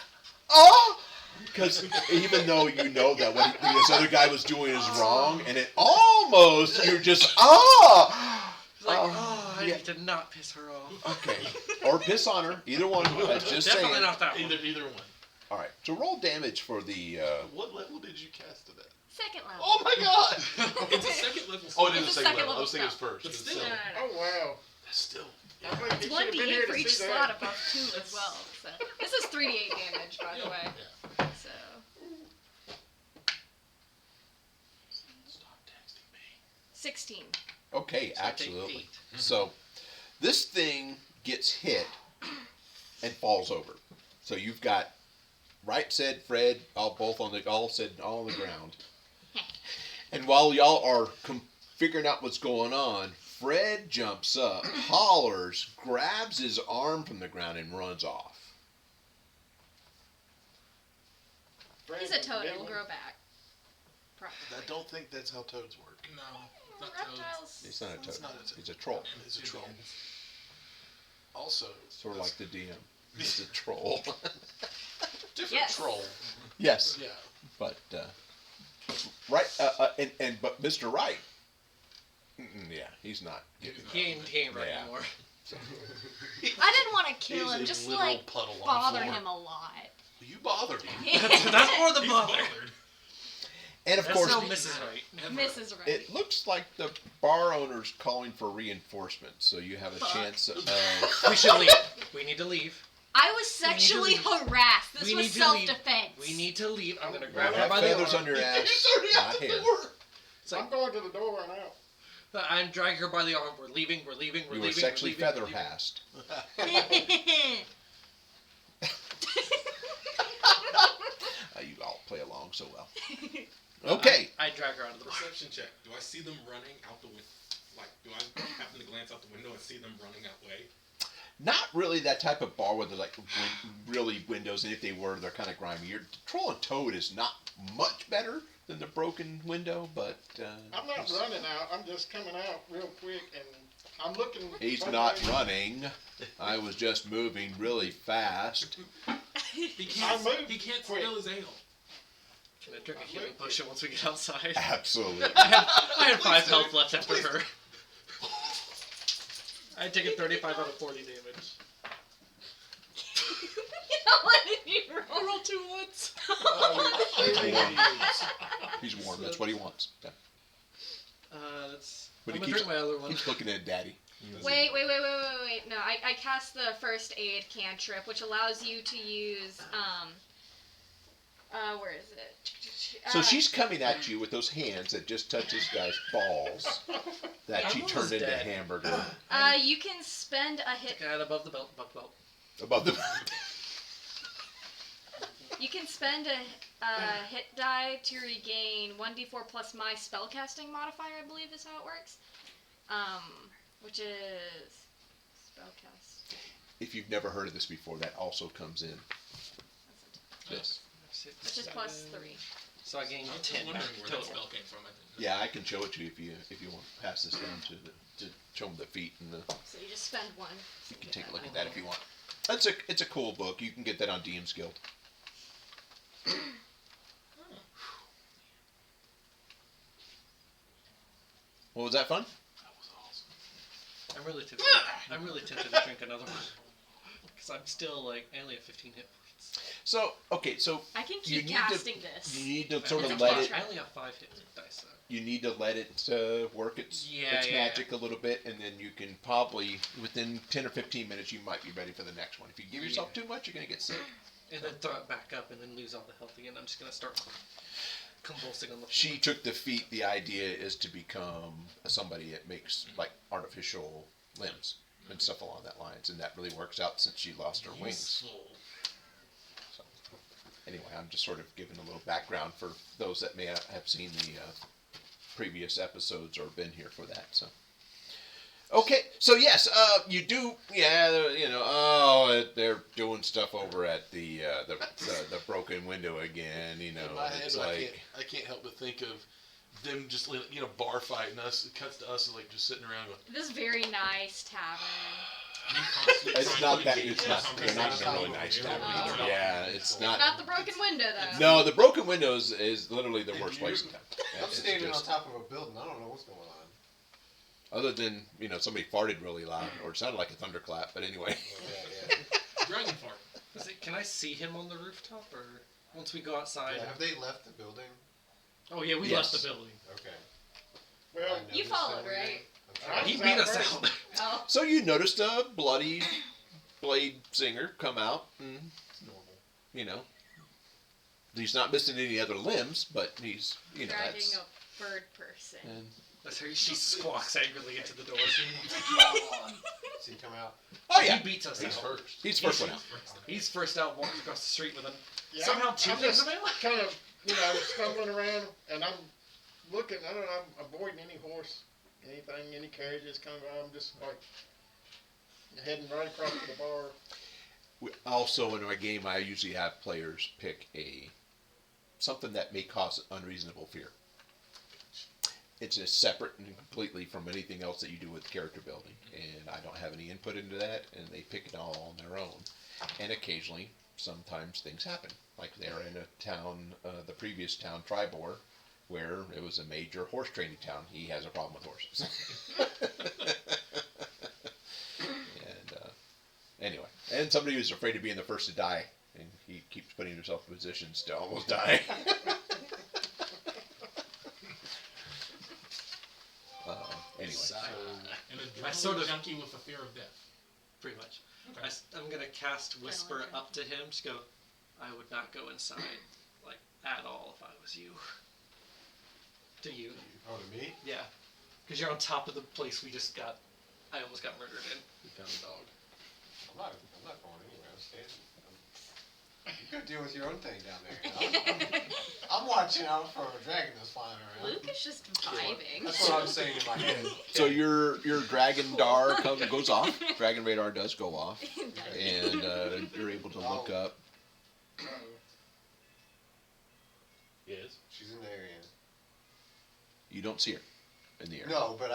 oh! Because even though you know that what this other guy was doing is wrong, and it almost, you're just, Like, I yeah. need to not piss her off. Okay. Or piss on her. Either one. That's just Definitely saying. not that one. Either one. All right. So roll damage for the. What level did you cast it at? Second level. Oh my God! It's a second level. Oh, it is It's a a second second level. I level was thinking it was spell. first. But It's still. No. Oh, wow. That's still. I think It's he should have been 1d8 here for to each see slot that. above 2 as well. So this is 3d8 damage, by the way. So Stop texting me. 16. Okay, So I take absolutely. 8. So this thing gets hit and falls over. So you've got Right said Fred all on the ground. And while y'all are figuring out what's going on, Fred jumps up, hollers, grabs his arm from the ground, and runs off. He's a toad. It'll grow back. Probably. I don't think that's how toads work. No, not toads. Reptiles. It's not a toad. It's not a toad. It's a troll. It's a troll. Also, Sort of like the DM. It's a troll. different Yes. troll. Yes, Yeah. but right, but Mr. Wright, yeah, he's not getting. He ain't right Yeah. anymore. I didn't want to kill He's him, a just literal like puddle on the bother floor. him a lot. You bothered him. That's more than He's bother. bothered. And of That's course, no Mrs. Right. Mrs. Right. it looks like the bar owner's calling for reinforcements, so you have a Fuck. chance of. We should leave. We need to leave. I was sexually harassed. This We was need to leave. self-defense. We need to leave. I'm gonna Well, grab her have by the feathers arm. on your ass, He's already not out the hair. door. It's like, I'm going to the door right now. I'm dragging her by the arm. We're leaving. We're leaving. We're You leaving. were sexually we're leaving, feather we're leaving. harassed. so well. Okay. I drag her out of the bar. Perception check. Do I see them running out the window? Like, do I happen to glance out the window and see them running that way? Not really that type of bar where they're like really windows, and if they were, they're kind of grimy. Your Troll and Toad is not much better than the broken window, but I'm not running out. I'm just coming out real quick, and I'm looking. he's both not ways. running. I was just moving really fast. He can't. I moved He can't quick. spill his ale. Can I drink a healing potion once we get outside? Absolutely. I had 5 health left after her. I had taken 35 out of 40 damage. What did you roll? I rolled 2 once. He's warm. That's what he wants. Yeah. That's. But I'm he gonna drink my other one. keeps looking at Daddy. Wait. No, I cast the first aid cantrip, which allows you to use, where is it? So she's coming at you with those hands that just touch this guy's balls that she I'm turned almost into dead. hamburger You can spend a hit. Got above the belt, above the belt. above the. You can spend a hit die to regain 1d4 plus my spellcasting modifier, I believe is how it works. Which is spellcast. If you've never heard of this before, that also comes in. This. Which is plus 3. So I gained I was 10 wondering back where that total. spell came from. I didn't know. Yeah, I can show it to you if you want to pass this down to show them the feet and the. So you just spend 1. You can take a look at that if you want. It's a cool book. You can get that on DM's Guild. Well, was that fun? That was awesome. I'm really tempted to drink another one. Because I'm still like, I only have 15 hit points. So okay, so I can You keep need to- casting this. you need to sort It's of a let cantrip. it. I only have 5 hit dice though. You need to let it work its Yeah. magic a little bit, and then you can probably within 10 or 15 minutes you might be ready for the next one. If you give yourself Yeah. too much, you're gonna get sick. And then throw it back up and then lose all the health again. I'm just gonna start convulsing on the floor. She took the feat. The idea is to become somebody that makes like artificial limbs and stuff along that lines, and that really works out since she lost her wings. Useful. So, anyway, I'm just sort of giving a little background for those that may have seen the previous episodes or been here for that. So, okay, so yes, you do. Yeah, you know. Oh, they're doing stuff over at the broken window again. You know, In my head, it's I like. can't help but think of them just bar fighting us. It cuts to us like just sitting around going, This very nice tavern. Me constantly It's trying not to that. engage It's in not. conversation They're not with really you. nice They're tavern really either. not. Yeah, it's not. Not the broken window though. No, the broken windows is literally the worst place in town. I'm It's standing on just- top of a building. I don't know what's going on. Other than somebody farted really loud, or it sounded like a thunderclap. But anyway, Yeah, Dragon fart. Can I see him on the rooftop, or once we go outside? yeah. Have they left the building? Oh yeah, we Yes. left the building. Okay. Well, I You noticed followed, everything. right? I'm trying He to- beat us first. out. Oh. so you noticed a bloody blade singer come out, and normal. he's not missing any other limbs, but he's Dragging that's. a bird person. And, That's how she squawks angrily into the door. See, come out. oh yeah, He beats us he's out. first. he's the first one out. He's first out, walks across the street with him. yeah, Somehow I'm 2 things just available. kind of, stumbling around, and I'm looking. I don't know. I'm avoiding any horse, anything, any carriages coming by. I'm just like heading right across to the bar. Also, in our game, I usually have players pick something that may cause unreasonable fear. It's a separate and completely from anything else that you do with character building, and I don't have any input into that, and they pick it all on their own. And occasionally, sometimes things happen, like they're in a town, the previous town, Tribor, where it was a major horse training town. He has a problem with horses. And anyway, and somebody who's afraid of being the first to die, and he keeps putting himself in positions to almost die. Anyway, An I adrenaline sort of- junkie with a fear of death. Pretty much. Okay. I'm gonna cast Whisper like that. up to him. Just go. I would not go inside, like at all, if I was you. To you, Oh, to me? yeah, because you're on top of the place we just got. I almost got murdered in. We found a dog. I'm not going anywhere. I'm standing. You could deal with your own thing down there. I'm watching out for a dragon that's flying around. Luke is just vibing. That's what I'm saying in my head. So your dragon dar goes off. Dragon radar does go off, and you're able to look up. Yes. She's in the area. You don't see her in the air. No, but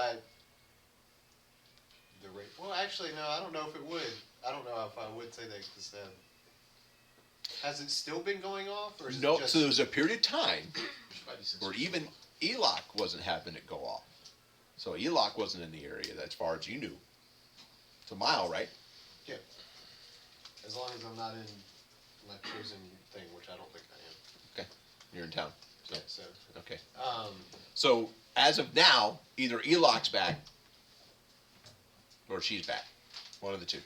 well, actually, no, I don't know if it would. I don't know if I would say that because has it still been going off? Or is No, it just... so there was a period of time Spidey where senses. even Elok wasn't having it go off. So Elok wasn't in the area as far as you knew. It's a mile, right? Yeah. As long as I'm not in my chosen thing, which I don't think I am. You're in town. Yeah, so, Okay. um, So as of now, either Elok's back or she's back. One of the two.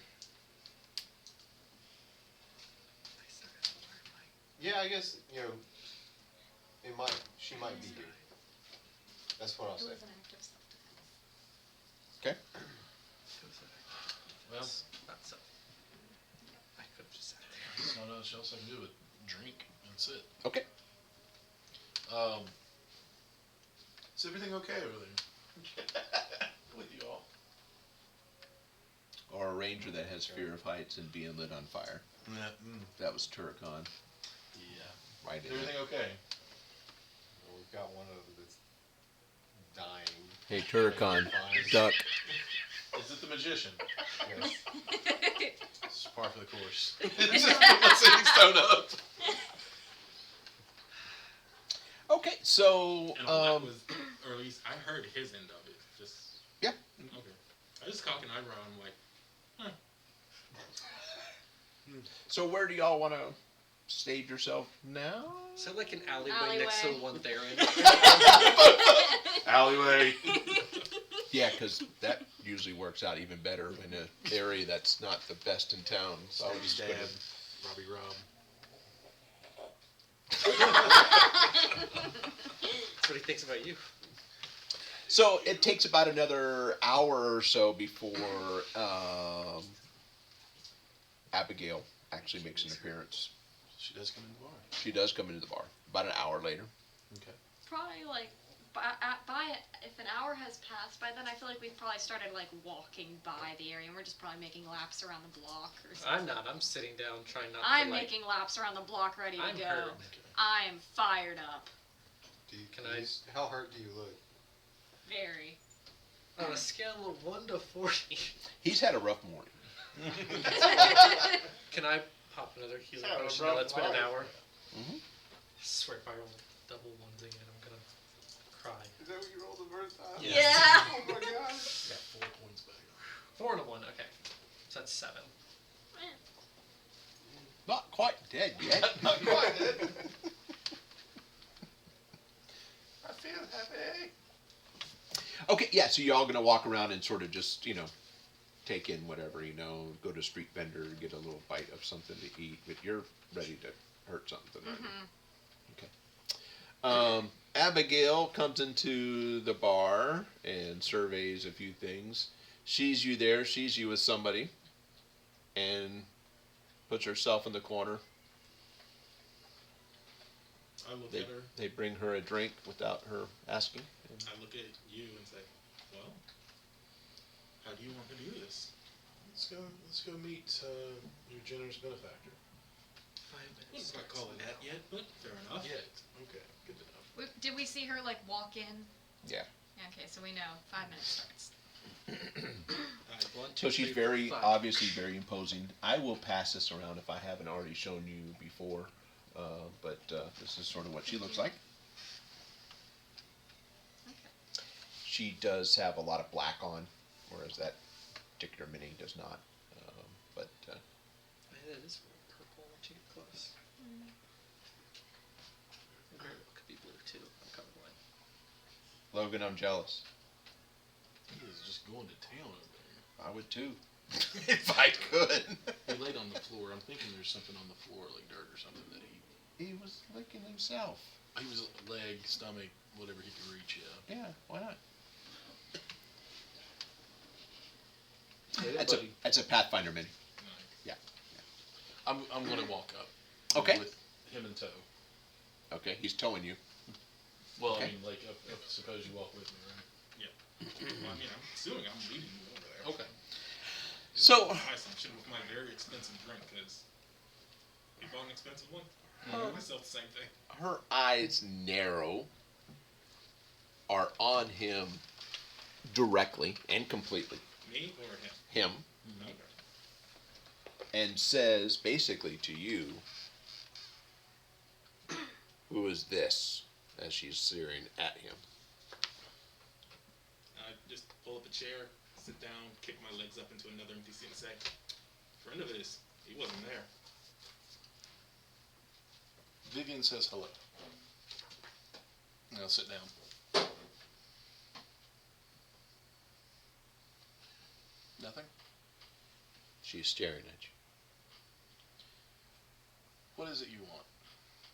yeah, I guess, she might be here. That's what I'll say. Okay. Well, Not so. I could have just sat there. there's not much else I can do but drink and sit. Okay. Is everything okay over there? With you all? Or a ranger that has fear of heights and being lit on fire. Yeah. That was Turrican. Yeah. Right Is in everything it. okay? Well, we've got one of them that's dying. Hey, Turrican, Fine. duck. Is it the magician? Yes. This is par for the course. This is my sitting stone up. Okay, so And all that was, or at least I heard his end of it. Just Yeah. Okay. I just cock an eyebrow. I'm like, so where do y'all want to stage yourself now? So like an alleyway next to the one they're in. Alleyway. Yeah, because that usually works out even better in an area that's not the best in town. So I would just put Stab. it. Robbie Rob. That's what he thinks about you. So it takes about another hour or so before Abigail actually makes an appearance. She does come in the bar. She does come into the bar about an hour later. Okay. Probably like if an hour has passed by then, I feel like we've probably started like walking by the area and we're just probably making laps around the block or something. I'm not. I'm sitting down trying not I'm to like... making laps around the block ready to I'm go. hurt. I am fired up. How hurt do you look? Very. On a scale of 1 to 40. He's had a rough morning. Can I pop another healing Sounds potion now rough that's been an life. hour? Mhm. I swear if I roll double ones again, I'm gonna cry. Is that what you rolled the first time? Yeah. Oh my god. Got 4 points back. 4 and a 1, okay. So that's 7. Not quite dead yet. Not quite, eh? I feel happy. Okay, yeah, so y'all gonna walk around and sort of just, take in whatever, go to a street vendor, get a little bite of something to eat, but you're ready to hurt something, right? Okay. Abigail comes into the bar and surveys a few things. Sees you there, sees you with somebody, and puts herself in the corner. I look They, at her. they bring her a drink without her asking. I look at you and say, well, how do you want to do this? Let's go meet your generous benefactor. 5 minutes. I'm not calling that yet, but fair enough. Yet. Okay, good enough. Did we see her like walk in? Yeah. Okay, so we know 5 minutes starts. So she's obviously very imposing. I will pass this around if I haven't already shown you before, but this is sort of what she looks like. Okay. She does have a lot of black on, whereas that particular mini does not. But Man, it is purple once you get close. It very well could be blue too. I'm colorblind. Logan, I'm jealous. He is just going to town over there. I would too, if I could. He laid on the floor. I'm thinking there's something on the floor, like dirt or something that He was licking himself. he was leg, stomach, whatever he could reach. Yeah. Yeah, why not? Hey, That's a Pathfinder mini. Nice. I'm gonna walk up. Okay. With him in tow. Okay, he's towing you. Well, Okay. I mean, like, suppose you walk with me, right? Well, I mean, I'm assuming I'm leading you over there. Okay. Is So- my assumption with my very expensive drink is, you bought an expensive one? I Um, bought myself the same thing. Her eyes narrow, are on him directly and completely. Me or him? Him. Okay. And says basically to you, who is this? As she's staring at him. I just pull up a chair, sit down, kick my legs up into another empty seat and say, friend of his, he wasn't there. Vivian says hello. And I'll sit down. Nothing? She's staring at you. What is it you want?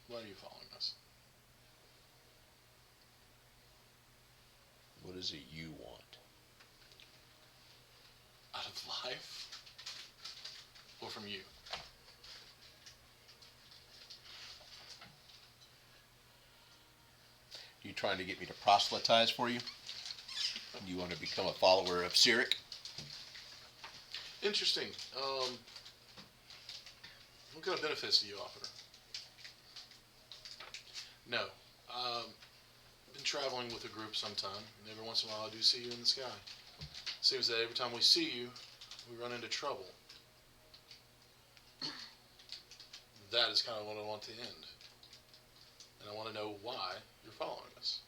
Why are you following us? What is it you want? Out of life? Or from you? You trying to get me to proselytize for you? You want to become a follower of Cyric? Interesting. What kind of benefits do you offer? No. Been traveling with a group sometime, and every once in a while I do see you in the sky. Seems that every time we see you, we run into trouble. That is kind of what I want to end. And I want to know why you're following us.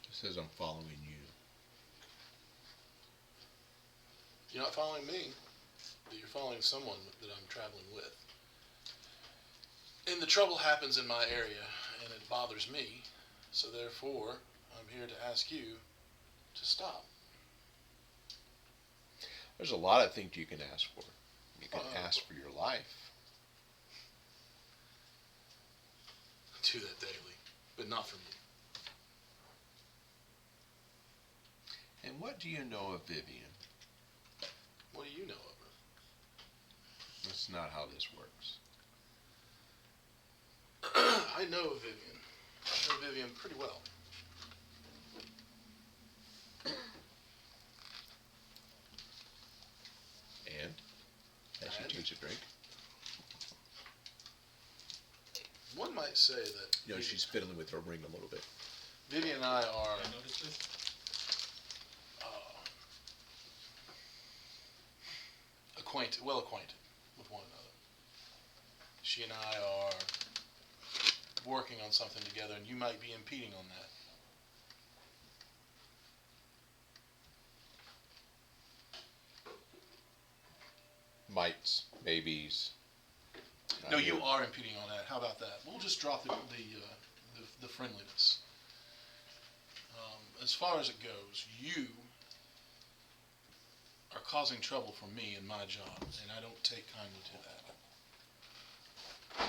It says I'm following you. You're not following me, but you're following someone that I'm traveling with. And the trouble happens in my area, and it bothers me. So therefore, I'm here to ask you to stop. There's a lot of things you can ask for. You can ask for your life. I do that daily, but not from you. And what do you know of Vivian? What do you know of her? That's not how this works. I know Vivian. I know Vivian pretty well. And? As she And? takes a drink. One might say that You know, she's fiddling with her ring a little bit. Vivian and I are I noticed this. well acquainted with one another. She and I are working on something together, and you might be impeding on that. Mites, maybes. No, you are impeding on that. How about that? We'll just drop the friendliness. As far as it goes, you are causing trouble for me in my job, and I don't take kindly to that.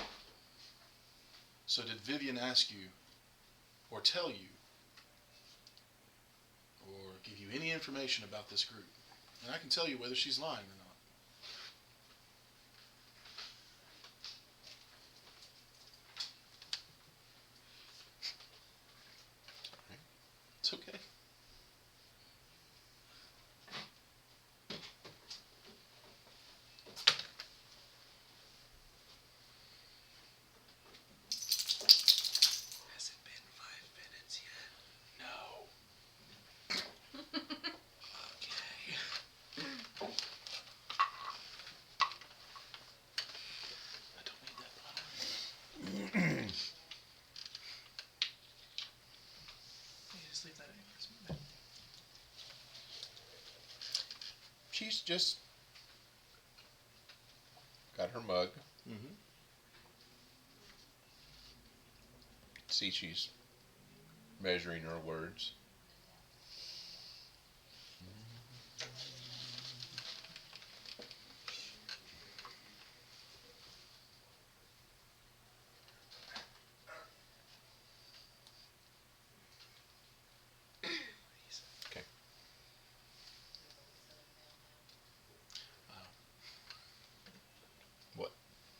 So did Vivian ask you, or tell you, or give you any information about this group? And I can tell you whether she's lying or not. It's okay. Has it been 5 minutes yet? No. Okay. I don't need that bottle. You just leave that in for a minute. She's just got her mug. Mm-hmm. See, she's measuring her words. Okay. What?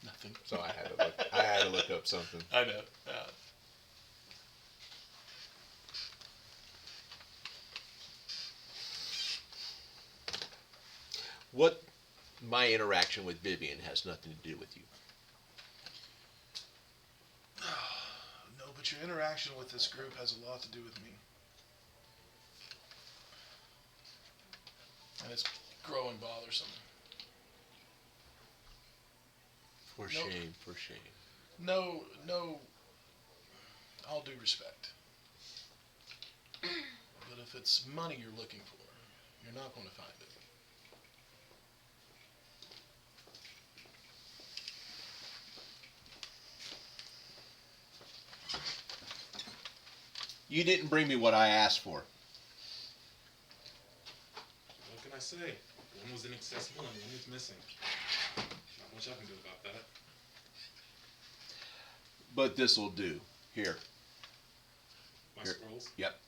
Nothing. So I had to look. I had to look up something. I know. What my interaction with Vivian has nothing to do with you. No, but your interaction with this group has a lot to do with me. And it's growing bothersome. For shame, for shame. No, all due respect. But if it's money you're looking for, you're not going to find it. You didn't bring me what I asked for. What can I say? One was inaccessible and one was missing. Not much I can do about that. But this'll do. Here. My Here. scrolls? Yep.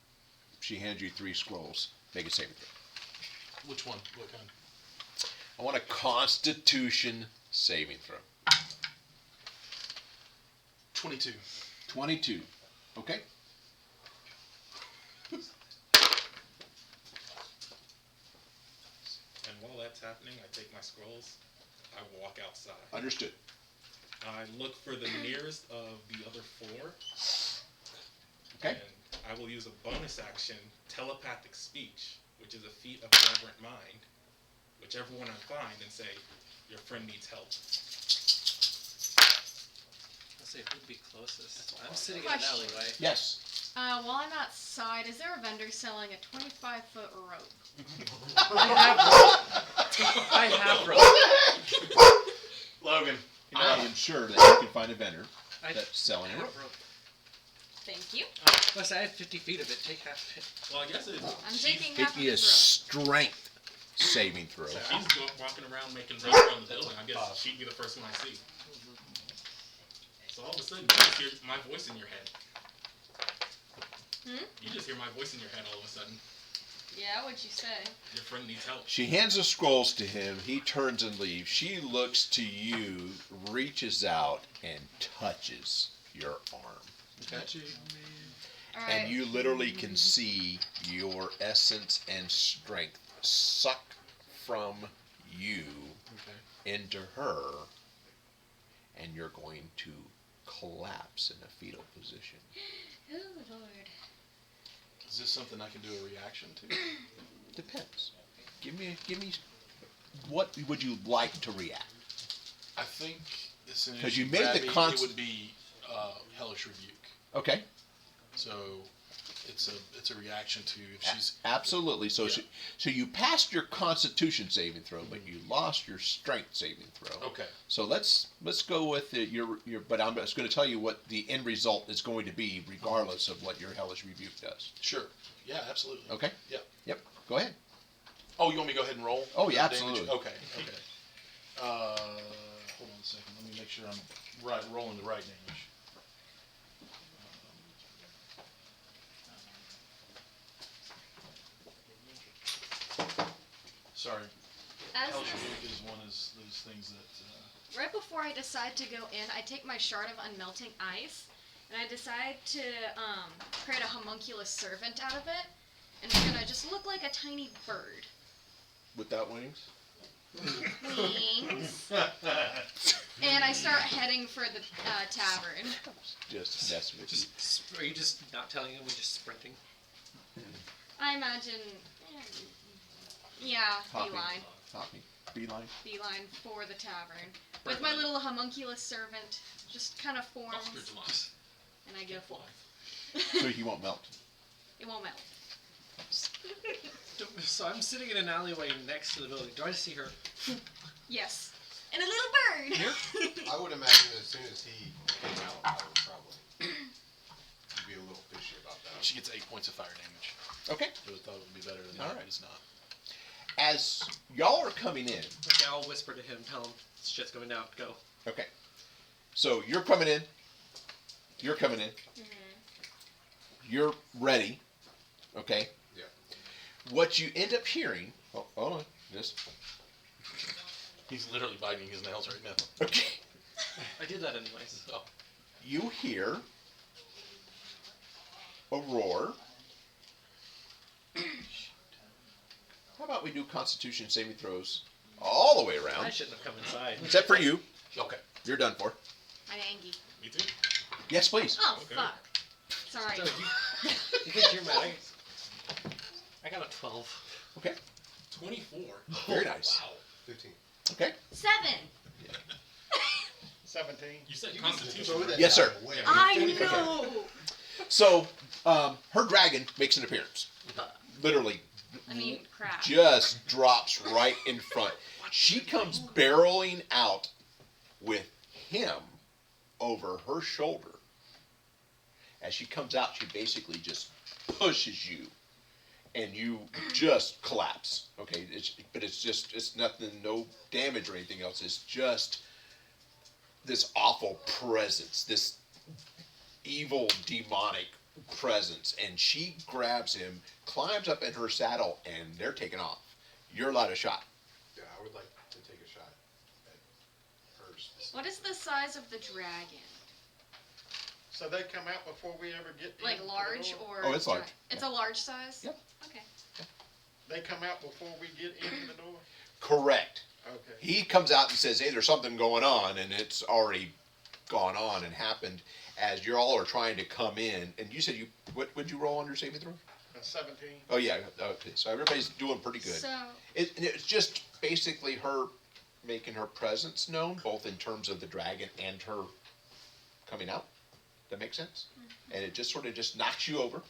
She hands you 3 scrolls. Make a saving throw. Which one? What kind? I want a Constitution saving throw. 22. 22. Okay. And while that's happening, I take my scrolls, I walk outside. Understood. I look for the nearest of the other 4. Okay. And I will use a bonus action, telepathic speech, which is a feat of reverent mind. Whichever one I find, and say, your friend needs help. Let's see who'd be closest. I'm sitting in an Question. alleyway. Yes. While I'm outside, is there a vendor selling a 25-foot rope? I have rope. Logan. I am sure that you can find a vendor that's selling a have rope. rope. Thank you. Plus, I had 50 feet of it. Take half of it. Well, I guess I'm she's, taking Make half of me a his strength saving throw. she's walking around making runs around the building. I guess she'd be the first one I see. So all of a sudden, you just hear my voice in your head. You just hear my voice in your head all of a sudden. rope. Yeah, what'd you say? Your friend needs help. She hands the scrolls to him. He turns and leaves. She looks to you, reaches out, and touches your arm. Touching Alright. And you literally can see your essence and strength suck from you into her, and you're going to collapse in a fetal position. Oh, Lord. Is this something I can do a reaction to? Depends. Give me. What would you like to react? I think as soon 'Cause as you you made grab the me, cons- it would be hellish rebuke. Okay. So it's a reaction to if she's Absolutely. So, Yeah. so you passed your Constitution saving throw, but you lost your Strength saving throw. okay. So let's go with your. But I'm just going to tell you what the end result is going to be, regardless of what your hellish rebuke does. Sure. Yeah, absolutely. Okay. Yeah. Yep. Go ahead. Oh, you want me to go ahead and roll? Oh, yeah, The damage? absolutely. Okay. Hold on a second. Let me make sure I'm rolling the right damage. Sorry. As Hellish rebuke is one of those things that. right before I decide to go in, I take my shard of unmelting ice, and I decide to create a homunculus servant out of it, and it's gonna just look like a tiny bird. Without wings. Wings. And I start heading for the tavern. Just mess with you. Are you just not telling him we're just sprinting? I imagine, yeah, Hopping. beeline. Hopping. Beeline. Beeline for the tavern. With my little homunculus servant, just kind of forms, Ostrich line. and I go forth. So he won't melt. It won't melt. So I'm sitting in an alleyway next to the building. Do I see her? Yes. And a little bird! I would imagine as soon as he came out, I would probably be a little fishy about that. She gets 8 points of fire damage. Okay. I would thought it would be better than All that, right. but it's not. As y'all are coming in. Okay, I'll whisper to him, tell him shit's going down, go. Okay. So you're coming in. You're coming in. You're ready. Okay. Yeah. What you end up hearing. Oh, hold on. Just. He's literally biting his nails right now. Okay. I did that anyways. Oh. You hear a roar. How about we do Constitution saving throws all the way I around, shouldn't have come inside. except for you. Okay. You're done for. I'm Angie. Me too. Yes, please. Oh, Okay. fuck. Sorry. So you think you're mad? I got a 12. Okay. 24. Very nice. Wow. 15. Okay. 7. 17. You said You can Constitution. throw that right? Yes, sir. down away. I know. So, her dragon makes an appearance. Literally, I mean, crap. just drops right in front. She comes barreling out with him over her shoulder. As she comes out, she basically just pushes you, and you just collapse. Okay, but it's nothing, no damage or anything else. It's just this awful presence, this evil demonic presence, and she grabs him, climbs up in her saddle, and they're taking off. You're allowed a shot. Yeah, I would like to take a shot at hers. What is the size of the dragon? So they come out before we ever get Like into the large door? or? Oh, it's large. It's a large size? Yep. Okay. They come out before we get into the door? Correct. Okay. He comes out and says, hey, there's something going on, and it's already gone on and happened as you all are trying to come in. And you said what would you roll on your saving throw? 17. Oh, yeah. Okay, so everybody's doing pretty good. So, It's just basically her making her presence known, both in terms of the dragon and her coming out. That makes sense? And it just sort of just knocks you over.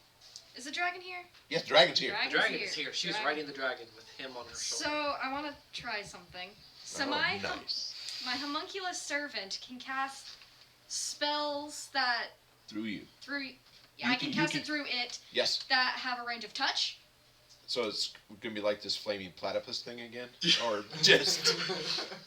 is the dragon here? Yes, the dragon's here. The dragon is here. She was Dragon. riding the dragon with him on her So, shoulder. I want to try something. So Oh, my nice. my homunculus servant can cast spells that Through you. through. You I can can- you cast can- it through it Yes. that have a range of touch. So it's going to be like this flaming platypus thing again? Or just...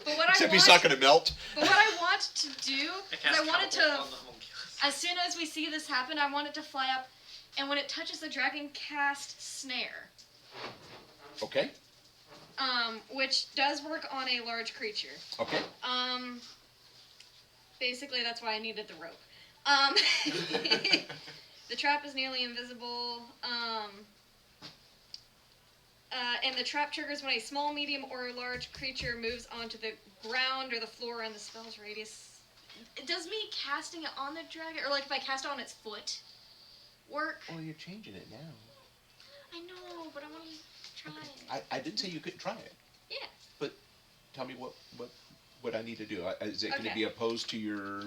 But what Except I he's want, not going to melt? but what I want to do is cast I want it catapult to, on the homunculus. as soon as we see this happen, I want it to fly up, and when it touches the dragon, cast snare. Okay. Which does work on a large creature. Okay. Basically, that's why I needed the rope. The trap is nearly invisible. And the trap triggers when a small, medium, or large creature moves onto the ground or the floor in the spell's radius. Does me casting it on the dragon, or like if I cast it on its foot, work? Well, you're changing it now. I know, but I want to try it. I didn't say you couldn't try it. Yeah. But tell me what I need to do. Is it going to Okay. be opposed to your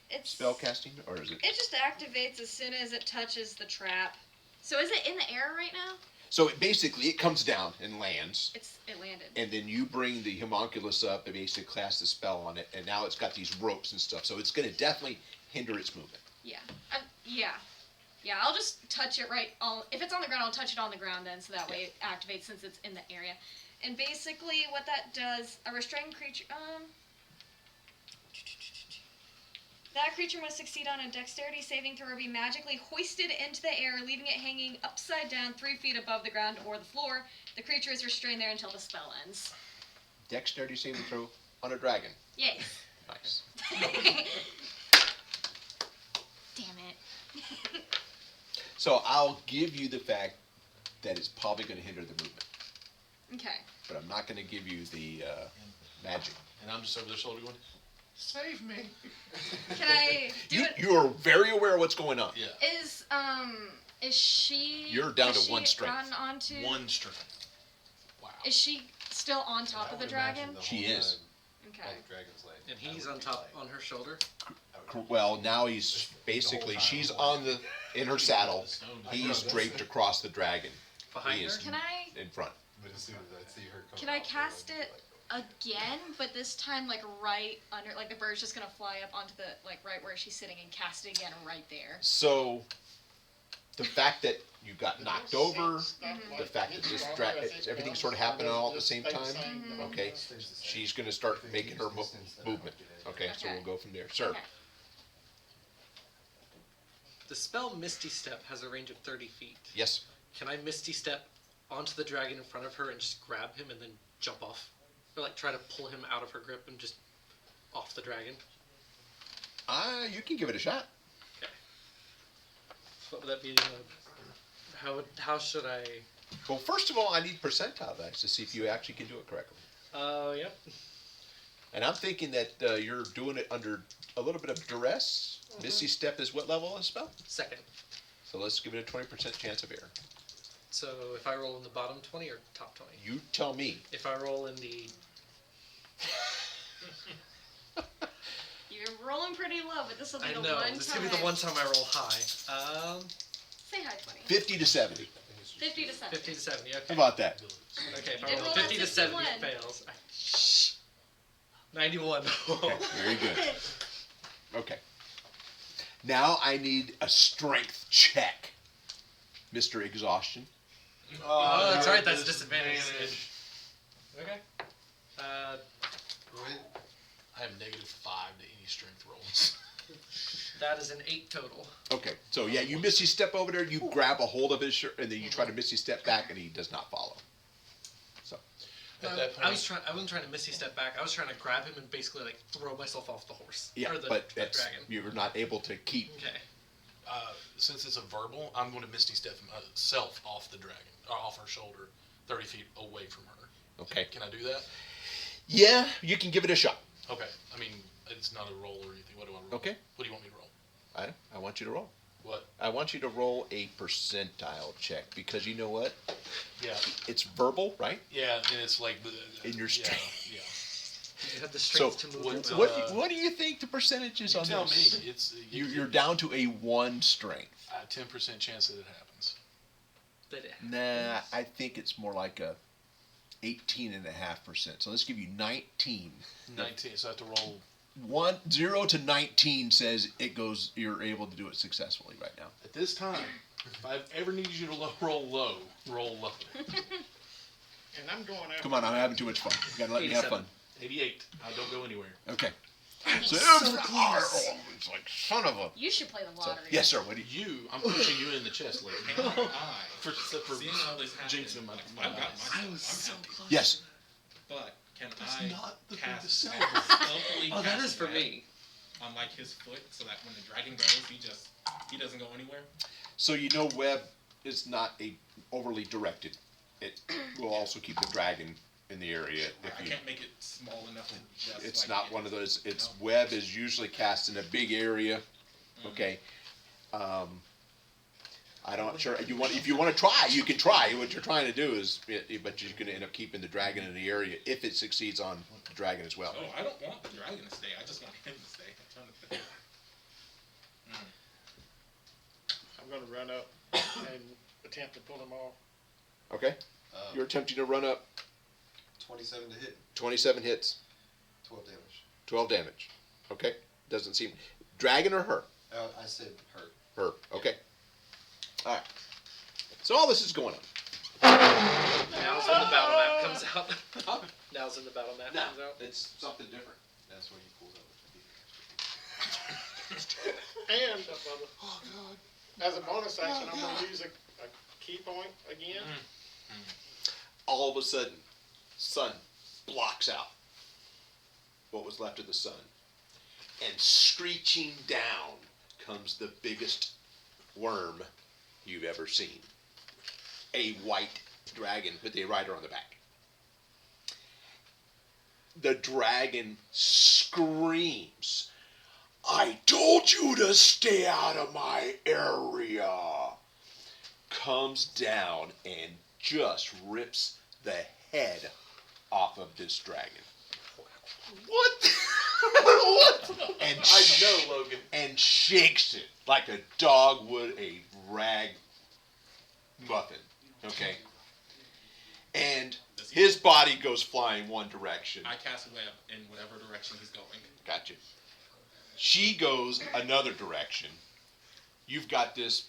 It's spell casting, or is it? It just activates as soon as it touches the trap. So is it in the air right now? So basically, it comes down and lands, It landed. and then you bring the homunculus up and basically cast the spell on it, and now it's got these ropes and stuff. So it's going to definitely hinder its movement. Yeah. Yeah, I'll just touch it right. If it's on the ground, I'll touch it on the ground then, so that way it activates since it's in the area. And basically, what that does, a restrained creature. That creature must succeed on a dexterity saving throw or be magically hoisted into the air, leaving it hanging upside down 3 feet above the ground or the floor. The creature is restrained there until the spell ends. Dexterity saving throw on a dragon. Yes. Nice. Damn it. So I'll give you the fact that it's probably going to hinder the movement, Okay. but I'm not going to give you the magic. And I'm just over their shoulder going, save me. Can I do it? You are very aware of what's going on. Yeah. Is she? You're down has to one she strength. gotten onto? One strength. Wow. Is she still on top of the dragon? She is. Okay. Like Dragon's Lane. And he's on top, on her shoulder. Well, now he's basically, she's in her saddle. He's draped across the dragon. Behind He her. is Can I? in front. But as soon as I see her come Can I out, cast I'm it again? But this time, like right under, like the bird's just gonna fly up onto the, like right where she's sitting and cast it again right there. So, the fact that you got knocked over, Mhm. the fact that this everything's sort of happening all at the same time, okay? She's going to start making her movement. Okay, so Okay. we'll go from there. Sir, Okay. The spell Misty Step has a range of 30 feet. yes. Can I Misty Step onto the dragon in front of her and just grab him and then jump off? Or like try to pull him out of her grip and just off the dragon? You can give it a shot. What would that be? How should I? Well, first of all, I need percentile dice to see if you actually can do it correctly. Yep. And I'm thinking that you're doing it under a little bit of duress. Misty Step is what level of spell? Second. So let's give it a 20% chance of error. So if I roll in the bottom 20 or top 20? You tell me. If I roll in the... You're rolling pretty low, but this will be I the know, one this is time. going to be the one time I roll high. Say high 20. 50 to 70. 50 to 70. 50 to 70, okay. How about that? Okay, if You I did roll roll 50 that to 70, 61. it fails. Shh. 91. Okay, very good. Okay. Now I need a strength check. Mr. Exhaustion. Oh, that's you're right, that's at disadvantage. disadvantage. Okay. I have -5 to any strength rolls. That is an 8 total. Okay, so yeah, you Misty Step over there, you grab a hold of his shirt, and then you try to Misty Step back, and he does not follow. So, At that point, I wasn't trying to Misty step back. I was trying to grab him and basically like throw myself off the horse. yeah, Or the but that's, dragon. you're not able to keep. Okay. since it's a verbal, I'm going to Misty Step myself off the dragon, or off her shoulder, 30 feet away from her. Okay. Can I do that? Yeah, you can give it a shot. Okay. I mean, it's not a roll or anything. What do I roll? Okay. What do you want me to roll? I want you to roll. What? I want you to roll a percentile check because you know what? Yeah. It's verbal, right? Yeah, and it's like In your yeah, strength. yeah. You have the So, strength to move. what- them. What do you think the percentage is You on tell this? me. It's You're down to a 1 strength. a 10% chance that it happens. Nah, I think it's more like a 18.5%. So let's give you 19. 19. So I have to roll. 0 to 19 says it goes. You're able to do it successfully right now. At this time, if I ever need you to roll low, roll low. And I'm going after. Come on, I'm having too much fun. You gotta let me have 87. fun. 88. I don't go anywhere. Okay. So, So it's like son of a. You should play the So, lottery. yes, sir. What do you? I'm punching you in the chest, lady. And I, For seeing all this happen, jinxing my I've got eyes. my I was stuff, so I'm happy. close. Yes. But can That's I not the thing to cast celebrate. stealthily Oh, that cast is for that me. on like his foot so that when the dragon goes, he doesn't go anywhere? So you know, web is not a overly directed. It will also keep the dragon in the area. I If you, can't make it small enough to just it's like not it one of is. those. It's No. web is usually cast in a big area. Okay. I don't sure you want. If you want to try, you can try. What you're trying to do is, but you're going to end up keeping the dragon in the area if it succeeds on the dragon as well. Oh, I don't want the dragon to stay. I just want him to stay. I'm trying to think. I'm gonna run up and attempt to pull him off. Okay. You're attempting to run up 27 to hit, 27 hits, 12 damage. 12 damage. Okay. Doesn't seem dragon or her. I said hurt. Her. Okay. All right. So all this is going on. Now's when the battle map comes out. Now's when the battle map comes out. It's something different. That's when he pulls out And as a bonus action, I'm gonna use a key point again. All of a sudden, sun blocks out what was left of the sun, and screeching down comes the biggest worm you've ever seen. A white dragon with a rider on the back. The dragon screams, "I told you to stay out of my area!" Comes down and just rips the head off of this dragon. What? What? And I know, Logan. And shakes it like a dog would a rag muffin. Okay? And his body goes flying one direction. I cast web in whatever direction he's going. Gotcha. She goes another direction. You've got this.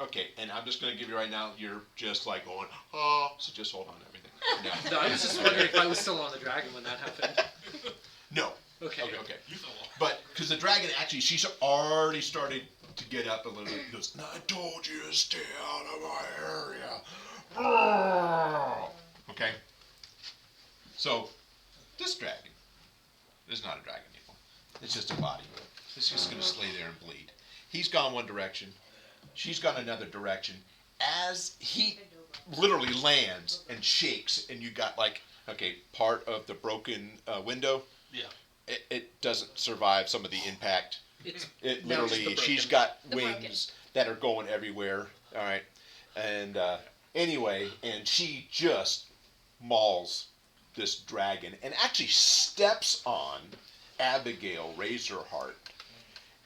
Okay, and I'm just going to give you right now, you're just like going, oh, so just hold on to everything. No, I was just wondering if I was still on the dragon when that happened. No. Okay. Okay. But, because the dragon actually, she's already started to get up a little bit. He goes, I told you to stay out of my area. Okay? So, this dragon is not a dragon anymore. It's just a body. It's just going to lay there and bleed. He's gone one direction. She's gone another direction. As he literally lands and shakes, and you got like okay, part of the broken window. Yeah. It doesn't survive some of the impact. It's It now just literally, the she's broken. got The wings that are going everywhere. All right, and anyway, and she just mauls this dragon and actually steps on Abigail Razorheart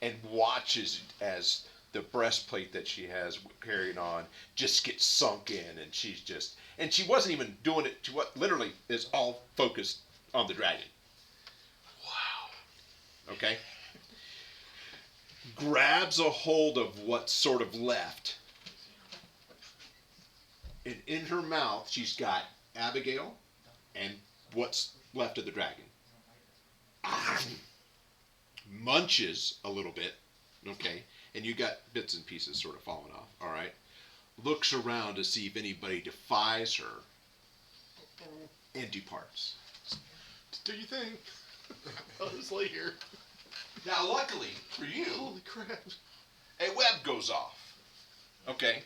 and watches as the breastplate that she has carried on just gets sunk in, and she's just, and she wasn't even doing it to what literally is all focused on the dragon. Wow. Okay. Grabs a hold of what's sort of left, and in her mouth she's got Abigail and what's left of the dragon. Munches a little bit, okay, and you got bits and pieces sort of falling off, all right. Looks around to see if anybody defies her, and departs. Do you think? I'll just lay here. Now, luckily for you, Holy crap. a web goes off. Okay.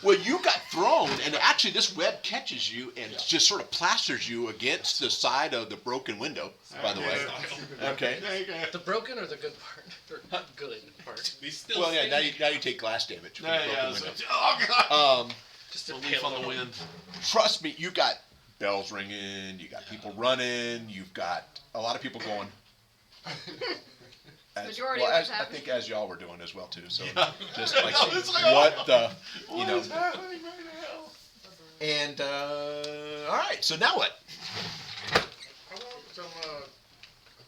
Well, you got thrown, and actually this web catches you and just sort of plasters you against the side of the broken window, by the way. Okay. The broken or the good part? Or good part? We still Well, yeah, standing. now you take glass damage from the Yeah, broken yeah. window. Oh, God. Just a A leaf on the wind. Trust me, you got bells ringing, you got people running, you've got a lot of people going. Majority well, of it's I happening. think as y'all were doing as well too. So Yeah. just like It's like, what the, you What know. is happening right now? And all right, so now what? I want some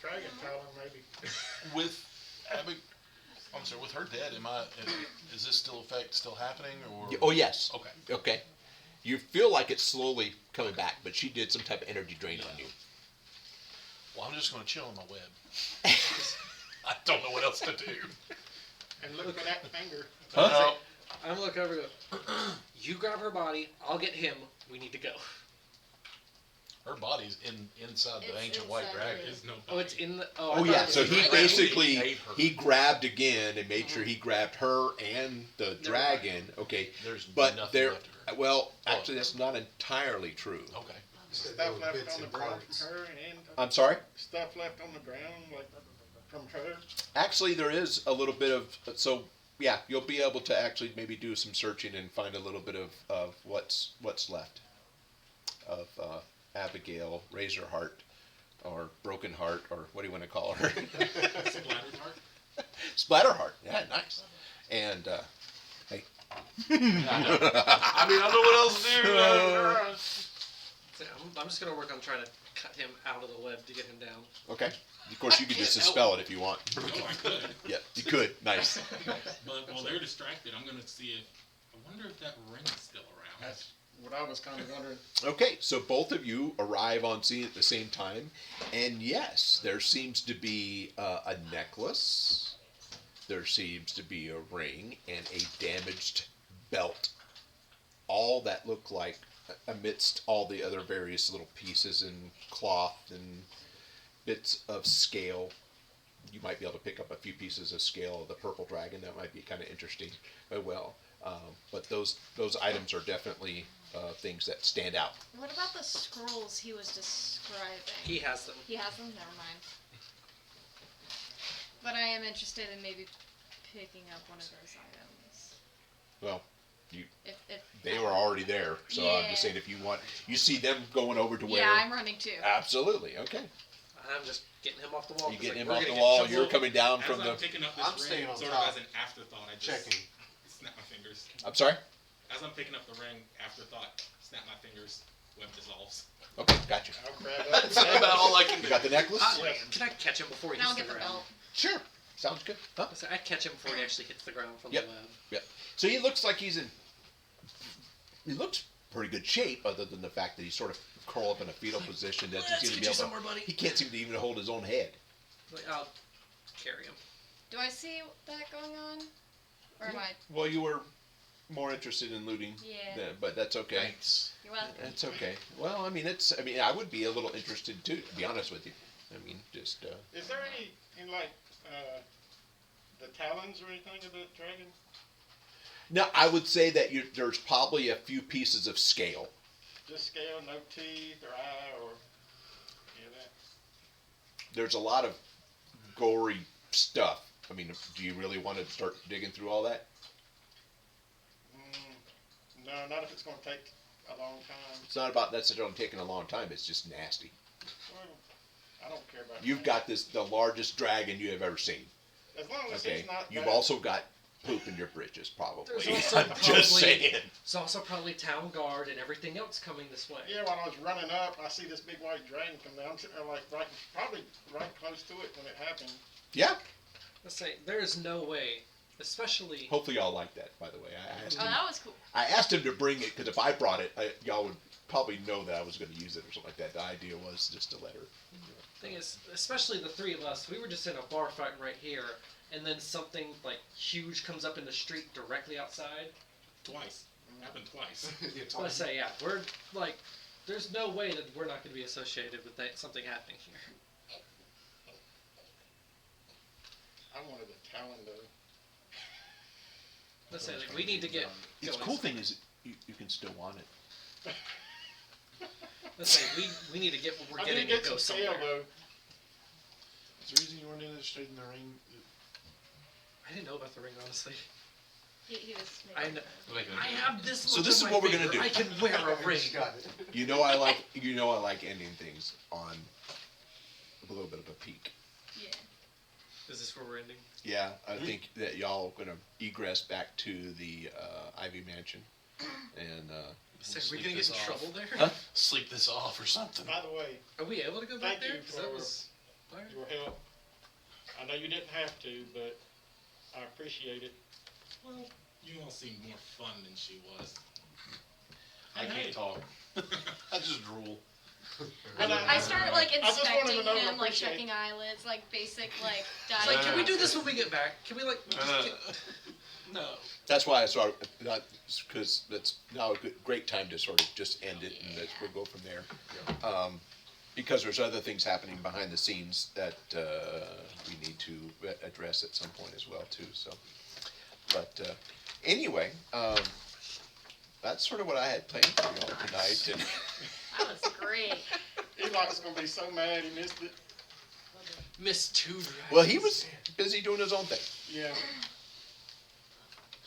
dragon talon maybe. With I'm sorry, with her dead, is this still happening, or? Oh yes. Okay. Okay. You feel like it's slowly coming back, but she did some type of energy drain on you. Well, I'm just going to chill in my web. I don't know what else to do. And look for that finger. Huh? I'm gonna look over. And go, you grab her body. I'll get him. We need to go. Her body's inside the It's ancient white inside dragon. her. There's no Oh, it's in the. Oh, I Oh thought yeah. it was So in he the- basically ate her. he grabbed again and made sure he grabbed her and the dragon. Okay. There's But nothing there. left of her. Well, actually, that's not entirely true. Okay. Stuff left Bits on the and ground parts. from her and I'm sorry. stuff left on the ground like from her. Actually, there is a little bit of so. Yeah, you'll be able to actually maybe do some searching and find a little bit of what's left of Abigail Razorheart, or Broken Heart, or what do you want to call her? Splattered heart. Splatterheart. Yeah, nice. And hey. I mean, I don't know what else to do. So I'm just gonna work on trying to cut him out of the web to get him down. Okay. Of course, you can just dispel it if you want. Oh, I could. Yeah, you could. Nice. But while they're distracted, I'm gonna see if. I wonder if that ring is still around. That's what I was kind of wondering. Okay, so both of you arrive on scene at the same time, and yes, there seems to be a necklace, there seems to be a ring, and a damaged belt. All that look like, amidst all the other various little pieces and cloth and bits of scale. You might be able to pick up a few pieces of scale of the purple dragon. That might be kind of interesting as well. But those items are definitely things that stand out. What about the scrolls he was describing? He has them. He has them? Never mind. But I am interested in maybe picking up one of those items. Well, If they were already there, so I'm Yeah. just saying if you want, you see them going over to where. yeah, I'm running too. Absolutely. Okay. I'm just getting him off the wall. You 'cause, get like, him we're off gonna the get wall. double- You're coming down As from I'm the. picking up this I'm ring, staying on sort top. of as an afterthought, I just Checking. snap my fingers. I'm sorry. As I'm picking up the ring, afterthought, snap my fingers, web dissolves. Okay, gotcha. I'll grab that. That's about all I can You do. got the necklace? Can I catch him before he And hits I'll the get the ground? belt. Sure. Sounds good. Huh? So I catch him before he actually hits the ground from Yep. the web. Yep. So he looks like he's in. He looks pretty good shape, other than the fact that he's sort of curled up in a fetal position. Doesn't Let's seem to get be you able. somewhere, buddy. He can't seem to even hold his own head. Like, I'll carry him. Do I see that going on? Or am I? Well, you were more interested in looting, Yeah. but that's okay. Thanks. You're welcome. That's okay. Well, I mean, I would be a little interested too, to be honest with you. I mean, just. Is there any in like the talons or anything of the dragon? Now, I would say that there's probably a few pieces of scale Just scale, no teeth or eye or any of that. There's a lot of gory stuff. I mean, do you really want to start digging through all that? No, not if it's going to take a long time. It's not about necessarily taking a long time. It's just nasty. Well, I don't care about You've that. got the largest dragon you have ever seen. As long as Okay. he's not You've bad. also got poop in your britches, probably. There's also I'm just probably- saying. There's also probably town guard and everything else coming this way. Yeah, when I was running up, I see this big white dragon come down. I'm sitting there like probably right close to it when it happened. Yeah. Let's say there is no way, especially. Hopefully y'all like that. By the way, Oh, that was cool. I asked him to bring it because if I brought it, y'all would probably know that I was going to use it or something like that. The idea was just to let her. Thing is, especially the three of us, we were just in a bar fighting right here, and then something like huge comes up in the street directly outside. Twice. Happened twice. So I say, yeah, we're like, there's no way that we're not going to be associated with that, something happening here. I wanted a talon though. Let's say, like, we need to get. The going. cool thing is you can still want it. Let's say we need to get what we're I getting did and get go some somewhere. tail though. Is the reason you weren't interested in the ring? I didn't know about the ring, honestly. He was I making know. Like I have this. So much this on is my what we're gonna finger. do. I can wear a ring. Got it. You know I like ending things on a little bit of a peak. Yeah. Is this where we're ending? Yeah, I think that y'all are gonna egress back to the Ivy Mansion, and So are we sleep gonna get this in off. trouble there? Huh? Sleep this off or something. By the way, Are we able to go back Thank there? you 'Cause that for- was. Alright. your help. I know you didn't have to, but I appreciate it. Well, you all seemed more fun than she was. I And can't hey, talk. I just drool. And I start like just wanted to inspecting know and him, like appreciate- checking eyelids, like basic like It's like, can we diagnosis. do this when we get back? Can we like? No. that's why I sort of because that's now a great time to sort of just end it, and we'll go from there. Because there's other things happening behind the scenes that we need to address at some point as well too. So, but anyway, that's sort of what I had planned for y'all tonight. And That was great. Eli's gonna be so mad he missed it. Missed 2 dragons. well, he was busy doing his own thing. Yeah.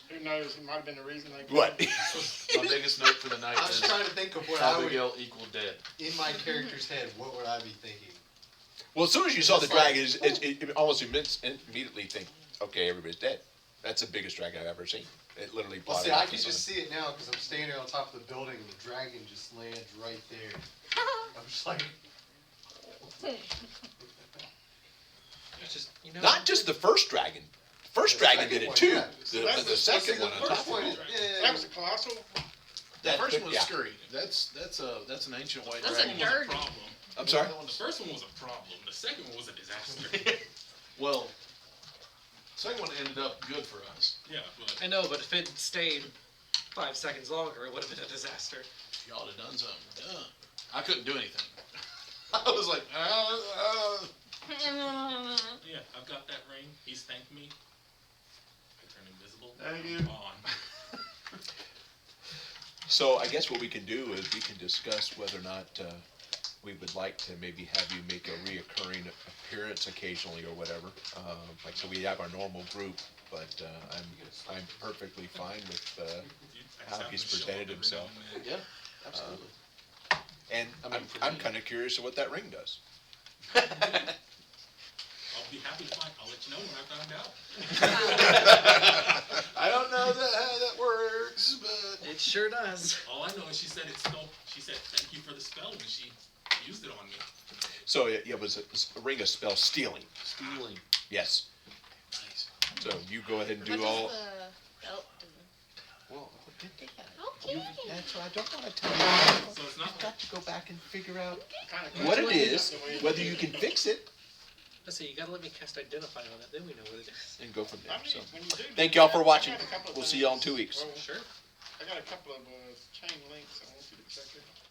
Who knows? It might have been the reason they. What? My biggest note for the night I was is trying to think of what I would, Abigail equal dead. in my character's head, what would I be thinking? Well, as soon as you saw the It's like, dragon, it almost immediately think, okay, everybody's dead. That's the biggest dragon I've ever seen. It literally Well, blotted see, I out can the just sun. see it now because I'm standing on top of the building and the dragon just lands right there. I'm just like, It's just, you know, Not just the first dragon. The first dragon did it too. yeah. The second one on the top first of one, it. That yeah, was a colossal. The That- first one was yeah. scurry. That's an ancient white That's dragon. a was a dirty. problem. I'm sorry? The first one was a problem. The second one was a disaster. Well, second one ended up good for us. Yeah, but I know, but if it stayed 5 seconds longer, it would have been a disaster. Y'all had done something. Duh. I couldn't do anything. I was like, yeah, I've got that ring. He's thanked me. I turn invisible. Thank you. I'm on. So I guess what we can do is we can discuss whether or not we would like to maybe have you make a reoccurring appearance occasionally or whatever. Like so we have our normal group, but I'm perfectly fine with You just how have he's to show presented up every himself. now and then. yeah, absolutely. And I mean, for I'm me- kind of curious of what that ring does. I'll be happy to find. I'll let you know when I find out. I don't know how that works, but It sure does. All I know is she said it spelled. She said thank you for the spell when she used it on me. So it was a ring of spell stealing. stealing. Yes. Nice. So you go ahead and do What all. does the belt do? Well, Okay. that's what I don't want to tell you. So it's not You've got to go back and figure out Kinda what it crazy. is, whether you can fix it, Let's see, you gotta let me cast Identify on it, then we know what it is. and go from there. I mean, So, when you do thank that, y'all for I watching. got a couple of We'll see things. y'all in 2 weeks. Well, Sure. I got a couple of chain links I want you to check out.